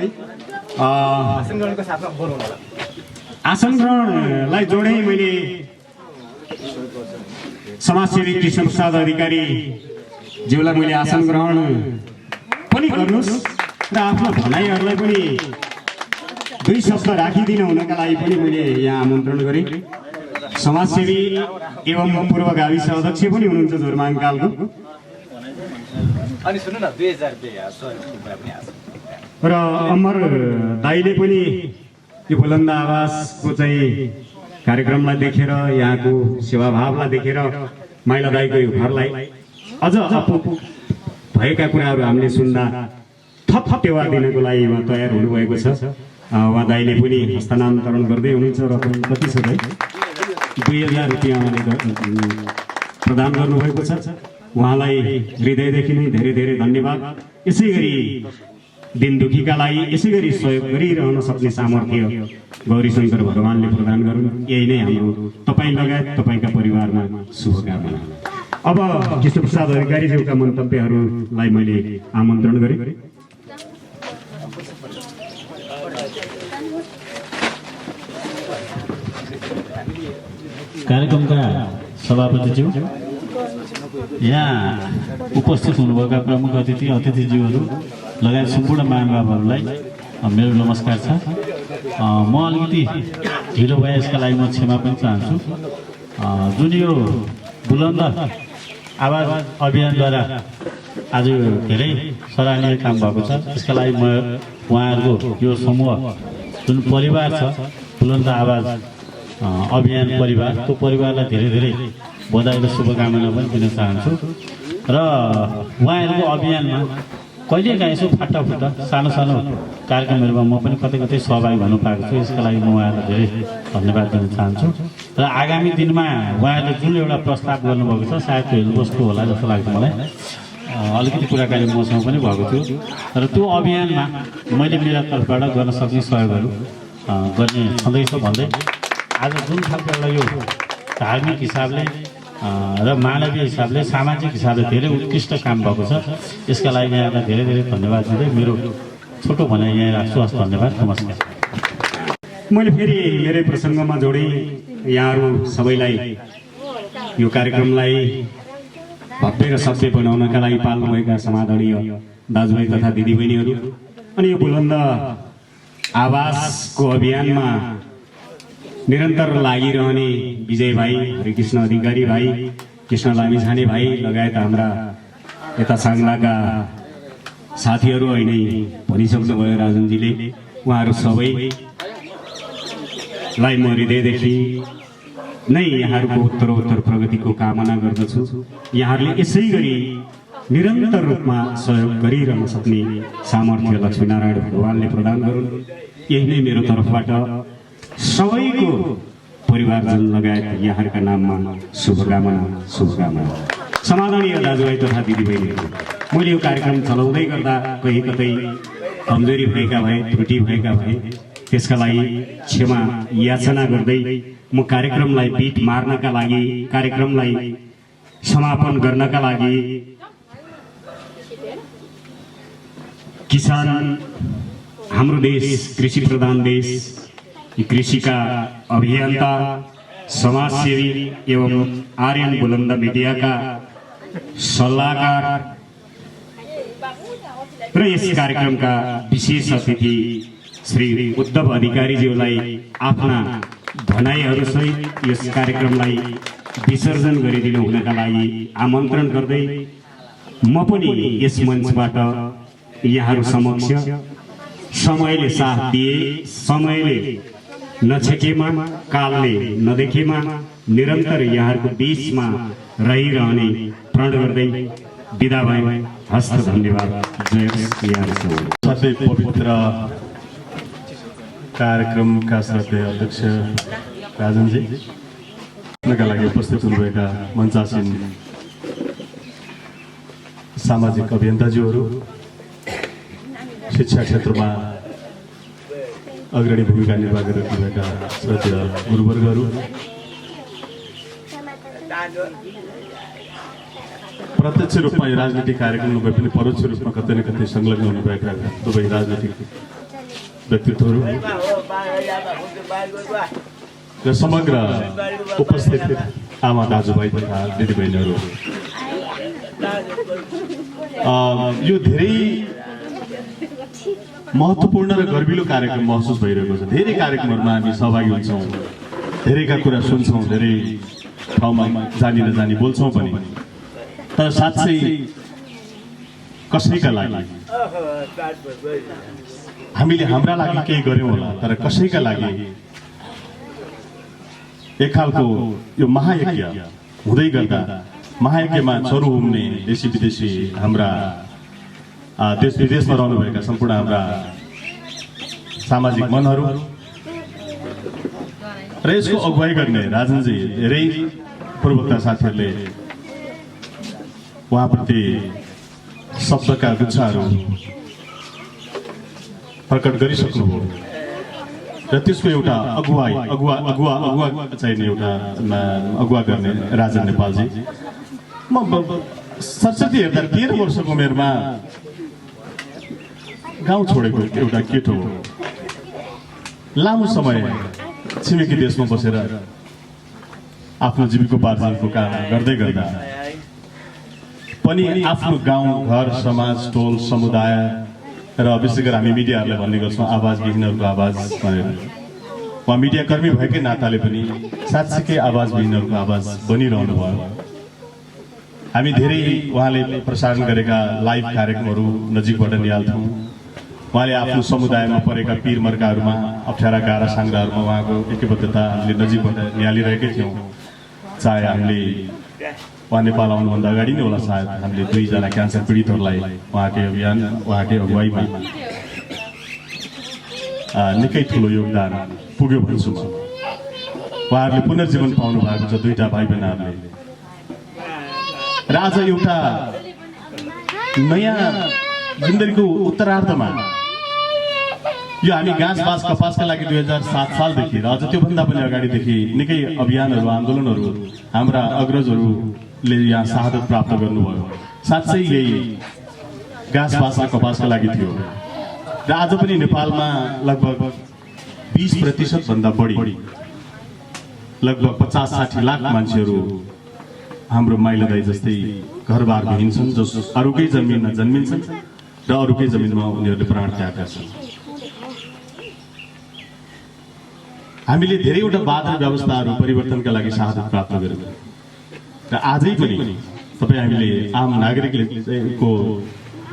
आसन ग्रहणलाई जोडेँ मैले। समाजसेवी कृष्ण प्रसाद अधिकारी ज्यूलाई मैले आसन ग्रहण पनि गर्नुहोस् र आफ्नो भनाइहरूलाई पनि 2 शब्द राखिदिनु हुनका लागि पनि मैले यहाँ आमन्त्रण गरेँ। समाजसेवी एवं पूर्व गाविस अध्यक्ष पनि हुनुहुन्छ जोरमाङकालको। र अमर दाइले पनि यो बुलन्द आवाजको चाहिँ कार्यक्रमलाई देखेर, यहाँको सेवाभावलाई देखेर माइला दाईको यो घरलाई अझ अपु भएका कुराहरू हामीले सुन्दा थप टेवा दिनको लागि उहाँ तयार हुनुभएको छ। उहाँ दाईले पनि हस्तान्तरण गर्दै हुनुहुन्छ। रकम कति छ भाइ? 2000 रुपियाँ प्रदान गर्नुभएको छ। उहाँलाई हृदयदेखि नै धेरै धेरै धन्यवाद। यसै गरी दिन दुखीका लागि यसै गरी सहयोग गरिरहन सक्ने सामर्थ्य गौरीशङ्कर भगवानले प्रदान गरून्। यही नै हाम्रो तपाईँ लगायत तपाईँका परिवारमा शुभकामना। अब कृष्णप्रसाद अधिकारीज्यूका मन्तव्यहरूलाई मैले आमन्त्रण गरेँ। कार्यक्रमका सभापतिज्यू, यहाँ उपस्थित हुनुभएका प्रमुख अतिथिज्यूहरू लगायत सम्पूर्ण महानुभावहरूलाई मेरो नमस्कार छ। म अलिकति ढिलो भए यसका लागि म क्षमा पनि चाहन्छु। जुन यो बुलन्द आवाज अभियानद्वारा आज धेरै सराहनीय काम भएको छ, यसका लागि म उहाँहरूको यो समूह जुन परिवार छ बुलन्द आवाज अभियान परिवार, त्यो परिवारलाई धेरै धेरै बधाई र शुभकामना पनि दिन चाहन्छु। र उहाँहरूको अभियानमा कहिलेकाहीँ यसो फाटाफुट्टा सानो सानो कार्यक्रमहरूमा म पनि कतै कतै सहभागी हुन पाएको छु। यसका लागि म उहाँहरूलाई धेरै धन्यवाद दिन चाहन्छु। र आगामी दिनमा उहाँहरूले जुन एउटा प्रस्ताव गर्नुभएको छ सायद त्यो हेल्पबोसको होला जस्तो लाग्छ मलाई। अलिकति कुराकानी मसँग पनि भएको थियो। र त्यो अभियानमा मैले मेरा तर्फबाट गर्न सक्ने सहयोगहरू गर्ने छँदैछ भन्दै आज जुन खालको एउटा यो धार्मिक हिसाबले र मानवीय हिसाबले सामाजिक हिसाबले धेरै उत्कृष्ट काम भएको छ, यसका लागि यहाँलाई धेरै धेरै धन्यवाद दिँदै मेरो छोटो भनाइ यहाँ राख्छु। हस्, धन्यवाद, नमस्कार। मैले फेरि मेरै प्रसङ्गमा जोडेँ। यहाँहरू सबैलाई यो कार्यक्रमलाई भव्य र सभ्य बनाउनका लागि पाल्नुभएका समादरणीय दाजुभाइ तथा दिदीबहिनीहरू अनि यो बुलन्द आवाजको अभियानमा निरन्तर लागिरहने विजय भाइ, हरिकृष्ण अधिकारी भाइ, कृष्ण लामिछाने भाइ लगायत हाम्रा यता साङ्लाका साथीहरू अहिले भनिसक्नुभयो राजनजीले। उहाँहरू सबैलाई म हृदयदेखि नै यहाँहरूको उत्तरोत्तर प्रगतिको कामना गर्दछु। यहाँहरूले यसै गरी निरन्तर रूपमा सहयोग गरिरहन सक्ने सामर्थ्य लक्ष्मीनारायण भगवानले प्रदान गरून्। यही नै मेरो तर्फबाट सबैको परिवारजन लगायत यहाँहरूका नाममा शुभकामना। समादरणीय दाजुभाइ तथा दिदीबहिनीहरू, मैले यो कार्यक्रम चलाउँदै गर्दा कहीँ कतै कमजोरी भएका भए, त्रुटि भएका भए त्यसका लागि क्षमा याचना गर्दै म कार्यक्रमलाई बिट मार्नका लागि, कार्यक्रमलाई समापन गर्नका लागि किसान, हाम्रो देश कृषि प्रधान देश, कृषिका अभियन्ता, समाजसेवी एवं आर्यन बुलन्द मिडियाका सल्लाहकार र यस कार्यक्रमका विशेष अतिथि श्री उद्धव अधिकारीज्यूलाई आफ्ना भनाइहरूसहित यस कार्यक्रमलाई विसर्जन गरिदिनु हुनका लागि आमन्त्रण गर्दै म पनि यस मञ्चबाट यहाँहरू समक्ष समयले साथ दिए, समयले नछेकेमा, कालले नदेखेमा निरन्तर यहाँहरूको बीचमा रहिरहने प्रण गर्दै बिदा भए। हस्त, धन्यवाद। जय साथै पवित्र कार्यक्रमका श्रद्धेय अध्यक्ष राजनजीका लागि उपस्थित हुनुभएका मञ्चासीन सामाजिक अभियन्ताज्यूहरू, शिक्षा क्षेत्रमा अग्रणी भूमिका निर्वाह गरिरहेका श्रद्धेय गुरुवर्गहरू, प्रत्यक्ष रूपमा यो राजनीतिक कार्यक्रम नभए पनि परोक्ष रूपमा कतै न कतै संलग्न हुनुभएका दुवै राजनीतिक व्यक्तित्वहरू र समग्र उपस्थित आमा दाजुभाइ तथा दिदीबहिनीहरू, यो धेरै महत्त्वपूर्ण र गर्विलो कार्यक्रम महसुस भइरहेको छ। धेरै कार्यक्रमहरूमा हामी सहभागी हुन्छौँ, धेरैका कुरा सुन्छौँ, धेरै ठाउँमा जानी नजानी बोल्छौँ पनि, तर साँच्चै कसैका लागि हामीले हाम्रा लागि केही गर्यौँ होला, तर कसैका लागि एक खालको यो महायज्ञ हुँदै गर्दा महायज्ञमा चरु हुम्ने देशी विदेशी हाम्रा देश विदेशमा रहनुभएका सम्पूर्ण हाम्रा सामाजिक मनहरू र यसको अगुवाई गर्ने राजनजी धेरै पूर्वका साथीहरूले उहाँप्रति शब्दका गुच्छाहरू प्रकट गरिसक्नुभयो र त्यसको एउटा अगुवा चाहिने एउटा अगुवा गर्ने राजन नेपालजी म सरस्वती हेर्दा 13 वर्षको उमेरमा गाउँ छोडेको एउटा केटो हो लामो समय छिमेकी देशमा बसेर आफ्नो जीविकोपार्जनको काम गर्दै गर्दा पनि आफ्नो गाउँ घर समाज टोल समुदाय र विशेष गरी हामी मिडियाहरूले भन्ने गर्छौँ आवाजविहीनहरूको आवाज भनेर उहाँ मिडियाकर्मी भएकै नाताले पनि साँच्चीकै आवाजविहीनहरूको आवाज बनिरहनु भयो हामी धेरै उहाँले प्रसारण गरेका लाइभ कार्यक्रमहरू नजिकबाट निहाल्थ्यौँ उहाँले आफ्नो समुदायमा परेका पीर मर्काहरूमा अप्ठ्यारा गाह्रा साङ्ग्राहरूमा उहाँको एकबद्धता हामीले नजिकबाट निहालिरहेकै थियौँ चाहे हामीले उहाँ नेपाल आउनुभन्दा अगाडि नै होला सायद हामीले 2 जना क्यान्सर पीडितहरूलाई उहाँकै अभियान उहाँकै अगुवाईमा निकै ठुलो योगदान पुग्यो भन्छु म उहाँहरूले पुनर्जीवन पाउनु भएको छ 2टा भाइ बहिनीहरूले र आज एउटा नयाँ जिन्दगीको उत्तरार्धमा यो हामी घाँस बाँस कपासका लागि 2007 सालदेखि र अझ त्योभन्दा पनि अगाडिदेखि निकै अभियानहरू आन्दोलनहरू हाम्रा अग्रजहरूले यहाँ शहादत प्राप्त गर्नुभयो साँच्चै यही घाँस बाँस र कपासका लागि थियो र आज पनि नेपालमा लगभग 20% भन्दा बढी लगभग 50-60 लाख मान्छेहरू हाम्रो माइला दाइ जस्तै घरबार विहीन छन् जो अरूकै जमिनमा जन्मिन्छन् र अरूकै जमिनमा उनीहरूले प्राण त्यागेका छन् हामीले धेरैवटा बाधा व्यवस्थाहरू परिवर्तनका लागि शहादत प्राप्त गरेका र आजै पनि तपाईँ हामीले आम नागरिकको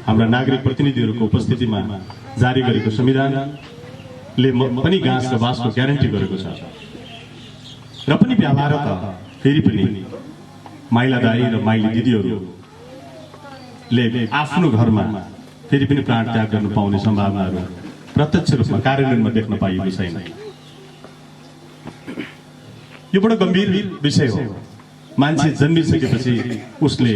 हाम्रा नागरिक प्रतिनिधिहरूको उपस्थितिमा जारी गरेको संविधानले पनि घाँस र बाँसको ग्यारेन्टी गरेको छ र पनि व्यवहार त फेरि पनि माइला दाई र माइली दिदीहरूले आफ्नो घरमा फेरि पनि प्राण त्याग गर्न पाउने सम्भावनाहरू प्रत्यक्ष रूपमा कार्यान्वयनमा देख्न पाइएको छैन यो बडो गम्भीर विषय हो मान्छे जन्मिसकेपछि उसले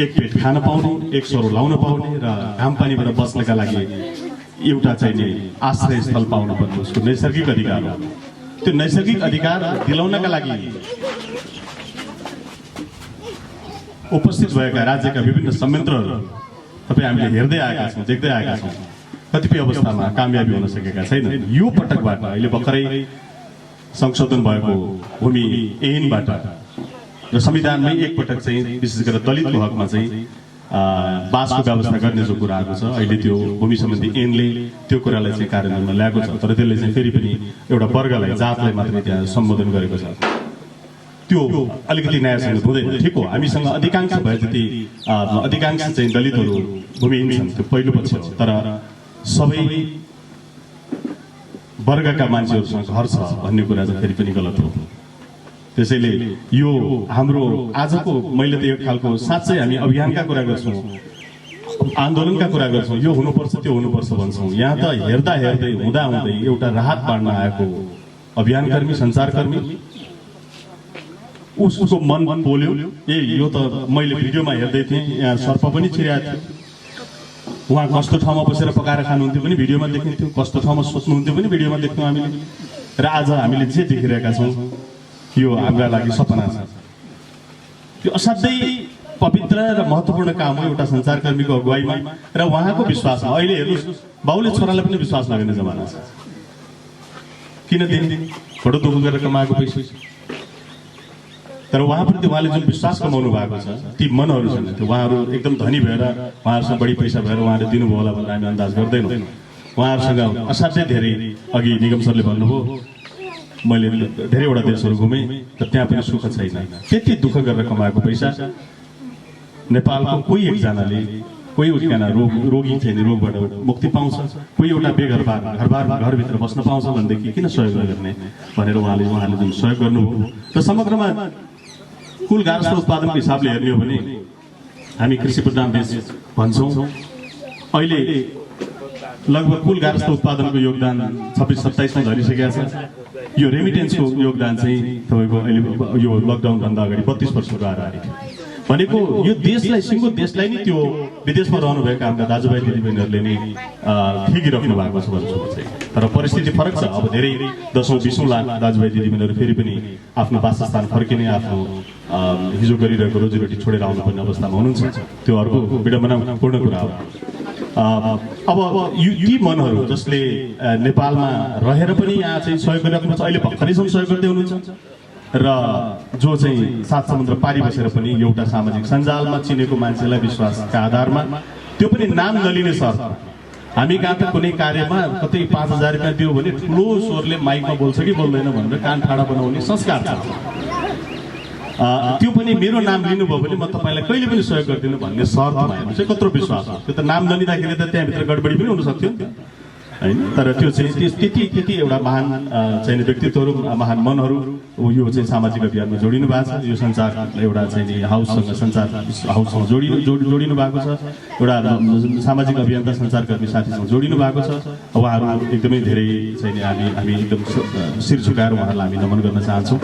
एक पेट खान पाउने एक सरो लाउन पाउने र घाम पानीबाट बस्नका लागि एउटा चाहिने आश्रय स्थल पाउनु पर्ने उसको नैसर्गिक अधिकार हो त्यो नैसर्गिक अधिकार दिलाउनका लागि उपस्थित भएका राज्यका विभिन्न संयन्त्रहरू तपाईँ हामीले हेर्दै आएका छौँ देख्दै आएका छौँ कतिपय अवस्थामा कामयाबी हुन सकेका छैनन् यो पटकबाट अहिले भर्खरै संशोधन भएको भूमि ऐनबाट र संविधानमै एकपटक चाहिँ विशेष गरेर दलितको हकमा चाहिँ बासको व्यवस्था गर्ने जो कुरा आएको छ अहिले त्यो भूमि सम्बन्धी ऐनले त्यो कुरालाई चाहिँ कार्यान्वयनमा ल्याएको छ तर त्यसले चाहिँ फेरि पनि एउटा वर्गलाई जातलाई मात्रै त्यहाँ सम्बोधन गरेको छ त्यो अलिकति न्यायसँग हुँदैन ठिक हो हामीसँग अधिकांश भए जति अधिकांश चाहिँ दलितहरू भूमिहीन छन् त्यो पहिलो पक्ष हो तर सबै वर्गका मान्छेहरूसँग घर छ भन्ने कुरा चाहिँ फेरि पनि गलत हो त्यसैले यो हाम्रो आजको मैले त एक खालको साँच्चै हामी अभियानका कुरा गर्छौँ आन्दोलनका कुरा गर्छौँ यो हुनुपर्छ त्यो हुनुपर्छ भन्छौँ यहाँ त हेर्दा हेर्दै हुँदा हुँदै एउटा राहत बाँड्न आएको अभियानकर्मी सञ्चारकर्मी उसको मन बोल्यो ए यो त मैले भिडियोमा हेर्दै थिएँ यहाँ सर्प पनि छिराएको थियो उहाँ कस्तो ठाउँमा बसेर पकाएर खानुहुन्थ्यो पनि भिडियोमा देखिन्थ्यो कस्तो ठाउँमा सोच्नुहुन्थ्यो पनि भिडियोमा देख्थ्यौँ हामीले र आज हामीले जे देखिरहेका छौँ यो हाम्रा लागि सपना छ यो असाध्यै पवित्र र महत्त्वपूर्ण काम हो एउटा सञ्चारकर्मीको अगुवाईमा र उहाँको विश्वासमा अहिले हेर्नुहोस् बाउले छोरालाई पनि विश्वास नगर्ने जमाना छ किन दिने बडो दुःख गरेर कमाएको पैसा तर उहाँप्रति उहाँले जुन विश्वास कमाउनु भएको छ ती मनहरू छन् त्यो उहाँहरू एकदम धनी भएर उहाँहरूसँग बढी पैसा भएर उहाँले दिनुभयो होला भनेर हामी अन्दाज गर्दैनौँ उहाँहरूसँग असाध्यै धेरै अघि निगम सरले भन्नुभयो मैले धेरैवटा देशहरू घुमेँ तर त्यहाँ पनि सुख छैन त्यति दुःख गरेर कमाएको पैसा नेपालको कोही एकजनाले कोही एकजना रोगी छैन रोगबाट मुक्ति पाउँछ कोही एउटा घरभित्र बस्न पाउँछ भनेदेखि किन सहयोग नगर्ने भनेर उहाँले जुन सहयोग गर्नुभयो र समग्रमा कुल गार्हस्थ्य उत्पादनको हिसाबले हेर्ने हो भने हामी कृषि प्रधान देश भन्छौँ। अहिले लगभग कुल गार्हस्थ्य उत्पादनको योगदान 26-27 मा झरिसकेको छ। यो रेमिटेन्सको योगदान चाहिँ तपाईँको अहिले यो लकडाउनभन्दा अगाडि 32 वर्षको अगाडि भनेको यो देशलाई सिङ्गो देशलाई नै त्यो विदेशमा रहनुभएका हाम्रा दाजुभाइ दिदीबहिनीहरूले नै ठेकिराख्नु भएको छ भन्छु चाहिँ। तर परिस्थिति फरक छ। अब धेरै 10औं-20औं लाख दाजुभाइ दिदीबहिनीहरू फेरि पनि आफ्नो वासस्थान फर्किने आफ्नो हिजो गरिरहेको रोजीरोटी छोडेर आउनुपर्ने अवस्थामा हुनुहुन्छ। त्यो अर्को विडम्बनापूर्ण कुरा हो। अब यी मनहरू जसले नेपालमा रहेर पनि यहाँ चाहिँ सहयोग गरिराख्नु छ, अहिले भर्खरैसम्म सहयोग गर्दै हुनुहुन्छ र जो चाहिँ सात समुद्र पारी बसेर पनि एउटा सामाजिक सञ्जालमा चिनेको मान्छेलाई विश्वासका आधारमा त्यो पनि नाम नलिने शर्त। हामी कहाँ त कुनै कार्यमा कतै 5000 रुपियाँ दियो भने ठुलो स्वरले माइकमा बोल्छ कि बोल्दैन भनेर कान ठाडा बनाउने संस्कार छ। त्यो पनि मेरो नाम लिनुभयो भने म तपाईँलाई कहिले पनि सहयोग गर्दिनँ भन्ने शर्तमा हेर्नु चाहिँ कत्रो विश्वास हो। त्यो त नाम नलिँदाखेरि त त्यहाँभित्र गडबडी पनि हुन सक्थ्यो नि त हैन। तर त्यो चाहिँ त्यति एउटा महान चाहिँ व्यक्तित्वहरू महान मनहरू यो चाहिँ सामाजिक अभियानमा जोडिनु भएको छ। यो संसार एउटा चाहिँ हाउससँग संसार हाउससँग जोडिनु भएको छ। एउटा सामाजिक अभियन्ता सञ्चारकर्मी साथीसँग जोडिनु भएको छ। उहाँहरू एकदमै धेरै चाहिँ हामी एकदम शिर झुकाएर उहाँहरूलाई हामी नमन गर्न चाहन्छौँ।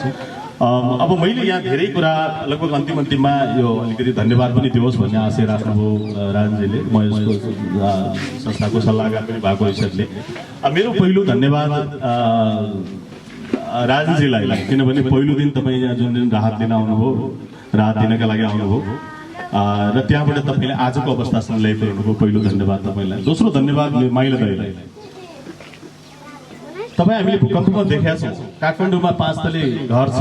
अब मैले यहाँ धेरै कुरा लगभग अन्तिममा यो अलिकति धन्यवाद पनि दियोस् भन्ने आशय राख्नुभयो राजनजीले। म यसको संस्थाको सल्लाहकार पनि भएको हैसियतले मेरो पहिलो धन्यवाद राजनजीलाई, किनभने पहिलो दिन तपाईँ यहाँ जुन दिन राहत दिन आउनुभयो, राहत दिनका लागि आउनुभयो र त्यहाँबाट तपाईँले आजको अवस्थासम्म ल्याइपुर्नुभयो, पहिलो धन्यवाद तपाईँलाई। दोस्रो धन्यवाद माइला दाइलाई। तपाईँ हामीले भूकम्पमा देखेका छौँ काठमाडौँमा 5 तले घर छ,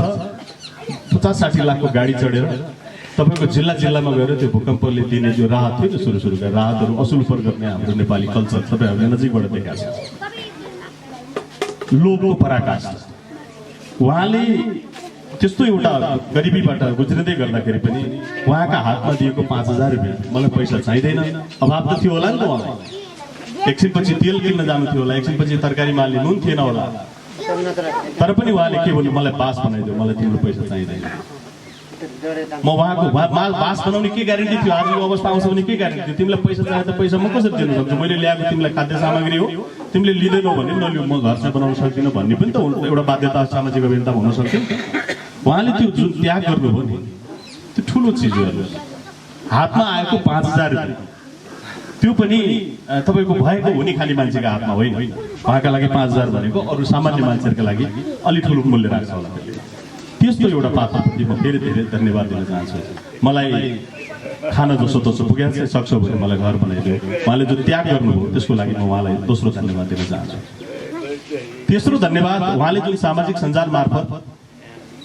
50-60 लाखको गाडी चढेर तपाईँको जिल्लामा गएर त्यो भूकम्पले दिने जो राहत थियो त्यो सुरुका राहतहरू असुलफर गर्ने हाम्रो नेपाली कल्चर तपाईँहरूले नजिकबाट देखेका छौँ। लोभको पराकाष्ठा उहाँले त्यस्तो एउटा गरिबीबाट गुज्रिँदै गर्दाखेरि पनि उहाँका हातमा दिएको 5000 रुपियाँ मलाई पैसा चाहिँदैन, अभाव त थियो होला नि त उहाँलाई। एकछिनपछि तेल किन्न जानु थियो होला, एकछिनपछि तरकारी माल्ने नुन थिएन होला, तर पनि उहाँले के भन्नु, मलाई बास बनाइदियो, मलाई तिम्रो पैसा चाहिँदैन। म उहाँको बास बनाउने के ग्यारेन्टी थियो, आज यो अवस्था आउँछ भने के ग्यारेन्टी थियो? तिमीलाई पैसा चाहियो त पैसा म कसरी दिन सक्छु? मैले ल्याएको तिमीलाई खाद्य सामग्री हो, तिमीले लिँदैनौ भने नलियो, म घर चाहिँ बनाउन सक्दिनँ भन्ने पनि त एउटा बाध्यता सामाजिक अभियन्तामा हुन सक्थ्यो। उहाँले त्यो जुन त्याग गर्नुभयो नि त्यो ठुलो चिज हो। हातमा आएको 5000 रुपियाँ त्यो पनि तपाईँको भएको हुने खाने मान्छेको हातमा होइन, उहाँका लागि 5000 भनेको अरू सामान्य मान्छेहरूका लागि अलि ठुलो मूल्य राख्छ होला। त्यस्तो एउटा पात्रप्रति म फेरि धेरै धन्यवाद दिन चाहन्छु। मलाई खाना जसो तसो पुगेर चाहिँ सक्छौ भने मलाई घर बनाइदियो, उहाँले जो त्याग गर्नुभयो त्यसको लागि म उहाँलाई दोस्रो धन्यवाद दिन चाहन्छु। तेस्रो धन्यवाद उहाँले जुन सामाजिक सञ्जाल मार्फत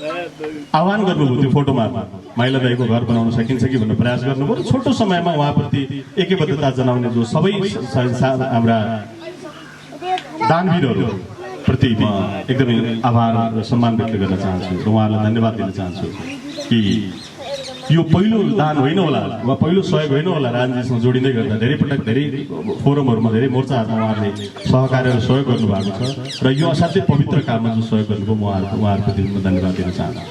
आह्वान गर्नुभयो त्यो फोटो मार्फत माइला दाइको घर बनाउन सकिन्छ कि भन्ने प्रयास गर्नुभयो र छोटो समयमा उहाँप्रति एकबद्धता जनाउने जो सबै हाम्रा दानवीरहरू प्रति म एकदमै आभार र सम्मान व्यक्त गर्न चाहन्छु र उहाँलाई धन्यवाद दिन चाहन्छु कि यो पहिलो दान होइन होला वा पहिलो सहयोग होइन होला। राजनीतिसँग जोडिँदै गर्दा धेरै पटक धेरै फोरमहरूमा धेरै मोर्चाहरूमा उहाँहरूले सहकार्य र सहयोग गर्नुभएको छ र यो असाध्यै पवित्र काममा जो सहयोग गर्नुभयो म उहाँहरूको म धन्यवाद दिन चाहन्छु।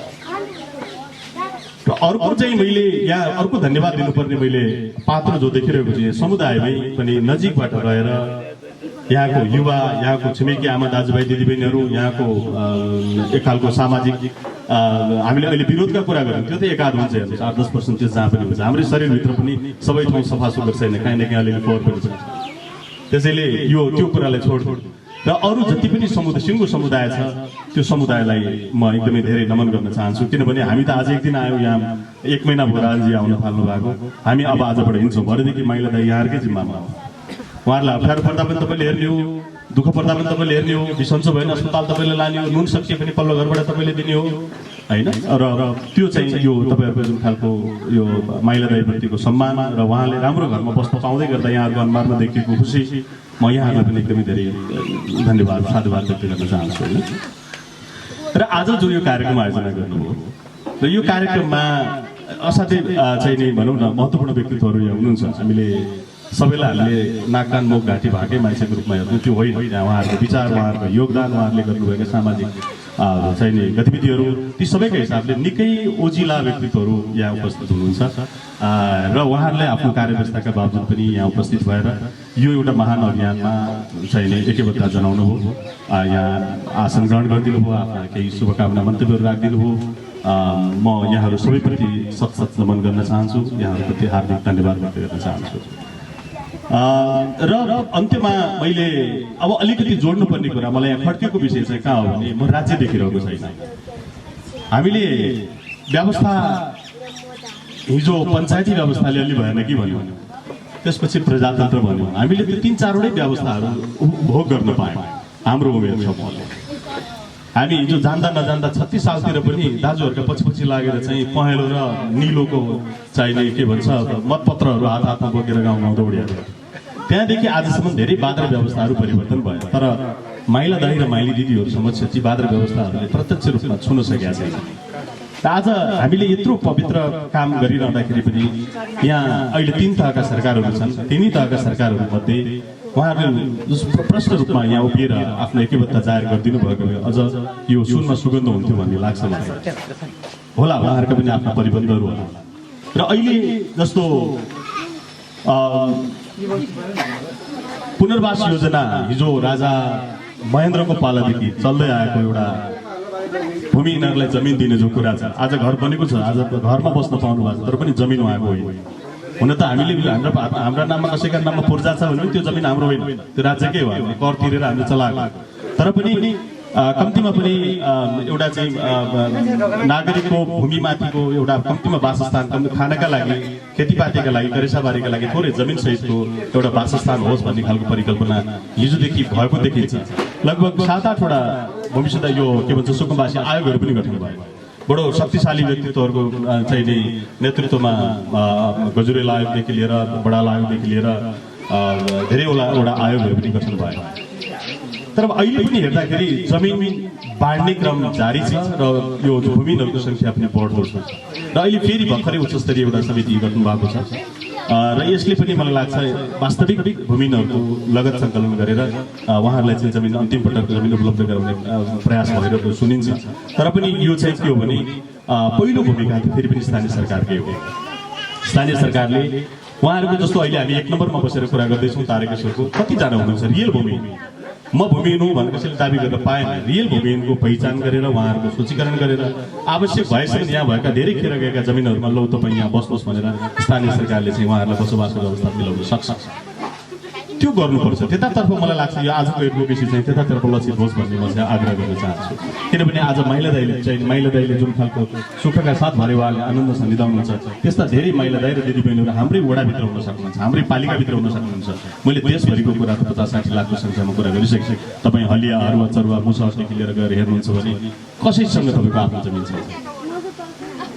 र अर्को चाहिँ मैले यहाँ अर्को धन्यवाद दिनुपर्ने मैले पात्र जो देखिरहेको छु समुदायमै पनि नजिकबाट रहेर यहाँको युवा, यहाँको छिमेकी आमा दाजुभाइ दिदीबहिनीहरू, यहाँको एक खालको सामाजिक हामीले अहिले विरोधका कुरा गर्यौँ त्यो त एकाध हुन्छ, हेर्नुहोस् 8-10% त्यो जहाँ पनि हुन्छ। हाम्रो शरीरभित्र पनि सबै ठाउँ सफा सुग्घर छैन, काहीँ न काहीँ अलिअलि फोहोर पनि छ। त्यसैले यो त्यो कुरालाई छोड र अरू जति पनि सिङ्गो समुदाय छ त्यो समुदायलाई म एकदमै धेरै नमन गर्न चाहन्छु, किनभने हामी त आज एक दिन आयौँ, यहाँ 1 महिना भयो राजजी आउन थाल्नु भएको, हामी अब आजबाट हिँड्छौँ, भरेदेखि माइला दाइ यहाँहरूकै जिम्मामा हो। उहाँहरूलाई अप्ठ्यारो पर्दा पनि तपाईँले हेर्ने हो, दुःख पर्दा पनि तपाईँले हेर्ने हो, बिसन्चो भएन अस्पताल तपाईँले लाने हो, नुन सकिए पनि पल्लो घरबाट तपाईँले दिने हो होइन। र त्यो चाहिँ यो तपाईँहरूको जुन खालको यो माइला दाइप्रतिको सम्मान र उहाँले राम्रो घरमा बस्न पाउँदै गर्दा यहाँहरूको अनुहारमा देखिएको खुसी म यहाँहरूलाई पनि एकदमै धेरै धन्यवाद साधुवाद व्यक्त गर्न चाहन्छु होइन। र आज जो यो कार्यक्रम आयोजना गर्नुभयो र यो कार्यक्रममा असाध्यै चाहिँ नि भनौँ न महत्त्वपूर्ण व्यक्तित्वहरू यहाँ हुनुहुन्छ। हामीले सबैलाई हामीले नाक कान मुख घाँटी भएकै मान्छेको रूपमा हेर्नु त्यो होइन, उहाँहरूको विचार, उहाँहरूको योगदान, उहाँहरूले गर्नुभएका सामाजिक चाहिँ नि गतिविधिहरू ती सबैका हिसाबले निकै ओजिला व्यक्तित्वहरू यहाँ उपस्थित हुनुहुन्छ र उहाँहरूले आफ्नो कार्यव्यस्तताका बावजुद पनि यहाँ उपस्थित भएर यो एउटा महान अभियानमा चाहिँ नि एकबद्धता जनाउनु हो यहाँ आसन ग्रहण गरिदिनु भयो आफ्ना केही शुभकामना मन्तव्यहरू राखिदिनु भयो म यहाँहरू सबैप्रति सत नमन गर्न चाहन्छु यहाँहरूप्रति हार्दिक धन्यवाद व्यक्त गर्न चाहन्छु र अन्त्यमा मैले अब अलिकति जोड्नुपर्ने कुरा मलाई यहाँ खड्केको विषय चाहिँ कहाँ हो भने म राज्य देखिरहेको छैन हामीले व्यवस्था हिजो पञ्चायती व्यवस्थाले अलि भएन कि भन्यो त्यसपछि प्रजातन्त्र भन्यो हामीले त्यो 3-4वटै व्यवस्थाहरू उपभोग गर्न पायौँ हाम्रो उमेर समूहले हामी हिजो जान्दा नजान्दा 36 सालतिर पनि दाजुहरूका पछि लागेर चाहिँ पहेँलो र निलोको चाहिने के भन्छ मतपत्रहरू हातमा बोकेर गाउँ दौडिएर त्यहाँदेखि आजसम्म धेरै बाद्र व्यवस्थाहरू परिवर्तन भयो तर माइला दाइ र माइली दिदीहरू समक्ष ती बाद्र व्यवस्थाहरूले प्रत्यक्ष रूपमा छुन सकेका छैन आज हामीले यत्रो पवित्र काम गरिरहँदाखेरि पनि यहाँ अहिले 3 तहका सरकारहरू छन् 3 तहका सरकारहरूमध्ये उहाँहरूले प्रष्ट रूपमा यहाँ उभिएर आफ्नो एकबद्धता जाहेर गरिदिनु भएको अझ यो सुनमा सुगन्ध हुन्थ्यो भन्ने लाग्छ मलाई होला उहाँहरूका पनि आफ्ना परिबन्धहरू होला र अहिले जस्तो पुनर्वास योजना हिजो राजा महेन्द्रको पालादेखि चल्दै आएको एउटा भूमिहीनहरूलाई जमिन दिने जो कुरा छ आज घर बनेको छ आज घरमा बस्न पाउनु भएको छ तर पनि जमिन उहाँको होइन हुन त हामीले हाम्रा नाममा कसैका नाममा पूर्जा छ भने त्यो जमिन हाम्रो होइन त्यो राज्यकै हो हामीले कर तिरेर हामीले चलाएको तर पनि कम्तीमा पनि एउटा चाहिँ नागरिकको भूमिमाथिको एउटा कम्तीमा वासस्थान खानका लागि खेतीपातीका लागि करेसाबारीका लागि थोरै जमिन सहितको एउटा वासस्थान होस् भन्ने खालको परिकल्पना हिजोदेखि भएको देखिन्छ लगभग 7-8वटा भविष्यता यो के भन्छ सुकुम्बासी आयोगहरू पनि गठन भयो बडो शक्तिशाली व्यक्तित्वहरूको चाहिँ नि नेतृत्वमा गजुरेल आयोगदेखि लिएर बडाल आयोगदेखि लिएर धेरैवटा आयोगहरू पनि गठन भयो तर अहिले पनि हेर्दाखेरि जमिन बाँड्ने क्रम जारी छ र यो भूमिहीनहरूको संख्या पनि बढ्दो छ र अहिले फेरि भर्खरै उच्चस्तरीय एउटा समिति गठन भएको छ र यसले पनि मलाई लाग्छ वास्तविक भूमिहीनहरूको लगत सङ्कलन गरेर उहाँहरूलाई चाहिँ जमिन अन्तिम पटक जमिन उपलब्ध गराउने प्रयास भइरहेको सुनिन्छ तर पनि यो चाहिँ के हो भने पहिलो भूमिका फेरि पनि स्थानीय सरकारकै हो स्थानीय सरकारले उहाँहरूको जस्तो अहिले हामी 1 नम्बरमा बसेर कुरा गर्दैछौँ तारकेश्वरको कतिजना हुनुहुन्छ रियल भूमिहीन म भूमिहीन हुँ भनेर कसैले दाबी गर्न पाएन रियल भूमिहीनको पहिचान गरेर उहाँहरूको सूचीकरण गरेर आवश्यक भएसम्म यहाँ भएका धेरै खेर गएका जमिनहरूमा लौ तपाईँ यहाँ बस्नुहोस् भनेर स्थानीय सरकारले चाहिँ उहाँहरूलाई बसोबासको व्यवस्था मिलाउन सक्छ त्यो गर्नुपर्छ त्यतातर्फ मलाई लाग्छ यो आजको एडभोकेसी चाहिँ त्यतातर्फ लक्षित होस् भन्ने म चाहिँ आग्रह गर्न चाहन्छु किनभने आज महिला दाइले जुन खालको सुखका साथ भरे उहाँले आनन्दसँग निदाउनुहुन्छ त्यस्ता धेरै महिला दाइ र दिदीबहिनीहरू हाम्रै वडाभित्र हुन सक्नुहुन्छ हाम्रै पालिकाभित्र हुन सक्नुहुन्छ मैले देशभरिको कुरा 50-60 लाखको सङ्ख्यामा कुरा गरिसकेँ तपाईँ हलिया अरुवा चरुवा मुसहरदेखि लिएर गएर हेर्नुहुन्छ भने कसैसँग तपाईँको आफ्नो जमिन छ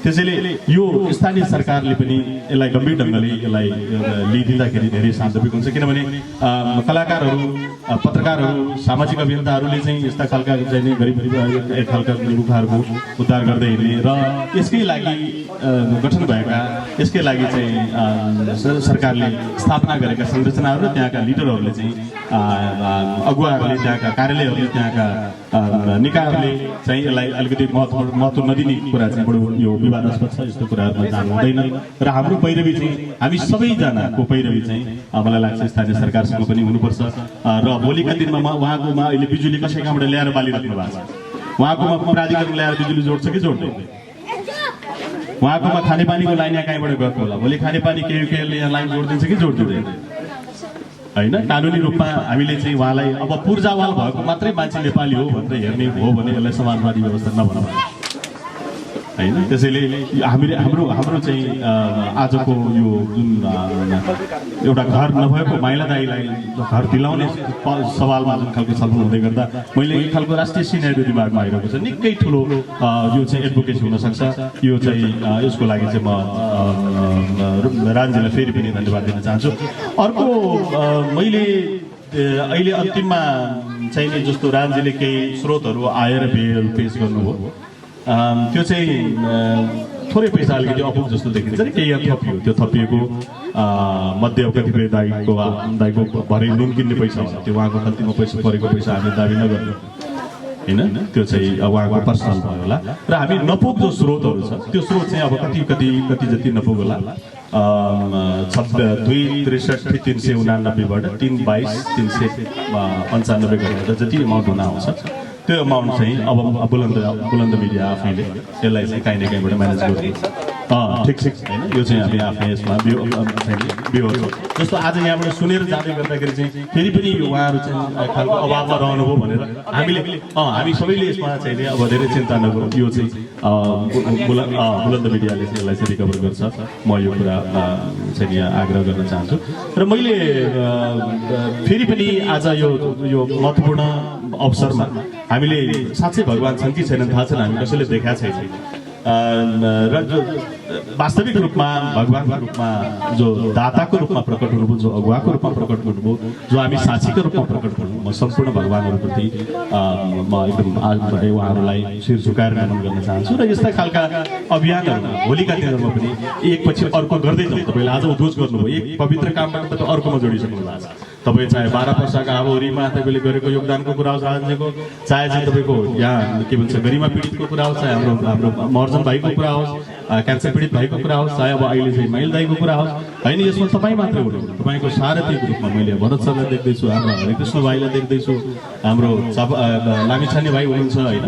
त्यसैले यो स्थानीय सरकारले पनि यसलाई गम्भीर ढङ्गले यसलाई लिइदिँदाखेरि धेरै सान्दर्भिक हुन्छ किनभने कलाकारहरू पत्रकारहरू सामाजिक अभियन्ताहरूले चाहिँ यस्ता खालका चाहिँ गरिब एक खालका मुखहरूको उद्धार गर्दै हिँड्ने र यसकै लागि गठन भएका यसकै लागि चाहिँ सरकारले स्थापना गरेका संरचनाहरू र त्यहाँका लिडरहरूले चाहिँ अगुवाहरूले त्यहाँका कार्यालयहरूले त्यहाँका निकायहरूले चाहिँ यसलाई अलिकति महत्त्व नदिने कुरा चाहिँ बडो यो विवादास्पद छ यस्तो कुराहरूमा जानु हुँदैन र हाम्रो पैरवी चाहिँ हामी सबैजनाको पैरवी चाहिँ मलाई लाग्छ स्थानीय सरकारसँग पनि हुनुपर्छ र भोलिका दिनमा उहाँकोमा अहिले बिजुली कसै कहाँबाट ल्याएर बालिराख्नु भएको छ उहाँकोमा प्राधिकरण ल्याएर बिजुली जोड्छ कि जोड्दैन उहाँकोमा खानेपानीको लाइन यहाँ कहीँबाट गएको होला भोलि खानेपानी केले यहाँ लाइन जोडिदिन्छ कि जोडिदिँदैन होइन कानुनी रूपमा हामीले चाहिँ उहाँलाई अब पूर्जावाल भएको मात्रै मान्छे नेपाली हो भनेर हेर्ने हो भने यसलाई समाजवादी व्यवस्था नभनौँ होइन त्यसैले हाम्रो चाहिँ आजको यो जुन एउटा घर नभएको महिला दाइलाई घर दिलाउने सवालमा जुन खालको छलफल हुँदै गर्दा मैले एक खालको राष्ट्रिय सिनेरियो दिमागमा आइरहेको छ निकै ठुलो यो चाहिँ एडभोकेसी हुनसक्छ यो चाहिँ यसको लागि चाहिँ म राजेलाई फेरि पनि धन्यवाद दिन चाहन्छु अर्को मैले अहिले अन्तिममा चाहिने जस्तो राजेले केही स्रोतहरू आएर पेश गर्नुभयो त्यो चाहिँ थोरै पैसा अलिकति अपुग जस्तो देखिन्छ नि केही थपियो त्यो थपिएको मध्ये कतिपय दाइको भरे नुन किन्ने पैसा हुन्छ त्यो उहाँको कतिमा पैसा परेको पैसा हामीले दाबी नगर्नु होइन त्यो चाहिँ उहाँको पर्सनल भयो होला र हामी नपुग जो स्रोतहरू छ त्यो स्रोत चाहिँ अब कति जति नपुग होला 2,63,389बाट 3,22,395 गरेर जति अमाउन्ट हुन आउँछ त्यो अमाउन्ट चाहिँ अब बुलन्द मिडिया आफैले यसलाई चाहिँ काहीँ न काहीँबाट म्यानेज गर्नु ठिक होइन यो चाहिँ हामी आफै यसमा बिहो जस्तो आज यहाँबाट सुनेर जाँदै गर्दाखेरि चाहिँ फेरि पनि उहाँहरू चाहिँ खालको अभावमा रहनुभयो भनेर हामी सबैले यसमा चाहिँ अब धेरै चिन्ता नगरौँ यो चाहिँ बुलन्द मिडियाले चाहिँ यसलाई चाहिँ रिकभर गर्छ म यो कुरा चाहिँ यहाँ आग्रह गर्न चाहन्छु र मैले फेरि पनि आज यो महत्त्वपूर्ण अवसरमा हामीले साँच्चै भगवान् छन् कि छैनन् थाहा छैन हामी कसैले देखाएको छैन र जो वास्तविक रूपमा भगवान्को रूपमा जो दाताको रूपमा प्रकट हुनुभयो जो अगुवाको रूपमा प्रकट हुनुभयो जो हामी साक्षीको रूपमा प्रकट हुनुभयो म सम्पूर्ण भगवान्हरूप्रति म एकदम उहाँहरूलाई शिर झुकाएर नमन गर्न चाहन्छु र यस्ता खालका अभियानहरूमा भोलिका दिनहरूमा पनि एकपछि अर्को गर्दै जाउँ तपाईँले आज उद्घोष गर्नुभयो एक पवित्र कामबाट तपाईँ अर्कोमा जोडिसक्नु भएको छ तपाईँ चाहे 12 वर्षका आबोरीमा तपाईँले गरेको योगदानको कुरा होस् राजनीतिको चाहे चाहिँ तपाईँको यहाँ के भन्छ गरिमा पीडितको कुरा होस् चाहे हाम्रो महर्जन भाइको कुरा होस् क्यान्सर पीडित भाइको कुरा होस् चाहे अब अहिले चाहिँ माइल दाईको कुरा होस् होइन यसमा तपाईँ मात्रै हुनुहुन्छ तपाईँको सारथीको रूपमा मैले भरत सरलाई देख्दैछु हाम्रो हरिकृष्ण भाइलाई देख्दैछु हाम्रो लामिछाने भाइ हुनुहुन्छ होइन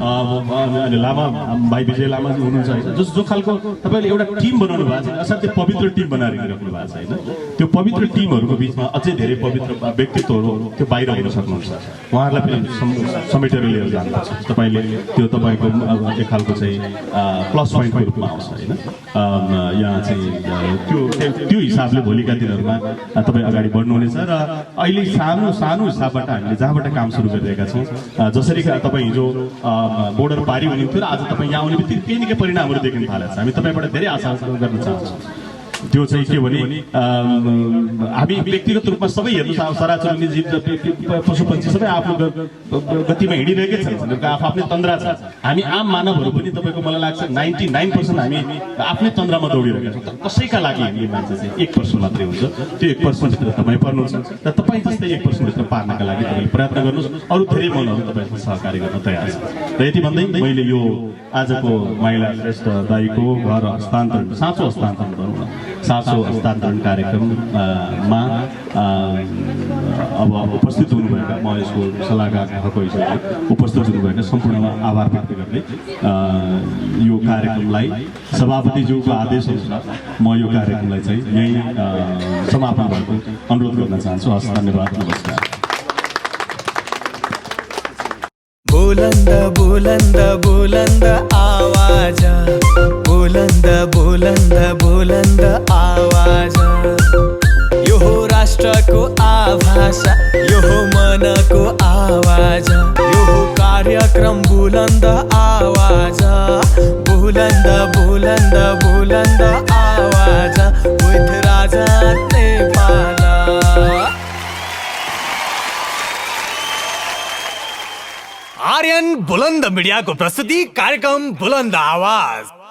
अनि लामा भाइ विजय लामा हुनुहुन्छ होइन जो खालको तपाईँले एउटा टिम बनाउनु भएको छ असाध्यै पवित्र टिम बनाएर हिँडिराख्नु भएको छ होइन त्यो पवित्र टिमहरूको बिचमा अझै धेरै पवित्र व्यक्तित्वहरू त्यो बाहिर हुन सक्नुहुन्छ उहाँहरूलाई पनि समेटेर लिएर जानुपर्छ तपाईँले त्यो तपाईँको एक खालको चाहिँ प्लस पोइन्टको रूपमा आउँछ होइन यहाँ चाहिँ त्यो हिसाबले भोलिका दिनहरूमा तपाईँ अगाडि बढ्नुहुनेछ र अहिले सानो हिसाबबाट हामीले जहाँबाट काम सुरु गरिरहेका छौँ जसरी तपाईँ हिजो बोर्डर पारी हुनुहुन्थ्यो र आज तपाईँ यहाँ आउने बित्तिकै केही न केही परिणामहरू देख्न थालेको छ हामी तपाईँबाट धेरै आशा गर्न चाहन्छौँ त्यो चाहिँ के भने हामी व्यक्तिगत रूपमा सबै हेर्नु चराचुरुङ्गी जीव पशु पक्षी सबै आफ्नो गतिमा हिँडिरहेकै छन् आफ्नै तन्द्रा छ हामी आम मानवहरू पनि तपाईँको मलाई लाग्छ 99% हामी आफ्नै तन्द्रामा दौडिरहेका छौँ तर कसैका लागि हिँड्ने मान्छे चाहिँ 1% मात्रै हुन्छ त्यो 1% भित्र तपाईँ पर्नुहुन्छ र तपाईँ जस्तै 1% भित्र पार्नका लागि तपाईँले प्रयत्न गर्नुहोस् अरू धेरै मनहरू तपाईँसँग सहकारी गर्न तयार छ र यति भन्दै मैले यो आजको माइला श्रेष्ठ दाईको घर हस्तान्तरण साँचो हस्तान्तरण गरौँ न साँचो हस्तान्तरण कार्यक्रममा अब उपस्थित हुनुभएका म यसको सल्लाहकारको हिसाबले उपस्थित हुनुभएका सम्पूर्णमा आभार व्यक्त गर्दै यो कार्यक्रमलाई सभापतिज्यूको आदेश अनुसार म यो कार्यक्रमलाई चाहिँ यहीँ समापन भएको अनुरोध गर्न चाहन्छु हस् धन्यवाद नमस्कार बुलंद बुलंद बुलंद आवाज बुलंद बुलंद बुलंद आवाज यो हो राष्ट्रको आभास यो हो मनको आवाज यो हो कार्यक्रम बुलंद आवाज बुलंद बुलंद बुलंद आवाज विथ राजा नेपाल आर्यन बुलंद मीडिया को प्रस्तुति कार्यक्रम बुलंद आवाज।